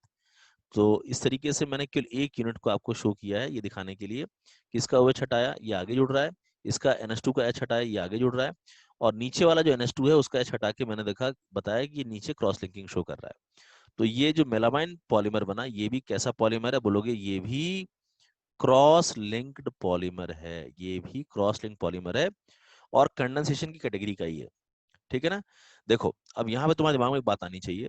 तो इस तरीके से मैंने केवल एक यूनिट को आपको शो किया है, ये दिखाने के लिए कि इसका OH हटाया, ये आगे जुड़ रहा है, इसका NH2 का H हटाया, ये आगे जुड़ रहा है, और नीचे वाला जो NH2 है उसका H हटा के मैंने देखा, बताया कि नीचे क्रॉस लिंकिंग शो कर रहा है। तो ये जो मेलामाइन पॉलीमर बना, ये भी कैसा पॉलीमर है बोलोगे, ये भी क्रॉस लिंक्ड पॉलीमर है, ये भी क्रॉस लिंक पॉलीमर है, और कंडेंसेशन की कैटेगरी का ही है, ठीक है ना। देखो अब यहाँ पे तुम्हारे दिमाग में एक बात आनी चाहिए,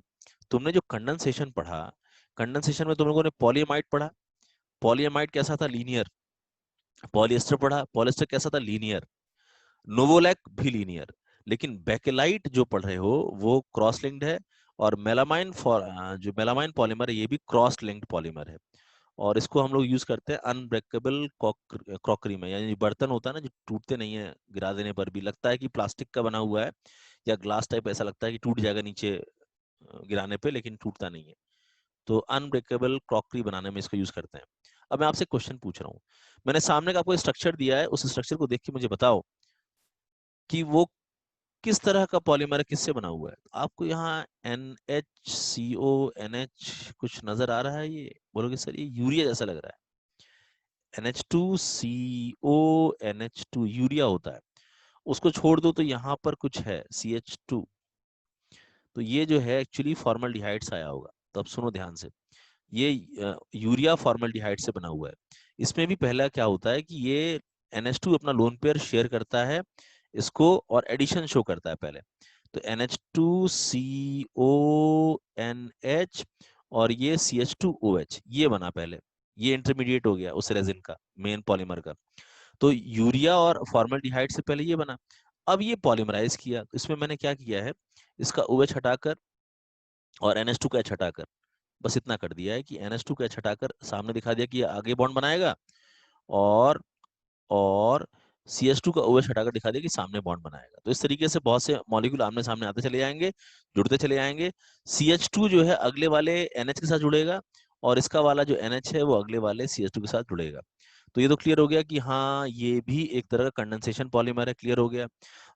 तुमने जो कंडेंसेशन पढ़ा, कंडेंसेशन में तुम लोगों ने पॉलीएमाइड पढ़ा, पॉलीएमाइड कैसा था, लीनियर। पॉलिएस्टर पढ़ा, पॉलिएस्टर कैसा था, लीनियर। नोवोलैक भी लीनियर। लेकिन बेकेलाइट जो पढ़ रहे हो वो क्रॉस लिंक्ड है, और मेलामाइन जो मेलामाइन पॉलीमर है ये भी क्रॉस लिंक्ड पॉलीमर है। और इसको हम लोग यूज करते हैं अनब्रेकेबल क्रॉकरी में, यानी बर्तन होता है ना जो टूटते नहीं है, गिरा देने पर भी लगता है कि प्लास्टिक का बना हुआ है, या ग्लास टाइप ऐसा लगता है कि टूट जाएगा नीचे गिराने पे, लेकिन टूटता नहीं है। तो अनब्रेकेबल क्रॉकरी बनाने में इसको यूज करते हैं। अब मैं आपसे क्वेश्चन पूछ रहा हूँ, मैंने सामने का आपको स्ट्रक्चर दिया है, उस स्ट्रक्चर को देख के मुझे बताओ कि वो किस तरह का पॉलीमर है, किससे बना हुआ है। आपको यहाँ NHCO NH कुछ नजर आ रहा है, ये बोलोगे सर ये यूरिया जैसा लग रहा है। NH2CO NH2 यूरिया होता है। उसको छोड़ दो तो यहाँ पर कुछ है CH2, तो ये जो है एक्चुअली फॉर्मल्डिहाइड से आया होगा। तो अब सुनो ध्यान से, ये यूरिया फॉर्मल्डिहाइड से बना हुआ है। इसमें भी पहला क्या होता है कि ये NH2 अपना लोन पेयर शेयर करता है इसको, और एडिशन शो करता है पहले। तो NH2CONH और ये CH2OH ये बना पहले, ये इंटरमीडिएट हो गया उस रेजिन का, मेन पॉलीमर का। तो यूरिया और फॉर्मल्डिहाइड से पहले ये बना। अब ये पॉलीमराइज किया, तो इसमें मैंने क्या किया है, इसका OH हटाकर और NH2 का H हटाकर, बस इतना कर दिया है कि NH2 का H हटाकर सामने दिखा दिया कि ये आगे बॉन्ड बनाएगा, और और CH2 का OH हटाकर दिखा दिया कि सामने बॉन्ड बनाएगा। तो इस तरीके से बहुत से मॉलिक्यूल आमने सामने आते चले जाएंगे, जुड़ते चले जाएंगे। CH2 जो है अगले वाले NH के साथ जुड़ेगा, और इसका वाला जो NH है वो अगले वाले CH2 के साथ जुड़ेगा। तो ये तो क्लियर हो गया कि हाँ ये भी एक तरह का कंडेंसेशन पॉलीमर है, क्लियर हो गया।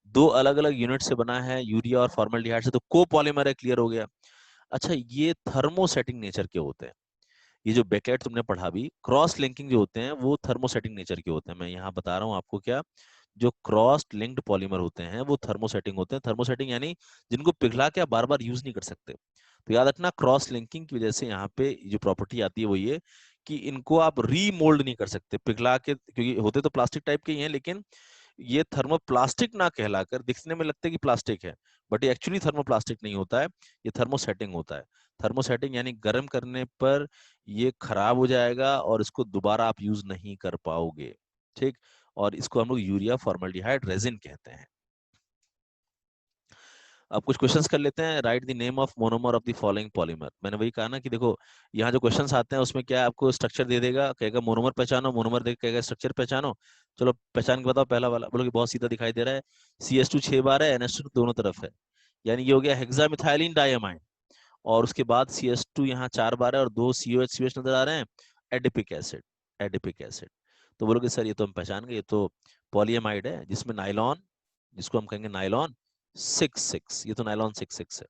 दो अलग अलग यूनिट से बना है, यूरिया और फॉर्मल्डिहाइड से, तो कोपॉलीमर है, क्लियर हो गया। अच्छा, ये थर्मोसेटिंग नेचर के होते हैं। ये जो बेकेट तुमने पढ़ा भी, क्रॉस लिंकिंग जो होते हैं वो थर्मोसेटिंग नेचर के होते हैं। मैं यहाँ बता रहा हूँ आपको क्या, जो क्रॉस लिंक्ड पॉलीमर होते हैं वो थर्मोसेटिंग होते हैं। थर्मोसेटिंग यानी जिनको पिघला के आप बार बार यूज नहीं कर सकते। तो याद रखना, क्रॉस लिंकिंग की वजह से यहाँ पे जो प्रॉपर्टी आती है वो ये कि इनको आप रीमोल्ड नहीं कर सकते पिघला के, क्योंकि होते तो प्लास्टिक टाइप के ही हैं, लेकिन ये थर्मोप्लास्टिक ना कहलाकर, दिखने में लगता है कि प्लास्टिक है, बट ये एक्चुअली थर्मोप्लास्टिक नहीं होता है, ये थर्मोसेटिंग होता है। थर्मोसेटिंग यानी गर्म करने पर ये खराब हो जाएगा और इसको दोबारा आप यूज नहीं कर पाओगे। ठीक, और इसको हम लोग यूरिया फॉर्मल्डिहाइड रेजिन कहते हैं। अब कुछ क्वेश्चंस कर लेते हैं। Right the name of monomer of the following polymer. मैंने वही कहा ना कि देखो, यहाँ जो क्वेश्चंस आते हैं उसमें क्या है, आपको स्ट्रक्चर दे देगा, कहेगा मोनोमर पहचानो, मोनोमर दे कहेगा स्ट्रक्चर पहचानो। चलो पहचान के बताओ, पहला वाला बोलो कि बहुत सीधा दिखाई दे रहा है, CH2 6 बार है, NH2 दोनों तरफ है, यानी ये हो गया हेक्सामिथाइलिन डायमाइड। और उसके बाद CH2 यहाँ 4 बार है और 2 COH नजर आ रहे हैं, एडिपिक एसिड, एडिपिक एसिड। तो बोलोगे सर ये तो हम पहचान गए, ये तो पॉलीएमाइड है जिसमें नाइलॉन, जिसको हम कहेंगे नाइलॉन 6 6, ये तो नाइलॉन 6 6 है।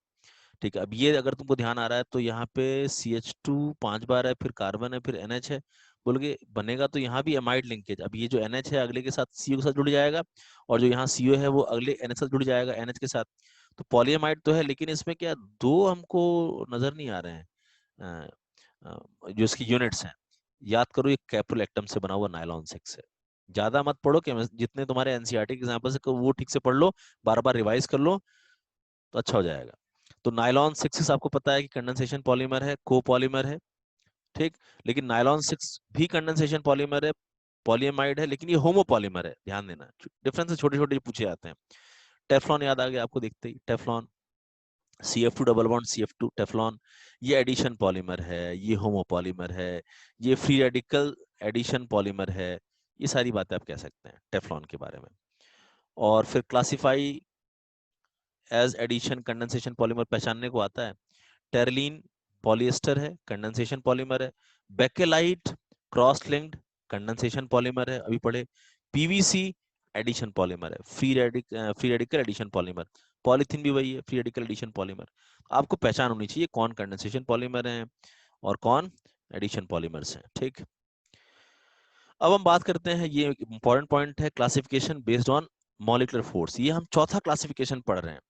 ठीक है, अब ये अगर तुमको ध्यान आ रहा है तो यहाँ पे CH2 5 बार है, फिर कार्बन है, फिर NH है। बोलोगे बनेगा तो यहाँ भी एमाइड लिंकेज, अब ये जो NH है अगले के साथ CO के साथ जुड़ जाएगा, और जो यहाँ CO है वो अगले NH के साथ जुड़ जाएगा, NH के साथ। तो पॉलीएमाइड तो है, लेकिन इसमें क्या दो हमको नजर नहीं आ रहे हैं, जो इसकी यूनिट्स हैं। याद करो ये कैप्रोलैक्टम से बना हुआ नायलॉन 6 है। ज्यादा मत पढ़ो, कि जितने तुम्हारे एनसीईआरटी के एग्जांपल से वो ठीक से पढ़ लो, बार बार रिवाइज कर लो तो अच्छा हो जाएगा। तो नायलॉन 6 आपको पता है कि कंडेंसेशन पॉलीमर है, कोपॉलीमर है। ठीक, लेकिन नायलॉन 6 भी कंडेंसेशन पॉलीमर है, पॉलीएमाइड है, लेकिन ये होमोपॉलीमर है, ध्यान देना। डिफरेंस छोटे छोटे पूछे जाते हैं। टेफ्लॉन याद आ गया आपको देखते ही, Teflon, CF2 double bond CF2 Teflon, ये एडिशन पॉलीमर है, ये होमोपॉलीमर है, ये फ्री रेडिकल एडिशन पॉलीमर है। ये सारी बातें आप कह सकते हैं टेफ्लॉन के बारे में। और फिर classify as addition condensation polymer पहचानने को आता है। टेरलिन पॉलिएस्टर है, कंडेंसेशन पॉलीमर है। Bakelite cross linked condensation polymer है, अभी पढ़े। PVC एडिशन पॉलीमर है, free radical addition polymer. Polythene भी वही है, फ्री रेडिकल एडिशन पॉलीमर। आपको पहचान होनी चाहिए कौन कंडेंसेशन पॉलीमर है और कौन एडिशन पॉलीमर्स हैं। ठीक, अब हम बात करते हैं, ये इंपॉर्टेंट पॉइंट है, classification based on molecular force. ये हम चौथा क्लासिफिकेशन पढ़ रहे हैं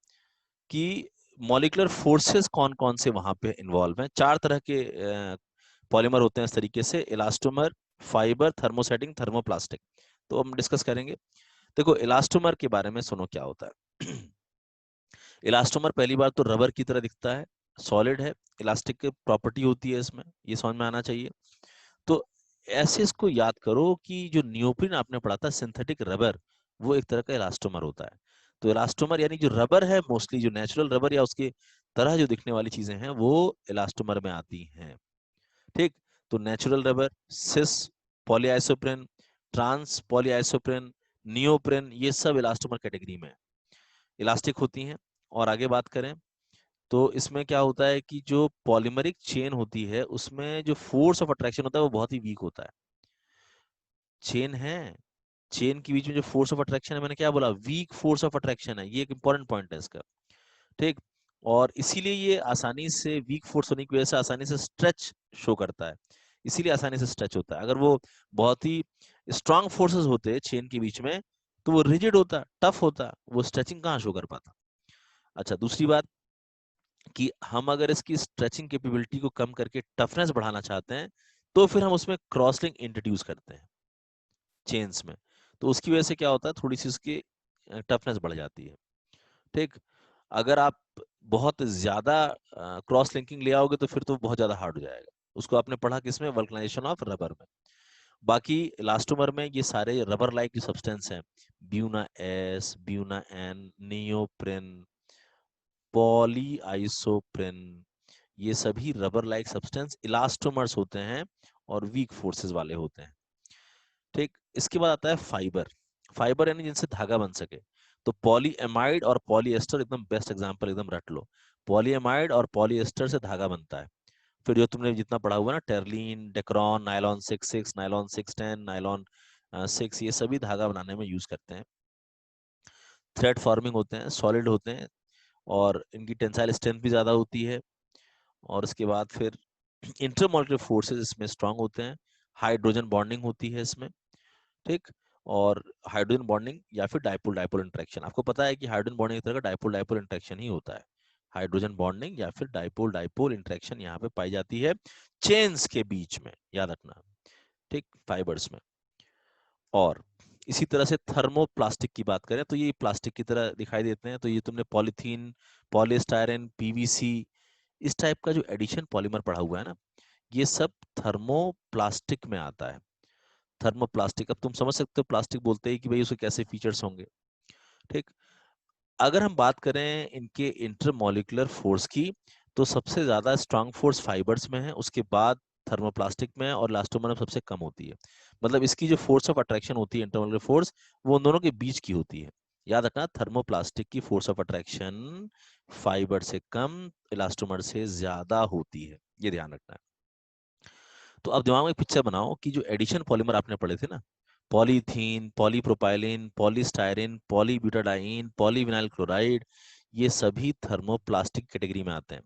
कि मॉलिक्यूलर फोर्सेस कौन कौन से वहां पे इन्वॉल्व हैं। चार तरह के पॉलीमर होते हैं इस तरीके से, इलास्टोमर, फाइबर, थर्मोसेटिंग, थर्मोप्लास्टिक। तो हम डिस्कस करेंगे। देखो इलास्टोमर के बारे में सुनो क्या होता है। इलास्टोमर पहली बार तो रबर की तरह दिखता है, सॉलिड है, इलास्टिक की प्रॉपर्टी होती है इसमें, ये समझ में आना चाहिए। तो ऐसे इसको याद करो कि जो नियोप्रिन आपने पढ़ा था, सिंथेटिक रबर, वो एक तरह का इलास्टोमर होता है। तो इलास्टोमर यानी जो रबर है, मोस्टली जो नेचुरल रबर या उसके तरह जो दिखने वाली चीजें हैं वो इलास्टोमर में आती हैं। ठीक, तो नेचुरल रबर, सिस पॉलीआइसोप्रेन, ट्रांस पॉलीआइसोप्रेन, नियोप्रेन, ये सब इलास्टोमर कैटेगरी में इलास्टिक होती हैं। और आगे बात करें तो इसमें क्या होता है कि जो पॉलीमरिक चेन होती है उसमें जो फोर्स ऑफ अट्रैक्शन होता है वो बहुत ही वीक होता है। चेन है, चेन के बीच में जो फोर्स ऑफ अट्रैक्शन है, मैंने क्या बोला, वीक फोर्स ऑफ अट्रैक्शन है, ये एक इंपॉर्टेंट पॉइंट है इसका। ठीक, और इसीलिए ये आसानी से, वीक फोर्स होने की वजह से आसानी से स्ट्रेच शो करता है, इसीलिए आसानी से स्ट्रेच होता है। अगर वो बहुत ही स्ट्रांग फोर्सेस होते चेन के बीच में तो वो रिजिड होता, टफ होता, वो स्ट्रेचिंग कहाँ शो कर पाता। अच्छा, दूसरी बात कि हम अगर इसकी स्ट्रेचिंग कैपेबिलिटी को कम करके टफनेस बढ़ाना चाहते हैं तो फिर हम उसमें क्रॉस लिंक इंट्रोड्यूस करते हैं चेन्स में। तो उसकी वजह से क्या होता है, थोड़ी सी उसकी टफनेस बढ़ जाती है। ठीक, अगर आप बहुत ज्यादा क्रॉस लिंकिंग ले आओगे तो फिर तो बहुत ज्यादा हार्ड हो जाएगा। उसको आपने पढ़ा किसमें, वल्कनाइजेशन ऑफ रबर में। बाकी इलास्टोमर में ये सारे रबर लाइक जो सब्सटेंस हैं, Buna S, Buna N, neoprene, poly isoprene, ये सभी रबर लाइक सब्सटेंस इलास्टोमर्स होते हैं और वीक फोर्सेस वाले होते हैं। ठीक, इसके बाद आता है फाइबर। फाइबर यानी जिनसे धागा बन सके। तो पॉलीएमाइड और पॉलीएस्टर एकदम बेस्ट एग्जांपल, एकदम रट लो। पॉलीएमाइड और पॉलीएस्टर से धागा बनता है। फिर जो तुमने जितना पढ़ा हुआ ना, terylene, Dacron, nylon 6 6, nylon 6 10, nylon 6, ये सभी धागा बनाने में यूज करते हैं। थ्रेड फॉर्मिंग होते हैं, सॉलिड होते हैं, और इनकी टेंसाइल स्ट्रेंथ भी ज़्यादा होती है। और इसके बाद फिर इंटरमॉलिक्यूलर फोर्सेस इसमें स्ट्रांग होते हैं, हाइड्रोजन बॉन्डिंग होती है इसमें, ठीक। और हाइड्रोजन बॉन्डिंग या फिर डाइपोल डाइपोल इंटरेक्शन, आपको पता है कि हाइड्रोजन बॉन्डिंग एक तरह का डाइपोल डाइपोल इंटरेक्शन ही होता है। हाइड्रोजन बॉन्डिंग या फिर डाइपोल डाइपोल इंटरेक्शन यहाँ पे पाई जाती है चेन्स के बीच में, याद रखना, ठीक, फाइबर्स में। और इसी तरह से थर्मोप्लास्टिक की बात करें तो ये प्लास्टिक की तरह दिखाई देते हैं। तो ये तुमने पॉलीथीन, पॉलीस्टायरन, पीवीसी, इस टाइप का जो एडिशन पॉलीमर पढ़ा हुआ है ना, ये सब थर्मोप्लास्टिक में आता है। थर्मोप्लास्टिक, अब तुम समझ सकते हो प्लास्टिक बोलते ही कि भाई उसके कैसे फीचर्स होंगे, ठीक। अगर हम बात करें इनके इंटरमॉलिक्यूलर फोर्स की, तो सबसे ज्यादा स्ट्रांग फोर्स फाइबर्स में है, उसके बाद थर्मोप्लास्टिक में है, और इलास्टोमर में सबसे कम होती है। मतलब इसकी जो फोर्स ऑफ अट्रैक्शन होती है, इंटरमॉलिक्यूलर फोर्स, वो उन दोनों के बीच की होती है। याद रखना, थर्मोप्लास्टिक की फोर्स ऑफ अट्रैक्शन फाइबर से कम, इलास्टोमर से ज्यादा होती है, ये ध्यान रखना है। तो अब दिमाग में एक पिक्चर बनाओ कि जो एडिशन पॉलीमर आपने पढ़े थे ना, polythene, polypropylene, polystyrene, polybutadiene, polyvinyl chloride, ये सभी थर्मोप्लास्टिक कैटेगरी में आते हैं।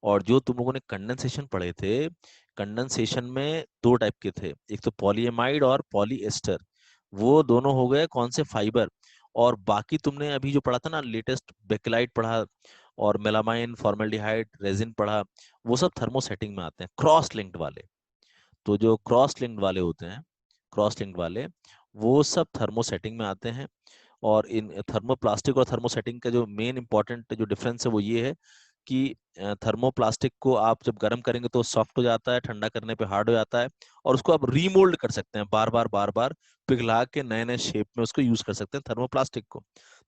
और जो तुम लोगों ने कंडेंसेशन पढ़े थे, कंडेंसेशन में दो टाइप के थे, एक तो पॉलीएमाइड और पॉलीएस्टर। वो दोनों हो गए कौन से, फाइबर। और बाकी तुमने अभी जो पढ़ा था ना, लेटेस्ट बेकेलाइट पढ़ा, और मेलामाइन, फॉर्मल्डिहाइड, रेजिन पढ़ा, वो सब थर्मोसेटिंग में आते हैं, क्रॉस लिंक्ड वाले। तो जो क्रॉस लिंक्ड वाले होते हैं, क्रॉस लिंक्ड वाले, वो सब थर्मोसेटिंग में आते हैं। और इन थर्मोप्लास्टिक और थर्मोसेटिंग का जो मेन इंपॉर्टेंट जो डिफरेंस है वो ये है कि थर्मोप्लास्टिक को आप जब गर्म करेंगे तो सॉफ्ट हो जाता है, ठंडा करने पे हार्ड हो जाता है, और उसको आप रीमोल्ड कर सकते हैं, बार बार पिघला के नए नए शेप में उसको यूज कर सकते हैं थर्मोप्लास्टिक को।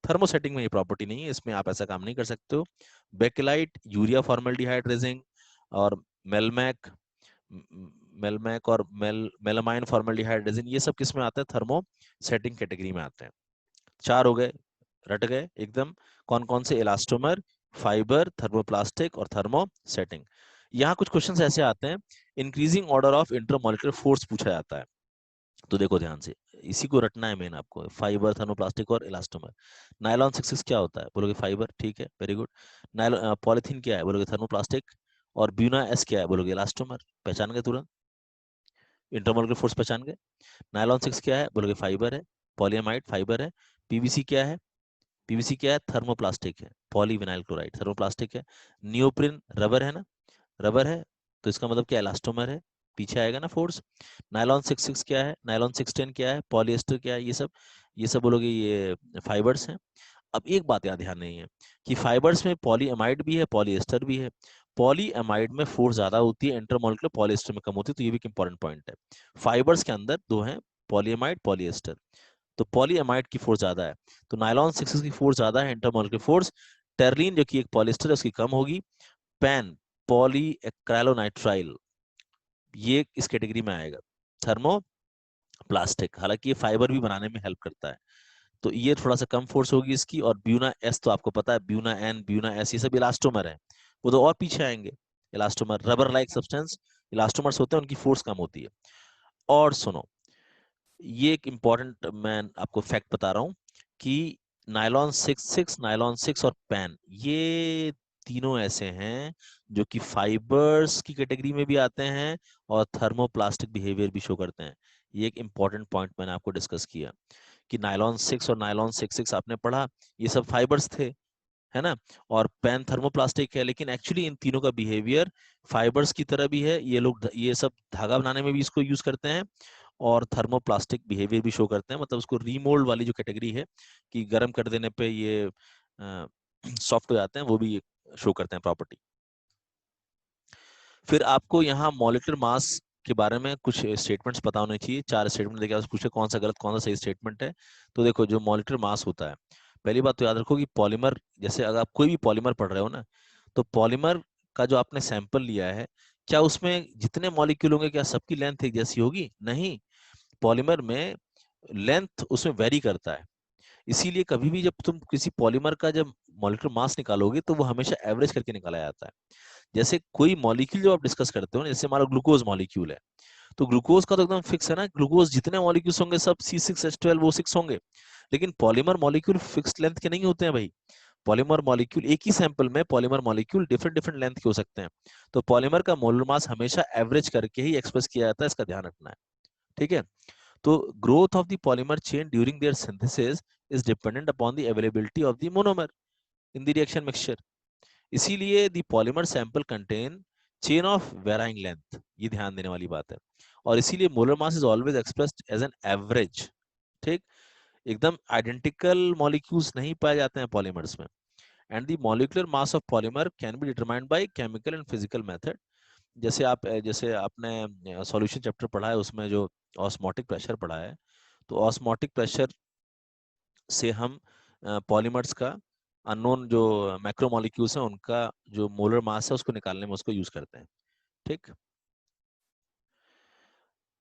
थर्मोसेटिंग में ये प्रॉपर्टी नहीं है, इसमें आप ऐसा काम नहीं कर सकते हो। बेकेलाइट, यूरिया फॉर्मल्डिहाइड रेजिन, और मेलमैक, मेलमैक और मेलामाइन फॉर्मल्डिहाइड रेजिन, ये सब किस में आते हैं, थर्मो सेटिंग कैटेगरी में आते हैं। चार हो गए, रट गए एकदम। कौन कौन से, इलास्टोमर, फाइबर, थर्मोप्लास्टिक और थर्मो सेटिंग। यहाँ कुछ क्वेश्चंस ऐसे आते हैं, increasing order of intermolecular force पूछा जाता है। तो देखो ध्यान से, इसी को रटना है मेन आपको, फाइबर, थर्मोप्लास्टिक और इलास्टोमर। नायलॉन 66 क्या होता है, बोलोगे फाइबर, ठीक है, वेरी गुड। नायलॉन, पॉलिथीन क्या है, बोलोगे थर्मोप्लास्टिक। और ब्यूना एस क्या है, बोलोगे इलास्टोमर। पहचान गए तुरंत, इंटरमोलिक्यूलर फोर्स पहचान गए। नायलॉन 6 क्या है, बोलोगे फाइबर है, पॉलीएमाइड फाइबर है। पीवीसी क्या है, पीवीसी क्या है, थर्मोप्लास्टिक है, पॉलीविनाइल क्लोराइड थर्मोप्लास्टिक है। नियोप्रिन रबर है ना, रबर है, तो इसका मतलब क्या, इलास्टोमर है, पीछे आएगा ना फोर्स। नायलॉन 66 क्या है, नायलॉन 610 क्या है, पॉलिएस्टर क्या है, ये सब बोलोगे ये फाइबर्स हैं। अब एक बात याद ध्यान नहीं है कि फाइबर्स में पॉलीएमाइड भी है, पॉलीएस्टर भी है। पॉलीएमाइड में फोर्स ज्यादा होती है, इंटरमॉलिक्यूलर पॉलीएस्टर में कम होती है, तो ये भी एक इंपॉर्टेंट पॉइंट है। फाइबर्स के अंदर दो हैं, पॉलीएमाइड, पॉलीएस्टर। तो पॉलीएमाइड की फोर्स ज्यादा है, तो नायलॉन 66 की फोर्स ज्यादा है, इंटरमॉलिक्यूलर फोर्स। टेरलिन जो कि एक पॉलिएस्टर है, उसकी कम होगी। पैन, पॉली एक्राइलोनाइट्राइल, ये इस कैटेगरी में आएगा, थर्मो प्लास्टिक। हालांकि ये फाइबर भी बनाने में हेल्प करता है, तो ये थोड़ा सा कम फोर्स होगी इसकी। और ब्यूना एस तो आपको पता है, ब्यूना एन, ब्यूना एस, ये सब इलास्टोमर है, वो तो और पीछे आएंगे। Elastomer rubber like substance, elastomers होते हैं, उनकी फोर्स कम होती है। और सुनो, ये एक इंपॉर्टेंट मैं आपको फैक्ट बता रहा हूँ कि नायलॉन 6 और पैन, ये तीनों ऐसे हैं जो कि फाइबर्स की कैटेगरी में भी आते हैं और थर्मोप्लास्टिक बिहेवियर भी शो करते हैं। ये एक इंपॉर्टेंट पॉइंट मैंने आपको डिस्कस किया कि नायलॉन 6 और नायलॉन 66 आपने पढ़ा, ये सब फाइबर्स थे, है ना। और पेन थर्मोप्लास्टिक है, लेकिन एक्चुअली इन तीनों का बिहेवियर फाइबर्स की तरह भी है। ये लोग ये सब धागा बनाने में भी इसको यूज करते हैं, और थर्मोप्लास्टिक बिहेवियर भी शो करते हैं, मतलब उसको रीमोल्ड वाली जो कैटेगरी है कि गर्म कर देने पे ये सॉफ्ट हो जाते हैं, वो भी शो करते हैं प्रॉपर्टी। फिर आपको यहाँ मॉलिक्यूलर मास के बारे में कुछ स्टेटमेंट्स पता होने चाहिए। 4 स्टेटमेंट देखिए, आपसे पूछे कौन सा गलत कौन सा सही स्टेटमेंट है। तो देखो, जो मॉलिक्यूलर मास होता है, पहली बात तो याद रखो कि पॉलीमर, जैसे अगर आप कोई भी पॉलीमर पढ़ रहे हो ना, तो पॉलीमर का जो आपने सैंपल लिया है, क्या उसमें जितने मॉलिक्यूल होंगे, क्या सबकी लेंथ एक जैसी होगी, नहीं। पॉलीमर में लेंथ उसमें वेरी करता है। इसीलिए कभी भी जब तुम किसी पॉलीमर का जब मॉलिक्यूलर मास निकालोगे, तो वो हमेशा एवरेज करके निकाला जाता है। जैसे कोई मॉलिक्यूल जो आप डिस्कस करते हो ना, जैसे हमारा ग्लूकोज मॉलिक्यूल है, तो ग्लूकोज का तो एकदम फिक्स है ना, ग्लूकोज जितने मॉलिक्यूल्स होंगे सब C6H12O6 होंगे। लेकिन पॉलीमर मॉलिक्यूल फिक्स्ड लेंथ के नहीं होते हैं भाई। पॉलीमर मॉलिक्यूल एक ही सैंपल में polymer molecule different different length के हो सकते हैं। तो पॉलीमर का मोलर मास हमेशा एवरेज करके ही एक्सप्रेस किया जाता है, इसका ध्यान रखना है। ठीक है। तो growth of the polymer chain during their synthesis is dependent upon the availability of the monomer in the reaction mixture. इसीलिए the polymer sample contain chain of varying length, ये ध्यान देने वाली बात है। और इसीलिए molar mass is always expressed as an average. ठीक। एकदम आइडेंटिकल मॉलिक्यूल्स नहीं पाए जाते हैं पॉलीमर्स में। And the molecular mass of polymer can be determined by chemical and physical method. जैसे आपने सॉल्यूशन चैप्टर पढ़ा है, उसमें जो ऑस्मोटिक प्रेशर पढ़ा है, तो ऑस्मोटिक प्रेशर से हम पॉलीमर्स का अननोन जो मैक्रोमोलिक्यूल्स हैं उनका जो मोलर मास है उसको निकालने में उसको यूज करते हैं। ठीक।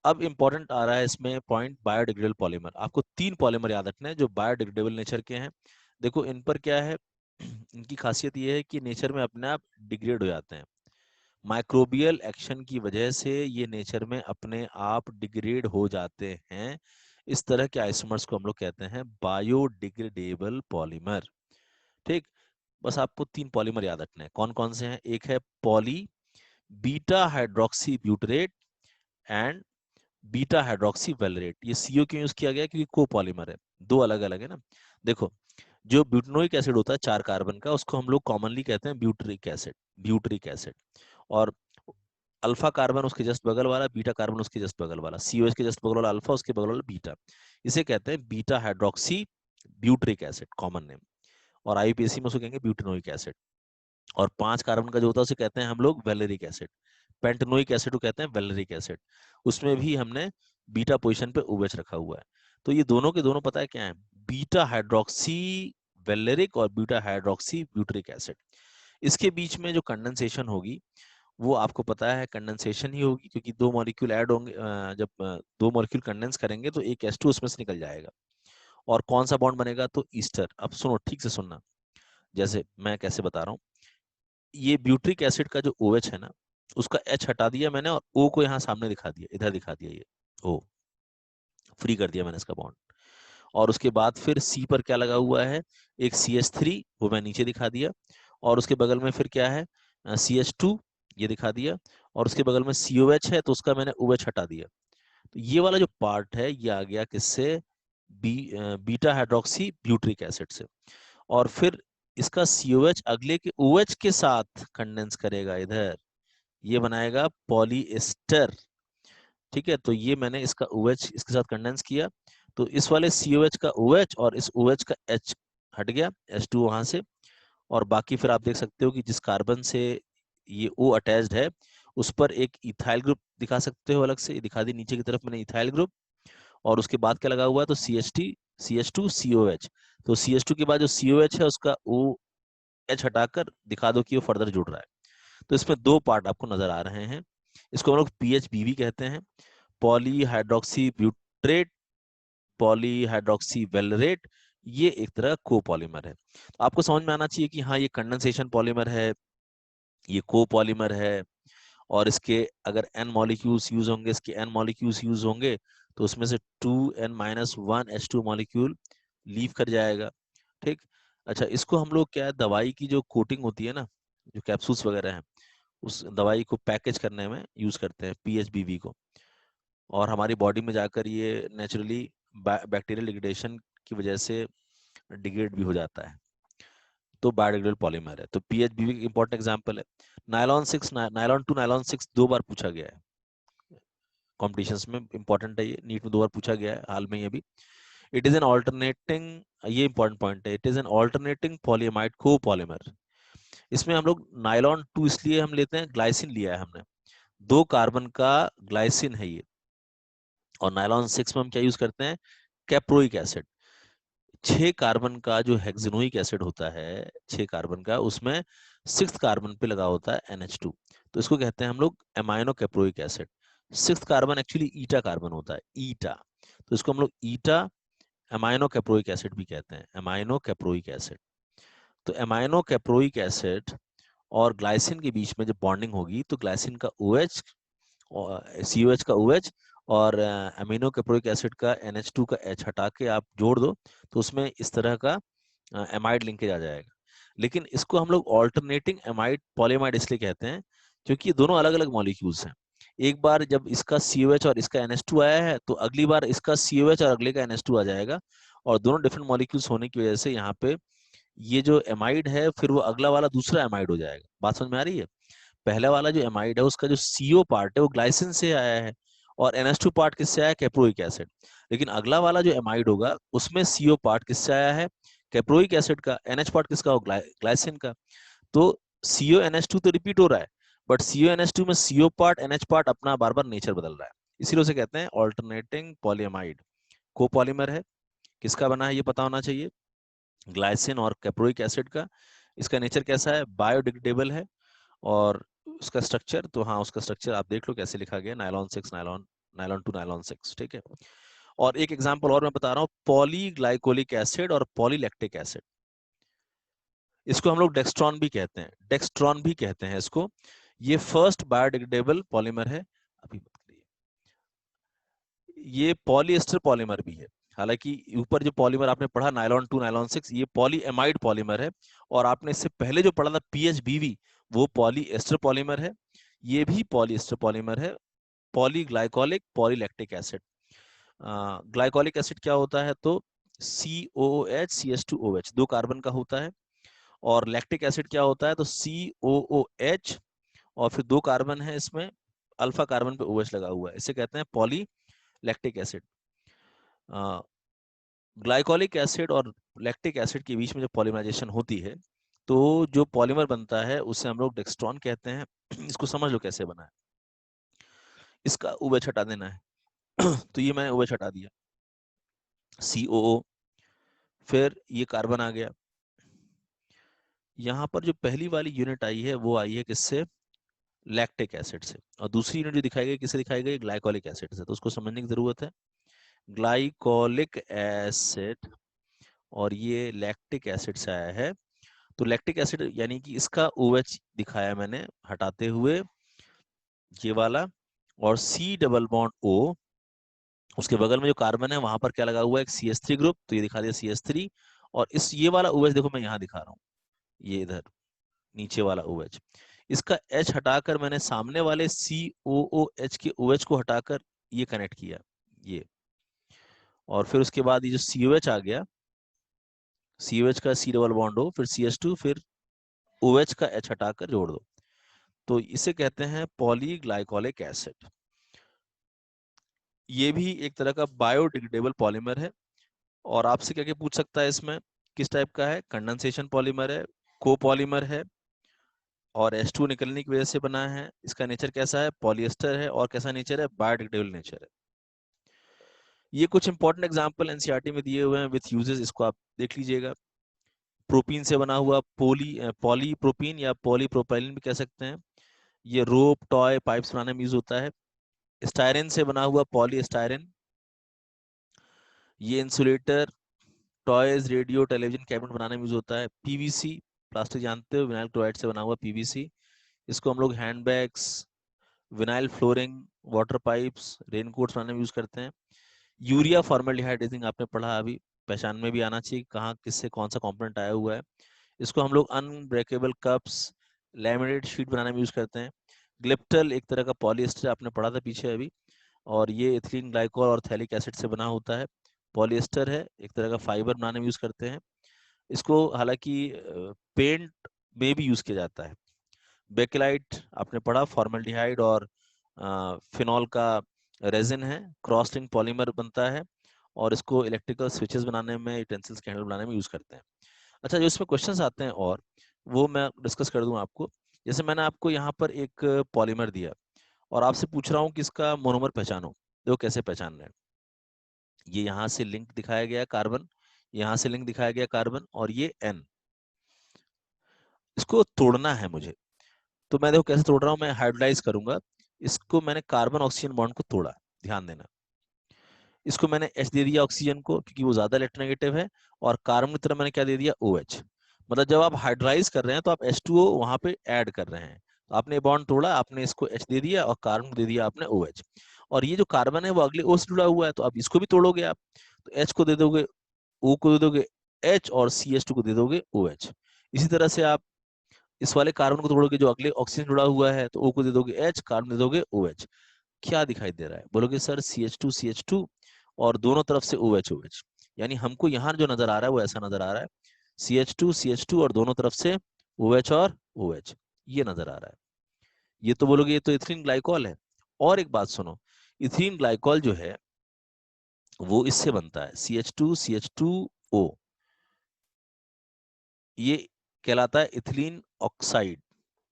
अब इंपॉर्टेंट आ रहा है इसमें पॉइंट, बायोडिग्रेडेबल पॉलीमर। आपको 3 पॉलीमर याद रखने हैं जो बायोडिग्रेडेबल नेचर के हैं। देखो इन पर क्या है, इनकी खासियत ये है कि नेचर में अपने आप डिग्रेड हो जाते हैं। माइक्रोबियल एक्शन की वजह से ये नेचर में अपने आप डिग्रेड हो जाते हैं। इस तरह के आइसोमर्स को हम लोग कहते हैं बायोडिग्रेडेबल पॉलीमर। ठीक। बस आपको 3 पॉलीमर याद रखने हैं। कौन कौन से हैं? एक है poly beta hydroxy butyrate and beta hydroxy valerate. ये सीओ क्यों यूज किया गया? क्योंकि कोपॉलीमर है, दो अलग अलग है ना। देखो, जो ब्यूटेनोइक एसिड होता है 4 कार्बन का, उसको हम लोग कॉमनली कहते हैं ब्यूटरिक एसिड, ब्यूटरिक एसिड। और अल्फा कार्बन उसके जस्ट बगल वाला, बीटा कार्बन उसके जस्ट बगल वाला, सीओएच के जस्ट बगल वाला अल्फा, उसके बगल वाला बीटा, इसे कहते हैं beta hydroxy butyric acid, common name. और आईयूपीएसी में उसको कहेंगे ब्यूटेनोइक एसिड। और 5 कार्बन का जो होता है उसे कहते हैं हम लोग वेलेरिक एसिड। पेंटेनोइक एसिड को कहते हैं वेलेरिक एसिड। उसमें भी हमने बीटा पोजीशन पे OH रखा हुआ है। तो ये दोनों के दोनों पता है क्या है? बीटा हाइड्रोक्सी वेलेरिक और बीटा हाइड्रोक्सी ब्यूटरिक एसिड। इसके बीच में जो कंडेंसेशन होगी वो आपको पता है कंडेंसेशन ही होगी, क्योंकि दो मॉलिक्यूल ऐड होंगे। जब दो मॉलिक्यूल कंडेंस करेंगे तो एक H2 उसमें से निकल जाएगा। और कौन सा बॉन्ड बनेगा? तो ईस्टर। अब सुनो, ठीक से सुनना, जैसे मैं कैसे बता रहा हूँ। ये ब्यूट्रिक एसिड का जो OH है ना, उसका H हटा दिया मैंने और O को यहाँ सामने दिखा दिया, इधर दिखा दिया, ये O फ्री कर दिया मैंने इसका बॉन्ड। और उसके बाद फिर C पर क्या लगा हुआ है? एक CH3, वो मैं नीचे दिखा दिया। और उसके बगल में फिर क्या है? CH2, ये दिखा दिया। और उसके बगल में COH है, तो उसका मैंने OH हटा दिया। तो ये वाला जो पार्ट है ये आ गया किससे? बीटा हाइड्रोक्सी ब्यूट्रिक एसिड से। और फिर इसका COH अगले के OH के साथ कंडेंस करेगा इधर, ये बनाएगा पॉलीएस्टर। ठीक है। तो ये मैंने इसका OH इसके साथ कंडेंस किया, तो इस वाले COH का OH और इस OH का H हट गया, H2 वहां से। और बाकी फिर आप देख सकते हो कि जिस कार्बन से ये O अटैच्ड है उस पर एक इथाइल ग्रुप दिखा सकते हो अलग से, दिखा दी नीचे की तरफ मैंने इथाइल ग्रुप। और उसके बाद क्या लगा हुआ है? तो CH2 COH। तो CH2 के बाद जो COH है उसका OH हटाकर दिखा दो कि वो फर्दर जुड़ रहा है। तो इसमें दो पार्ट आपको नजर आ रहे हैं। इसको हम लोग PHBV कहते हैं, poly hydroxy ब्यूट्रेट, poly hydroxy valerate. ये एक तरह कोपॉलीमर है। तो आपको समझ में आना चाहिए कि हाँ, ये कंडेंसेशन पॉलीमर है, ये कोपॉलीमर है। और इसके अगर n मॉलिक्यूल्स यूज होंगे, इसके n मॉलिक्यूल्स यूज होंगे, तो उसमें से 2n-1 H2 मॉलिक्यूल लीव कर जाएगा। ठीक। अच्छा, इसको हम लोग क्या है, दवाई की जो कोटिंग होती है ना, जो कैप्सूल्स वगैरह हैं, उस दवाई को पैकेज करने में यूज करते हैं PHBV को। और हमारी बॉडी में जाकर ये नेचुरली बैक्टीरियल डिग्रेडेशन की वजह से डिग्रेड भी हो जाता है। तो बायोडिग्रेडेबल पॉलीमर है। तो PHBV इंपॉर्टेंट एग्जांपल है। नायलॉन टू नायलॉन 6 2 बार पूछा गया है कॉम्पिटिशन्स में, इंपॉर्टेंट है ये, नीट में 2 बार पूछा गया है हाल में ये भी। इट इज एन ऑल्टरनेटिंग, ये इंपॉर्टेंट पॉइंट है, it is an alternating polyamide copolymer. इसमें हम लोग नायलॉन 2 इसलिए हम लेते हैं, ग्लाइसिन लिया है हमने, 2 कार्बन का ग्लाइसिन है ये। और नायलॉन 6 में हम क्या यूज करते हैं? Caproic acid. 6 कार्बन का जो हेक्सेनोइक एसिड होता है, 6 कार्बन का, उसमें 6th कार्बन पे लगा होता है NH2। तो इसको कहते हैं हम लोग amino caproic acid. 6th carbon actually eta carbon होता है, ईटा। तो इसको हम लोग ईटा एमाइनो कैप्रोइक एसिड भी कहते हैं, एमाइनो कैप्रोइक एसिड। तो एमाइनो कैप्रोइक एसिड और ग्लाइसिन के बीच में जब बॉन्डिंग होगी तो ग्लाइसिन का OH और COH का OH और अमीनो कैप्रोइक एसिड का NH2 का H हटा के आप जोड़ दो तो उसमें इस तरह का एमाइड लिंकेज आ जाएगा। लेकिन इसको हम लोग ऑल्टरनेटिंग एमाइड पॉलीमाइड इसलिए कहते हैं क्योंकि ये दोनों अलग अलग मॉलिक्यूल्स हैं। एक बार जब इसका COH और इसका NH2 आया है तो अगली बार इसका COH और अगले का NH2 आ जाएगा, और दोनों डिफरेंट मॉलिक्यूल्स होने की वजह से यहाँ पे ये जो एमाइड है फिर वो अगला वाला दूसरा एमाइड हो जाएगा। बात समझ में आ रही है? पहला वाला जो एमाइड है उसका जो CO पार्ट है वो ग्लाइसिन से आया है और NH2 पार्ट किससे आया है? Caproic acid. लेकिन अगला वाला जो एमाइड होगा उसमें CO पार्ट किससे आया है? कैप्रोइक एसिड का। NH पार्ट किसका होगा? ग्लाइसिन का। तो CONH2 तो रिपीट हो रहा है, बट CONH2 में CO पार्ट NH पार्ट अपना बार बार नेचर बदल रहा है, इसीलिए उसे कहते हैं ऑल्टरनेटिंग पॉलीएमाइड। कोपॉलीमर है, किसका बना है ये पता होना चाहिए, ग्लाइसिन और कैप्रोइक एसिड का। इसका नेचर कैसा है? बायोडिग्रेडेबल है। और उसका स्ट्रक्चर, तो हाँ उसका स्ट्रक्चर आप देख लो कैसे लिखा गया, नायलॉन 6 नायलॉन, नायलॉन 2 नायलॉन 6, ठीक है। और एक एग्जांपल और मैं बता रहा हूँ, पॉलीग्लाइकोलिक एसिड और पॉलीलैक्टिक एसिड। इसको हम लोग डेक्स्ट्रॉन भी कहते हैं, डेक्स्ट्रॉन भी कहते हैं इसको। ये फर्स्ट बायोडिग्रेडेबल पॉलीमर है। अभी मत करिए। ये पॉलीएस्टर पॉलीमर भी है। हालांकि ऊपर जो पॉलीमर आपने पढ़ा नायलॉन 2 नायलॉन 6, ये पॉलीएमाइड पॉलीमर है। और आपने इससे पहले जो पढ़ा था PHBV, वो पॉलीएस्टर पॉलीमर है। ये भी पॉलीएस्टर पॉलीमर है। पॉलीग्लाइकोलिक पॉलीलैक्टिक एसिड। ग्लाइकोलिक एसिड क्या होता है? तो COOH CH2OH, 2 कार्बन का होता है। और लैक्टिक एसिड क्या होता है? तो COOH और फिर 2 कार्बन है इसमें, अल्फा कार्बन पे OH लगा हुआ है, इसे कहते हैं poly lactic acid. Glycolic acid और लैक्टिक एसिड के बीच में जब पॉलीमराइजेशन होती है तो जो पॉलीमर बनता है उसे हम लोग डेक्स्ट्रॉन कहते हैं। इसको समझ लो कैसे बना है। इसका OH हटा देना है तो ये मैंने OH हटा दिया, COO, फिर ये कार्बन आ गया। यहाँ पर जो पहली वाली यूनिट आई है वो आई है किससे? लैक्टिक एसिड से। और दूसरी यूनिट जो दिखाई गई किससे दिखाई गई? ग्लाइकोलिक एसिड से। तो उसको समझने की जरूरत है। ग्लाइकोलिक एसिड और ये लैक्टिक एसिड से आया है। तो लैक्टिक एसिड यानी कि इसका OH दिखाया मैंने हटाते हुए, ये वाला, और C डबल बॉन्ड O, उसके बगल में जो कार्बन है वहां पर क्या लगा हुआ है? एक CH3 ग्रुप, तो ये दिखा दिया CH3। और इस ये वाला OH देखो मैं यहाँ दिखा रहा हूँ, ये इधर नीचे वाला OH। इसका H हटाकर मैंने सामने वाले COOH के OH को हटाकर ये कनेक्ट किया, ये। और फिर उसके बाद ये जो COH आ गया, COH का C डबल बॉन्ड O, फिर CH2, फिर OH का H हटाकर जोड़ दो, तो इसे कहते हैं पॉलीग्लाइकोलिक एसिड। ये भी एक तरह का बायोडिग्रेडेबल पॉलीमर है। और आपसे क्या क्या पूछ सकता है इसमें, किस टाइप का है? कंडेंसेशन पॉलीमर है, कोपॉलीमर है, और H2 निकलने की वजह से बना है। इसका नेचर कैसा है? पॉलिएस्टर है। और कैसा नेचर है? बायोडिग्रेडेबल नेचर है। ये कुछ इंपॉर्टेंट एग्जांपल एनसीईआरटी में दिए हुए हैं विथ यूजेस, इसको आप देख लीजिएगा। प्रोपीन से बना हुआ पॉलीप्रोपीन या पॉलीप्रोपाइलिन भी कह सकते हैं। ये रोप, टॉय, पाइप्स बनाने में यूज होता है। स्टायरिन से बना हुआ पॉलीस्टायरिन। ये insulator, toys, radio, television cabinet बनाने में यूज होता है। PVC, प्लास्टिक जानते हो, विनाइल क्लोराइड से बना हुआ PVC। इसको हम लोग handbags, vinyl flooring, water pipes, raincoats बनाने में यूज करते हैं। यूरिया फॉर्मल्डिहाइड आपने पढ़ा अभी, पहचान में भी आना चाहिए कहाँ किससे कौन सा कंपोनेंट आया हुआ है। इसको हम लोग अनब्रेकेबल कप्स, लैमिनेटेड शीट बनाने में यूज करते हैं। ग्लिप्टल एक तरह का पॉलिएस्टर आपने पढ़ा था पीछे अभी, और ये एथिलीन ग्लाइकोल और थैलिक एसिड से बना होता है। पॉलिएस्टर है, एक तरह का फाइबर बनाने में यूज करते हैं। इसको हालांकि पेंट में भी यूज किया जाता है। बेकेलाइट आपने पढ़ा, फॉर्मल्डिहाइड और फिनॉल का रेजिन है, क्रॉस लिंक पॉलीमर बनता है। और इसको इलेक्ट्रिकल स्विचेस बनाने में, यूटेंसिल्स, कैंडल बनाने में यूज करते हैं। अच्छा, जो इसमें क्वेश्चंस आते हैं और वो मैं डिस्कस कर दूं आपको। जैसे मैंने आपको यहाँ पर एक पॉलीमर दिया और आपसे पूछ रहा हूँ कि इसका मोनोमर पहचानो। देखो कैसे पहचान रहे हैं। ये यहाँ से लिंक दिखाया गया कार्बन, यहाँ से लिंक दिखाया गया कार्बन, और ये N। इसको तोड़ना है मुझे, तो मैं देखो कैसे तोड़ रहा हूँ, मैं हाइड्रोलाइज करूंगा। इसको मैंने कार्बन ऑक्सीजन बॉन्ड को तोड़ा, ध्यान देना। इसको मैंने H दे दिया ऑक्सीजन को क्योंकि वो ज्यादा इलेक्ट्रोनेगेटिव है, और कार्बन की तरफ मैंने क्या दे दिया? OH। मतलब जब आप हाइड्राइज कर रहे हैं तो आप H2O वहां पे ऐड कर रहे हैं, तो आपने बॉन्ड तोड़ा, आपने इसको H दे दिया और कार्बन को दे दिया आपने OH, और ये जो कार्बन है वो अगले O से जुड़ा हुआ है, तो आप इसको भी तोड़ोगे आप, तो H को दे दोगे, O को दे दोगे H, और CH2 को दे दोगे OH। इसी तरह से आप इस वाले कार्बन को तोड़ोगे जो अगले ऑक्सीजन जुड़ा हुआ है, तो O को दे दोगे H, कार्बन दे दोगे OH। क्या दिखाई दे रहा है? बोलोगे सर CH2 CH2 और दोनों तरफ से OH OH, यानी हमको यहाँ जो नजर आ रहा है वो ऐसा नजर आ रहा है, CH2 CH2 और दोनों तरफ से OH और OH, ये नजर आ रहा है। ये तो बोलोगे ये तो इथिलीन ग्लाइकॉल है। और एक बात सुनो, इथिलीन ग्लाइकॉल जो है वो इससे बनता है CH2 CH2O, ये कहलाता है इथिलीन ऑक्साइड,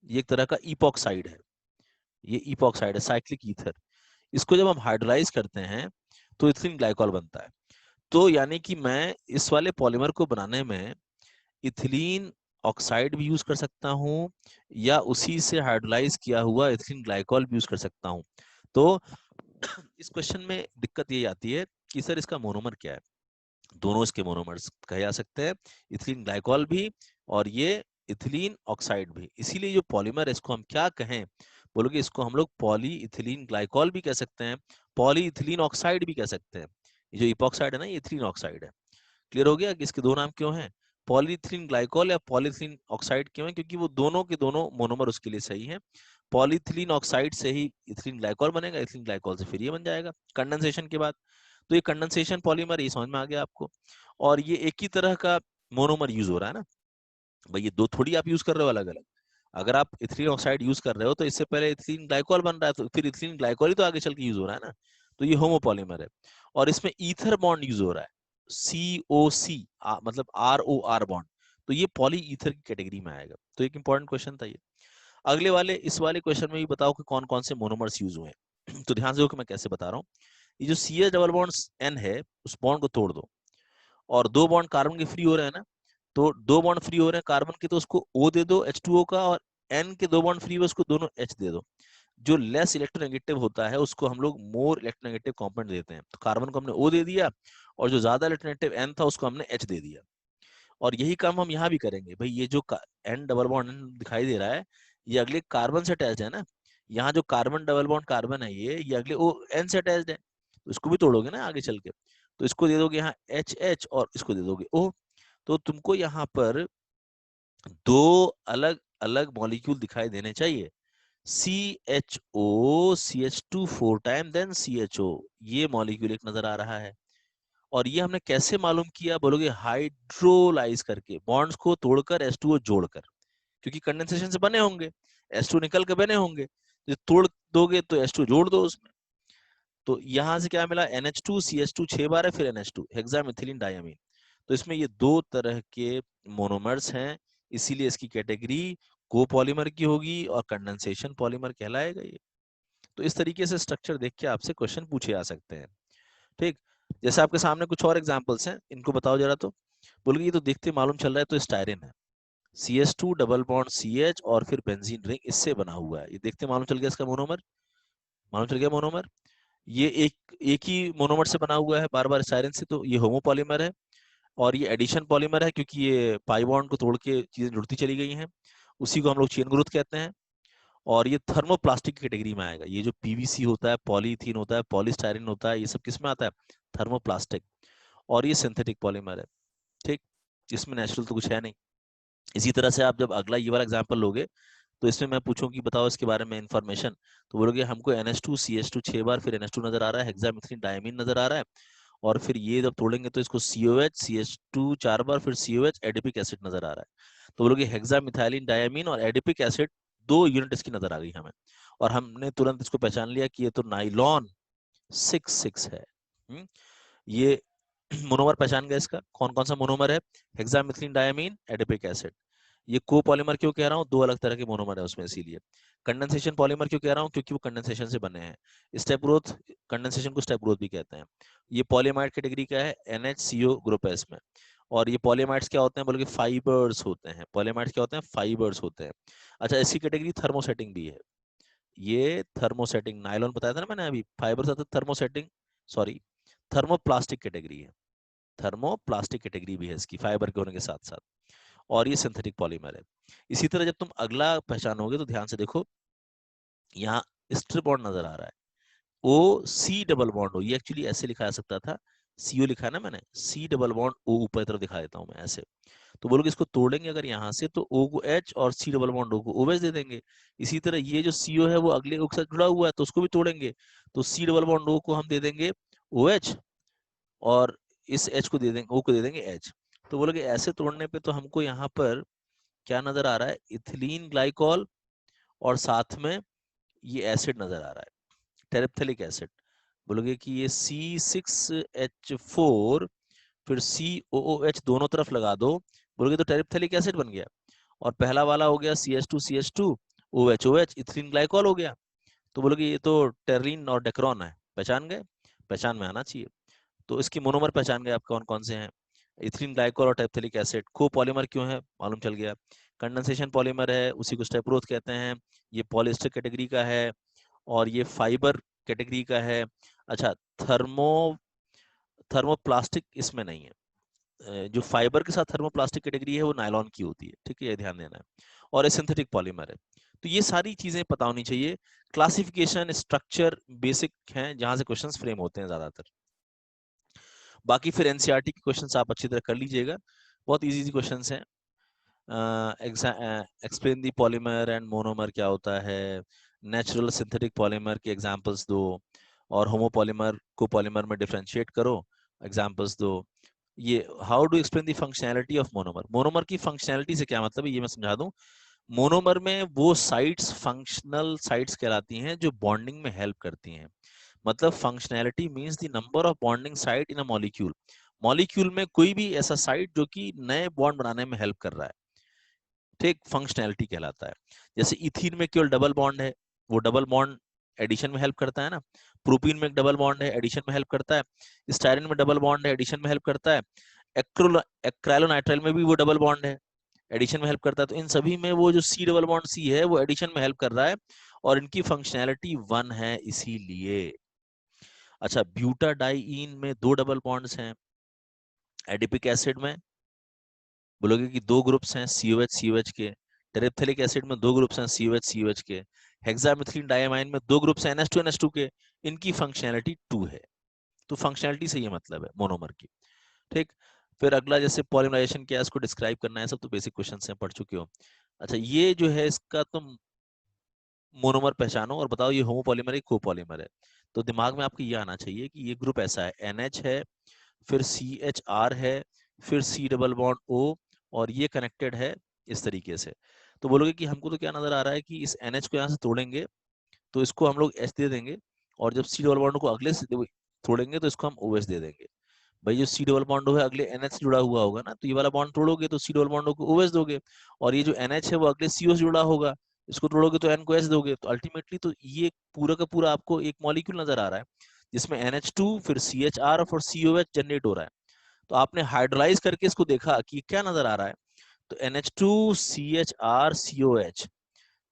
ये एक तरह का इपॉक्साइड है, ये इपॉक्साइड है, साइक्लिक ईथर। इसको जब हम हाइड्रोलाइज करते हैं तो इथिलीन ग्लाइकॉल बनता है। तो यानी कि मैं इस वाले पॉलीमर को बनाने में इथिलीन ऑक्साइड भी यूज कर सकता हूं, या उसी से हाइड्रोलाइज किया हुआ इथिलीन ग्लाइकॉल भी यूज कर सकता हूं। तो इस क्वेश्चन में दिक्कत ये आती है कि सर इसका मोनोमर क्या है। दोनों इसके मोनोमर्स कहे जा सकते हैं, इथिलीन ग्लाइकॉल भी और ये इथिलीन ऑक्साइड भी। इसीलिए जो पॉलीमर है इसको हम क्या कहें, बोलोगे इसको हम लोग पॉली इथिलीन ग्लाइकॉल भी कह सकते हैं, पॉली इथिलीन ऑक्साइड भी कह सकते हैं। ये जो इपॉक्साइड है ना, ये इथिलीन ऑक्साइड है। क्लियर हो गया कि इसके दो नाम क्यों हैं, पॉलीइथिलीन ग्लाइकॉल या पॉलीइथिलीन ऑक्साइड क्यों है, क्योंकि वो दोनों के दोनों मोनोमर उसके लिए सही है। पॉलीइथिलीन ऑक्साइड से ही इथिलीन ग्लाइकॉल बनेगा, इथिलीन ग्लाइकॉल से फिर ये बन जाएगा कंडेंसेशन के बाद। तो ये कंडेंसेशन पॉलीमर, ये समझ में आ गया आपको। और ये एक ही तरह का मोनोमर यूज हो रहा है ना भाई, ये दो थोड़ी आप यूज कर रहे हो अलग अलग। अगर आप इथिलीन ऑक्साइड यूज कर रहे हो तो इससे पहले इथिलीन ग्लाइकॉल बन रहा है, तो फिर इथिलीन ग्लाइकॉल ही तो आगे चल के यूज हो रहा है ना। तो ये होमोपॉलीमर है, और इसमें ईथर बॉन्ड यूज हो रहा है, COC, मतलब ROR बॉन्ड, तो ये पॉली ईथर की कैटेगरी में आएगा। तो एक इंपॉर्टेंट क्वेश्चन था ये। अगले वाले, इस वाले क्वेश्चन में भी बताओ कि कौन कौन से मोनोमर्स यूज हुए हैं। तो ध्यान से देखो कि मैं कैसे बता रहा हूँ। ये जो CH डबल बॉन्ड N है, उस बॉन्ड को तोड़ दो, और दो बॉन्ड कार्बन के फ्री हो रहे हैं ना, तो दो बॉन्ड फ्री हो रहे हैं कार्बन के, तो उसको O दे दो H2O का, और N के दो बॉन्ड फ्री हुए उसको दोनों H दे दो। जो लेस इलेक्ट्रोनेगेटिव होता है उसको हम लोग मोर इलेक्ट्रोनेगेटिव कंपाउंड देते हैं, तो कार्बन को हमने O दे दिया, और जो ज्यादा इलेक्ट्रोनेगेटिव N था उसको हमने H दे दिया। और यही काम हम यहाँ भी करेंगे भाई, ये जो N डबल बॉन्ड दिखाई दे रहा है, ये अगले कार्बन से अटैच है ना, यहाँ जो कार्बन डबल बॉन्ड कार्बन है ये अगले O N से अटैच है, तो इसको भी तोड़ोगे ना आगे चल के, तो इसको दे दोगे यहाँ HH, और इसको दे दोगे O। तो तुमको यहाँ पर दो अलग अलग मॉलिक्यूल दिखाई देने चाहिए, CHO, CH2 4 time then CHO, ये मॉलिक्यूल एक नजर आ रहा है। और ये हमने कैसे मालूम किया, बोलोगे हाइड्रोलाइज करके, बॉन्ड्स को तोड़कर H2O जोड़कर, क्योंकि कंडेंसेशन से बने होंगे, H2 निकल के बने होंगे, तो तोड़ दोगे तो H2 जोड़ दो उसमें। तो यहां से क्या मिला, NH2 CH2 6 बार है, फिर NH2 हेक्सामिथिलीन डायमीन। तो इसमें ये दो तरह के मोनोमर्स हैं, इसीलिए इसकी कैटेगरी कोपॉलीमर की होगी और कंडेंसेशन पॉलीमर कहलाएगा ये। तो इस तरीके से स्ट्रक्चर देख के आपसे क्वेश्चन पूछे जा सकते हैं। ठीक, जैसे आपके सामने कुछ और एग्जांपल्स हैं, इनको बताओ जरा। तो बोलोगे ये तो देखते मालूम चल रहा है, तो स्टायरिन है, CH2 डबल बॉन्ड CH और फिर बेंजीन रिंग, इससे बना हुआ है, ये देखते मालूम चल गया इसका मोनोमर, मालूम चल गया मोनोमर। ये एक ही मोनोमर से बना हुआ है बार बार स्टायरिन से, तो ये होमोपॉलीमर है। और ये एडिशन पॉलीमर है, क्योंकि ये पाई बॉन्ड को तोड़ के चीजें जुड़ती चली गई हैं, उसी को हम लोग चेन ग्रोथ कहते हैं। और ये थर्मोप्लास्टिक की कैटेगरी में आएगा, ये जो PVC होता है, पॉलीथीन होता है, पॉलीस्टायरिन होता है, ये सब किस में आता है, थर्मोप्लास्टिक। और ये सिंथेटिक पॉलीमर है। ठीक, इसमें नेचुरल तो कुछ है नहीं। इसी तरह से आप जब अगला ये वाला एग्जाम्पल लोगे, तो इसमें मैं पूछूं कि बताओ इसके बारे में इंफॉर्मेशन, तो बोलोगे हमको NH2 CH2 6 बार, फिर NH2 नजर आ रहा है, हेक्सामिथिलीन डायमीन नजर आ रहा है, और फिर ये जब तोड़ेंगे तो इसको COH CH2 4 बार, फिर COH एडिपिक एसिड नजर आ रहा है। तो बोलोगे हेक्सामिथाइलिन डायमीन और एडिपिक एसिड, दो यूनिट इसकी नजर आ गई हमें, और हमने तुरंत इसको पहचान लिया कि ये तो नाइलॉन 6 है। ये मोनोमर पहचान गया इसका, कौन कौन सा मोनोमर है, हेक्सामिथिलीन डायमीन एडिपिक एसिड। ये कोपॉलीमर क्यों कह रहा हूँ, दो अलग तरह के मोनोमर है उसमें, इसीलिए। कंडेंसेशन पॉलीमर क्यों कह रहा हूँ, क्योंकि वो कंडेंसेशन से बने हैं। स्टेप ग्रोथ, कंडेंसेशन को स्टेप ग्रोथ भी कहते हैं। ये पॉलीमाइड कैटेगरी का है, NHCO ग्रुप है इसमें। और ये पॉलीमाइड्स क्या होते हैं, बोले फाइबर्स होते हैं, पॉलीमाइड्स क्या होते हैं, फाइबर्स होते हैं। अच्छा, इसकी कैटेगरी थर्मोसेटिंग भी है, ये थर्मोसेटिंग, नायलॉन बताया था ना मैंने अभी, फाइबर था, थर्मोसेटिंग, सॉरी, थर्मोप्लास्टिक कैटेगरी है, थर्मोप्लास्टिक कैटेगरी भी है इसकी, फाइबर के होने के साथ साथ। और ये सिंथेटिक पॉलीमर है। इसी तरह जब तुम अगला पहचानोगे तो ध्यान से देखो, यहाँ स्ट्रिप बॉन्ड नजर आ रहा है, ओ सी डबल बॉन्ड ओ, ये एक्चुअली ऐसे लिखा जा सकता था, सीओ लिखा है ना मैंने, सी डबल बॉन्ड ओ ऊपर की तरफ दिखा देता हूं मैं ऐसे। तो बोलोगे इसको तोड़ेंगे अगर यहाँ से, तो ओ को एच और सी डबल बॉन्ड ओ को ओ एच दे देंगे। इसी तरह ये जो सीओ है वो अगले ओ के साथ जुड़ा हुआ है तो उसको भी तोड़ेंगे, तो सी डबल बॉन्ड ओ को हम दे देंगे ओ एच, और इस एच को दे देंगे, ओ को दे देंगे एच। तो बोलोगे ऐसे तोड़ने पे तो हमको यहाँ पर क्या नजर आ रहा है, इथिलीन ग्लाइकॉल, और साथ में ये एसिड नजर आ रहा है, टेरेप्थेलिक एसिड। बोलोगे कि ये C6H4 फिर COOH दोनों तरफ लगा दो, बोलोगे तो टेरिप्थेलिक एसिड बन गया। और पहला वाला हो गया CH2CH2 OH इथिलीन ग्लाइकॉल हो गया। तो बोलोगे ये तो टेरिन और डेक्रोन है, पहचान गए, पहचान में आना चाहिए। तो इसकी मोनोमर पहचान गए आप कौन कौन से हैं, इथिलीन ग्लाइकॉल और टेरिप्थेलिक एसिड। को पॉलीमर क्यों है मालूम चल गया, कंडेंसेशन पॉलीमर है, उसी को स्टेपरोथ कहते हैं, ये पॉलिएस्टर कैटेगरी का है, और ये फाइबर कैटेगरी का है। अच्छा, थर्मोप्लास्टिक इसमें नहीं है, जो फाइबर के साथ थर्मोप्लास्टिक कैटेगरी है वो नायलॉन की होती है, ठीक है, ये ध्यान देना है। और ये सिंथेटिक पॉलीमर है। तो ये सारी चीजें पता होनी चाहिए, क्लासिफिकेशन स्ट्रक्चर बेसिक हैं जहां से क्वेश्चंस फ्रेम होते हैं ज्यादातर। बाकी फिर एनसीईआरटी के क्वेश्चंस आप अच्छी तरह कर लीजिएगा, बहुत इजी इजी क्वेश्चंस हैं। Explain the polymer and monomer क्या होता है, नेचुरल सिंथेटिक पॉलीमर के एग्जांपल्स दो, और होमोपॉलीमर को पॉलीमर में डिफरेंशिएट करो, एग्जांपल्स दो। ये how do explain the functionality of monomer, monomer की फंक्शनैलिटी से क्या मतलब है ये मैं समझा दूं। मोनोमर में वो साइट्स फंक्शनल साइट्स कहलाती हैं जो बॉन्डिंग में हेल्प करती हैं। मतलब functionality means the number of bonding site in a molecule, molecule में कोई भी ऐसा साइट जो कि नए बॉन्ड बनाने में हेल्प कर रहा है, ठीक, फंक्शनैलिटी कहलाता है। जैसे इथीन में केवल डबल बॉन्ड है, वो डबल बॉन्ड एडिशन में हेल्प करता है ना। प्रोपीन में एक डबल बॉन्ड है, एडिशन में हेल्प करता है। स्टायरिन में डबल बॉन्ड है, एडिशन में हेल्प करता है। एक्राइलोनाइट्राइल में भी वो डबल बॉन्ड है, एडिशन में हेल्प करता है। तो इन सभी में वो जो सी डबल बॉन्ड सी है वो एडिशन में हेल्प कर रहा है, और इनकी फंक्शनैलिटी 1 है इसीलिए। अच्छा, ब्यूटाडाइईन में 2 डबल बॉन्ड्स हैं। एडिपिक एसिड में बोलोगे कि 2 ग्रुप्स हैं COH COH के। टेरेप्थेलिक एसिड में 2 ग्रुप्स हैं COH COH के। हेक्सामिथिलीन डायमाइन में 2 ग्रुप्स हैं NH2 NH2 के। इनकी फंक्शनैलिटी 2 है। तो फंक्शनैलिटी से ये मतलब है मोनोमर की, ठीक। फिर अगला जैसे पॉलीमराइजेशन क्या है, इसको डिस्क्राइब करना है, सब तो बेसिक क्वेश्चन हैं, पढ़ चुके हो। अच्छा, ये जो है इसका तुम मोनोमर पहचानो और बताओ ये होमोपॉलीमर है कोपॉलीमर है। तो दिमाग में आपको ये आना चाहिए कि ये ग्रुप ऐसा है, NH है, फिर CHR है, फिर C डबल बॉन्ड O, और ये कनेक्टेड है इस तरीके से। तो बोलोगे कि हमको तो क्या नजर आ रहा है कि इस NH को यहाँ से तोड़ेंगे तो इसको हम लोग H दे देंगे, और जब C डबल बॉन्ड को अगले से तोड़ेंगे तो इसको हम OH दे देंगे। भाई जो सी डबल बॉन्ड है अगले NH से जुड़ा हुआ होगा ना, तो ये वाला बॉन्ड तोड़ोगे तो सी डबल बॉन्ड को OH दोगे, और ये जो NH है वो अगले CO से जुड़ा होगा, इसको तोड़ोगे तो N को H दोगे। तो अल्टीमेटली तो ये पूरा का पूरा आपको एक मॉलिक्यूल नजर आ रहा है जिसमें NH2 फिर CHR और फिर COH जनरेट हो रहा है। तो आपने हाइड्रोलाइज करके इसको देखा कि क्या नजर आ रहा है, तो NH2 CHR COH।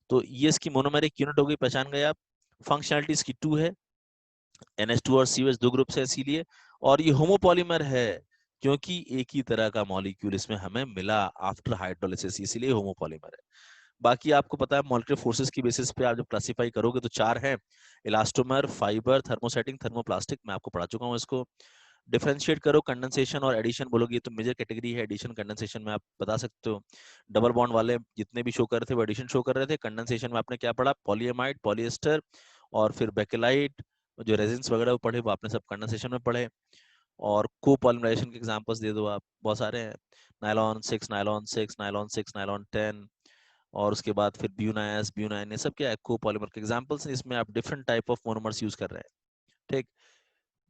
तो ये इसकी मोनोमेरिक यूनिट हो गई, पहचान गए आप। फंक्शनलिटी इसकी 2 है, NH2 और COH 2 ग्रुप्स है इसीलिए। और ये होमोपॉलीमर है क्योंकि एक ही तरह का मॉलिक्यूल इसमें हमें मिला आफ्टर हाइड्रोलिसिस, इसीलिए होमोपॉलीमर है। बाकी आपको पता है मॉलिक्यूलर फोर्सेस की बेसिस पे आप जब क्लासिफाई करोगे तो 4 हैं, इलास्टोमर, फाइबर, थर्मोसेटिंग, थर्मोप्लास्टिक, मैं आपको पढ़ा चुका हूँ इसको। डिफरेंशिएट करो कंडेंसेशन और एडिशन, बोलोगे ये तो मेजर कैटेगरी है, एडिशन कंडेंसेशन में आप बता सकते हो। डबल बॉन्ड वाले जितने भी शो कर रहे थे वो एडिशन शो कर रहे थे। कंडेंसेशन में आपने क्या पढ़ा, पॉलीएमाइड, पॉलिएस्टर, और फिर बेकेलाइट, जो रेजिन्स वगैरह वो पढ़े वो आपने सब कंडेंसेशन में पढ़े। और को पॉलीमराइजेशन के एग्जांपल्स दे दो आप, बहुत सारे हैं, नायलॉन 6 नायलॉन 6 नायलॉन 6 नायलॉन 10, और उसके बाद फिर ब्यूनाइस ब्यूनाइन, ये सब क्या है को पॉलीमर के एग्जांपल्स हैं, इसमें आप different type of monomers use कर रहे हैं, ठीक।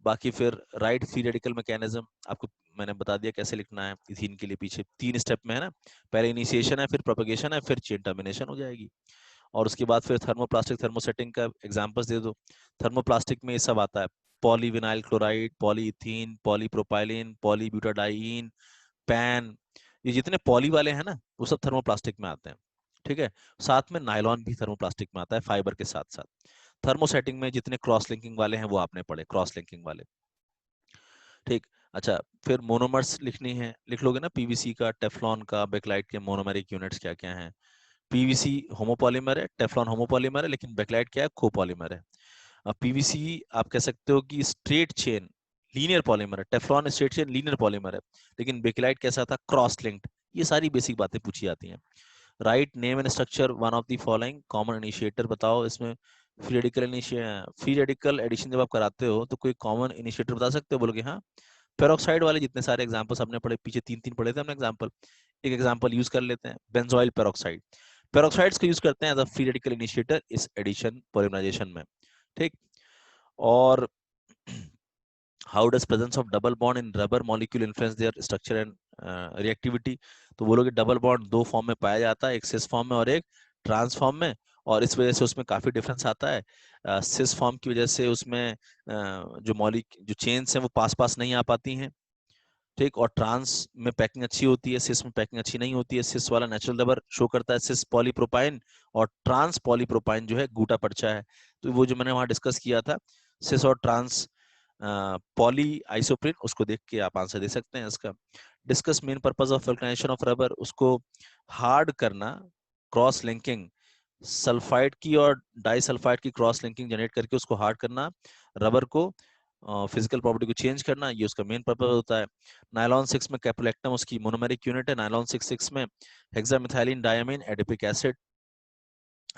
बाकी फिर राइट फ्री रेडिकल मैकेनिज्म आपको मैंने बता दिया कैसे लिखना है। इथीन के लिए पीछे 3 स्टेप में है ना, पहले इनिशिएशन है, फिर प्रोपेगेशन है, फिर चेन टर्मिनेशन हो जाएगी। और उसके बाद फिर थर्मोप्लास्टिक थर्मोसेटिंग का एग्जांपल्स दे दो। थर्मोप्लास्टिक में ये सब आता है, polyvinyl chloride, polyethene, polypropylene, polybutadiene, pan, ये जितने पॉली वाले हैं ना वो सब थर्मोप्लास्टिक में आते हैं, ठीक है। साथ में नायलॉन भी थर्मोप्लास्टिक में आता है फाइबर के साथ साथ। थर्मोसेटिंग में जितने क्रॉस लिंकिंग वाले हैं वो आपने पढ़े, क्रॉस लिंकिंग वाले, ठीक। अच्छा, फिर मोनोमर्स लिखनी है, लिख लोगे ना, पीवीसी का, टेफ्लॉन का, बेकलाइट के मोनोमेरिक यूनिट्स क्या क्या हैं। पीवीसी होमोपॉलीमर है, टेफ्लॉन होमोपॉलीमर है, लेकिन बेकलाइट क्या है, कोपॉलीमर है। अब पीवीसी आप कह सकते हो कि स्ट्रेट चेन लीनियर पॉलीमर है, Teflon straight chain linear polymer है, लेकिन बेकलाइट कैसा था, क्रॉस लिंक्ड। ये सारी बेसिक बातें पूछी जाती हैं। Write name and structure one of the following, common initiator बताओ इसमें। फ्री रेडिकल एडिशन जब आप कराते हो तो कोई कॉमन इनिशिएटर बता सकते हो, बोलोगे हाँ। पेरोक्साइड वाले जितने सारे एग्जांपल्स हमने पढ़े, पीछे तीन तीन पढ़े थे हमने एग्जांपल, एक एग्जांपल यूज कर लेते हैं, बेंजोइल पेरोक्साइड। पेरोक्साइड्स को यूज करते हैं as a free radical initiator इस एडिशन पॉलिमराइजेशन में, ठीक। और how does presence of double bond in rubber molecule influence their structure and reactivity. तो बोलोगे डबल बॉन्ड दो फॉर्म में पाया जाता है, एक सिस फॉर्म में और एक ट्रांस फॉर्म में, और इस वजह से उसमें काफी डिफरेंस आता है। सिस फॉर्म की वजह से उसमें जो चेन्स हैं वो पास पास नहीं आ पाती हैं, ठीक। और ट्रांस में पैकिंग अच्छी होती है, सिस में पैकिंग अच्छी नहीं होती है। सिस वाला नेचुरल रबर शो करता है सिस पॉलीप्रोपाइन, और ट्रांस पॉलीप्रोपाइन जो है गूटा पर्चा है। तो वो जो मैंने वहां डिस्कस किया था, सिस और ट्रांस पॉली आइसोप्रिन, उसको देख के आप आंसर दे सकते हैं इसका। Discuss main purpose of vulcanization of rubber, उसको हार्ड करना, क्रॉस लिंकिंग सल्फाइड की और डाई सल्फाइड की क्रॉस लिंकिंग जनरेट करके उसको हार्ड करना, रबर को फिजिकल प्रॉपर्टी को चेंज करना, ये उसका मेन पर्पस होता है। नायलॉन 6 में कैप्रोलैक्टम उसकी मोनोमेरिक यूनिट है, नायलॉन 6 में hexamethylene diamine adipic acid.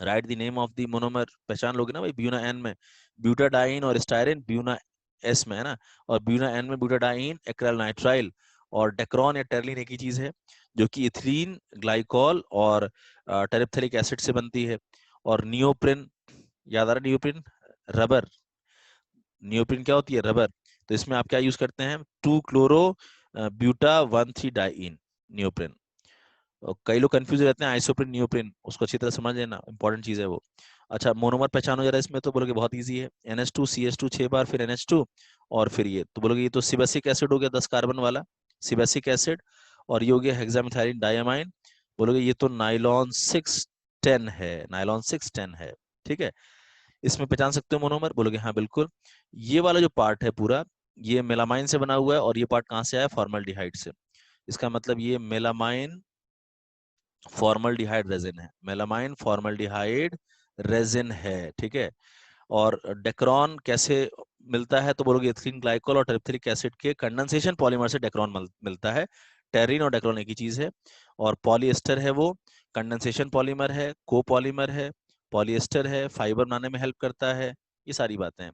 Right the name of the monomer, पहचान लोगे ना भाई, ब्यूना एन में ब्यूटाडाइन और स्टायरिन, ब्यूना एस में है ना, और ब्यूना एन में ब्यूटाडाइन एक्राइल नाइट्राइल, और डेक्रोन या टेरलिन एक ही चीज है, जो कि इथिलीन ग्लाइकॉल और टेरिप्थेलिक एसिड से बनती है। और नियोप्रिन, याद आ रहा है नियोप्रिन, रबर, नियोप्रिन क्या होती है, रबर। तो इसमें आप क्या यूज करते हैं, 2 क्लोरो ब्यूटा 1,3-डाइन नियोप्रिन। और कई लोग कंफ्यूज रहते हैं आइसोप्रिन नियोप्रिन, उसको अच्छी तरह समझ लेना, इंपॉर्टेंट चीज है वो। अच्छा, मोनोमर पहचानो जरा इसमें, तो बोलोगे बहुत इजी है, NH2 CH2 6 बार, फिर NH2, और फिर ये, तो बोलोगे ये तो सिबेसिक एसिड हो गया 10 कार्बन वाला, सिबेसिक एसिड। और ये हो गया हेक्सामेथाइलिन डायमाइन, बोलोगे ये तो नाइलॉन 610 है, नाइलॉन 610 है, ठीक है। इसमें पहचान सकते हो मोनोमर, बोलोगे हाँ बिल्कुल। ये वाला जो पार्ट है पूरा, ये मेलामाइन से बना हुआ है, और ये पार्ट कहाँ से आया, फॉर्मल्डिहाइड से। इसका मतलब ये मेलामाइन फॉर्मल्डिहाइड रेजिन है, मेलामाइन फॉर्मल्डिहाइड रेजिन है, ठीक है। और डेक्रोन कैसे मिलता है, तो बोलोगे एथिलीन ग्लाइकोल और टेरिप्थेलिक एसिड के कंडेंसेशन पॉलीमर से डेक्रोन मिलता है। टेरिन और डेक्रोन एक ही चीज है। और पॉलीएस्टर है वो, कंडेंसेशन पॉलीमर है, कोपॉलीमर है, पॉलीएस्टर है, फाइबर बनाने में हेल्प करता है, ये सारी बातें हैं।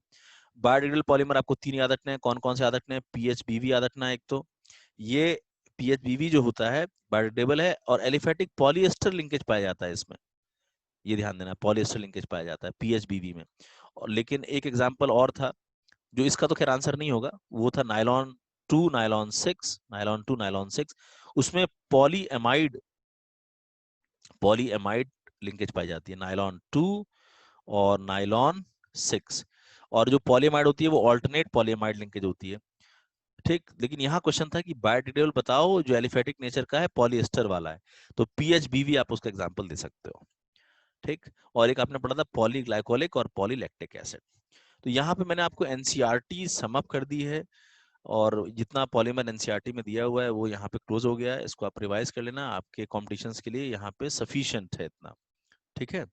बायोडिग्रेडेबल पॉलीमर आपको 3 याद रखने हैं, कौन कौन से याद रखने हैं, पीएचबीवी याद रखना है एक तो, ये पीएचबीवी जो होता है बायोडिग्रेडेबल है, और एलिफेटिक पॉलीएस्टर लिंकेज पाया जाता है इसमें, ये ध्यान देना, पॉलीएस्टर लिंकेज पाया जाता है पीएचबीवी में। और लेकिन एक एग्जांपल और था, जो इसका तो खैर आंसर नहीं होगा, वो था नायलॉन 2 नायलॉन 6, नायलॉन 2 नायलॉन 6, उसमें पॉलीएमाइड, पॉलीएमाइड लिंकेज पाई जाती है, नायलॉन 2 और नायलॉन 6। और जो पॉलीएमाइड होती है वो ऑल्टरनेट पॉलीएमाइड लिंकेज होती है, ठीक। लेकिन यहाँ क्वेश्चन था कि बायोडिग्रेडेबल बताओ जो एलिफेटिक नेचर का है, पॉलीएस्टर वाला है, तो पीएचबीवी आप उसका एग्जांपल दे सकते हो, ठीक। और एक आपने पढ़ा था पॉलीग्लाइकोलिक और पॉलीलैक्टिक एसिड। तो यहाँ पे मैंने आपको एनसीईआरटी समअप कर दी है, और जितना पॉलीमर एनसीईआरटी में दिया हुआ है वो यहाँ पे क्लोज हो गया है, इसको आप रिवाइज कर लेना, आपके कॉम्पिटिशन्स के लिए यहाँ पे सफिशिएंट है इतना, ठीक है।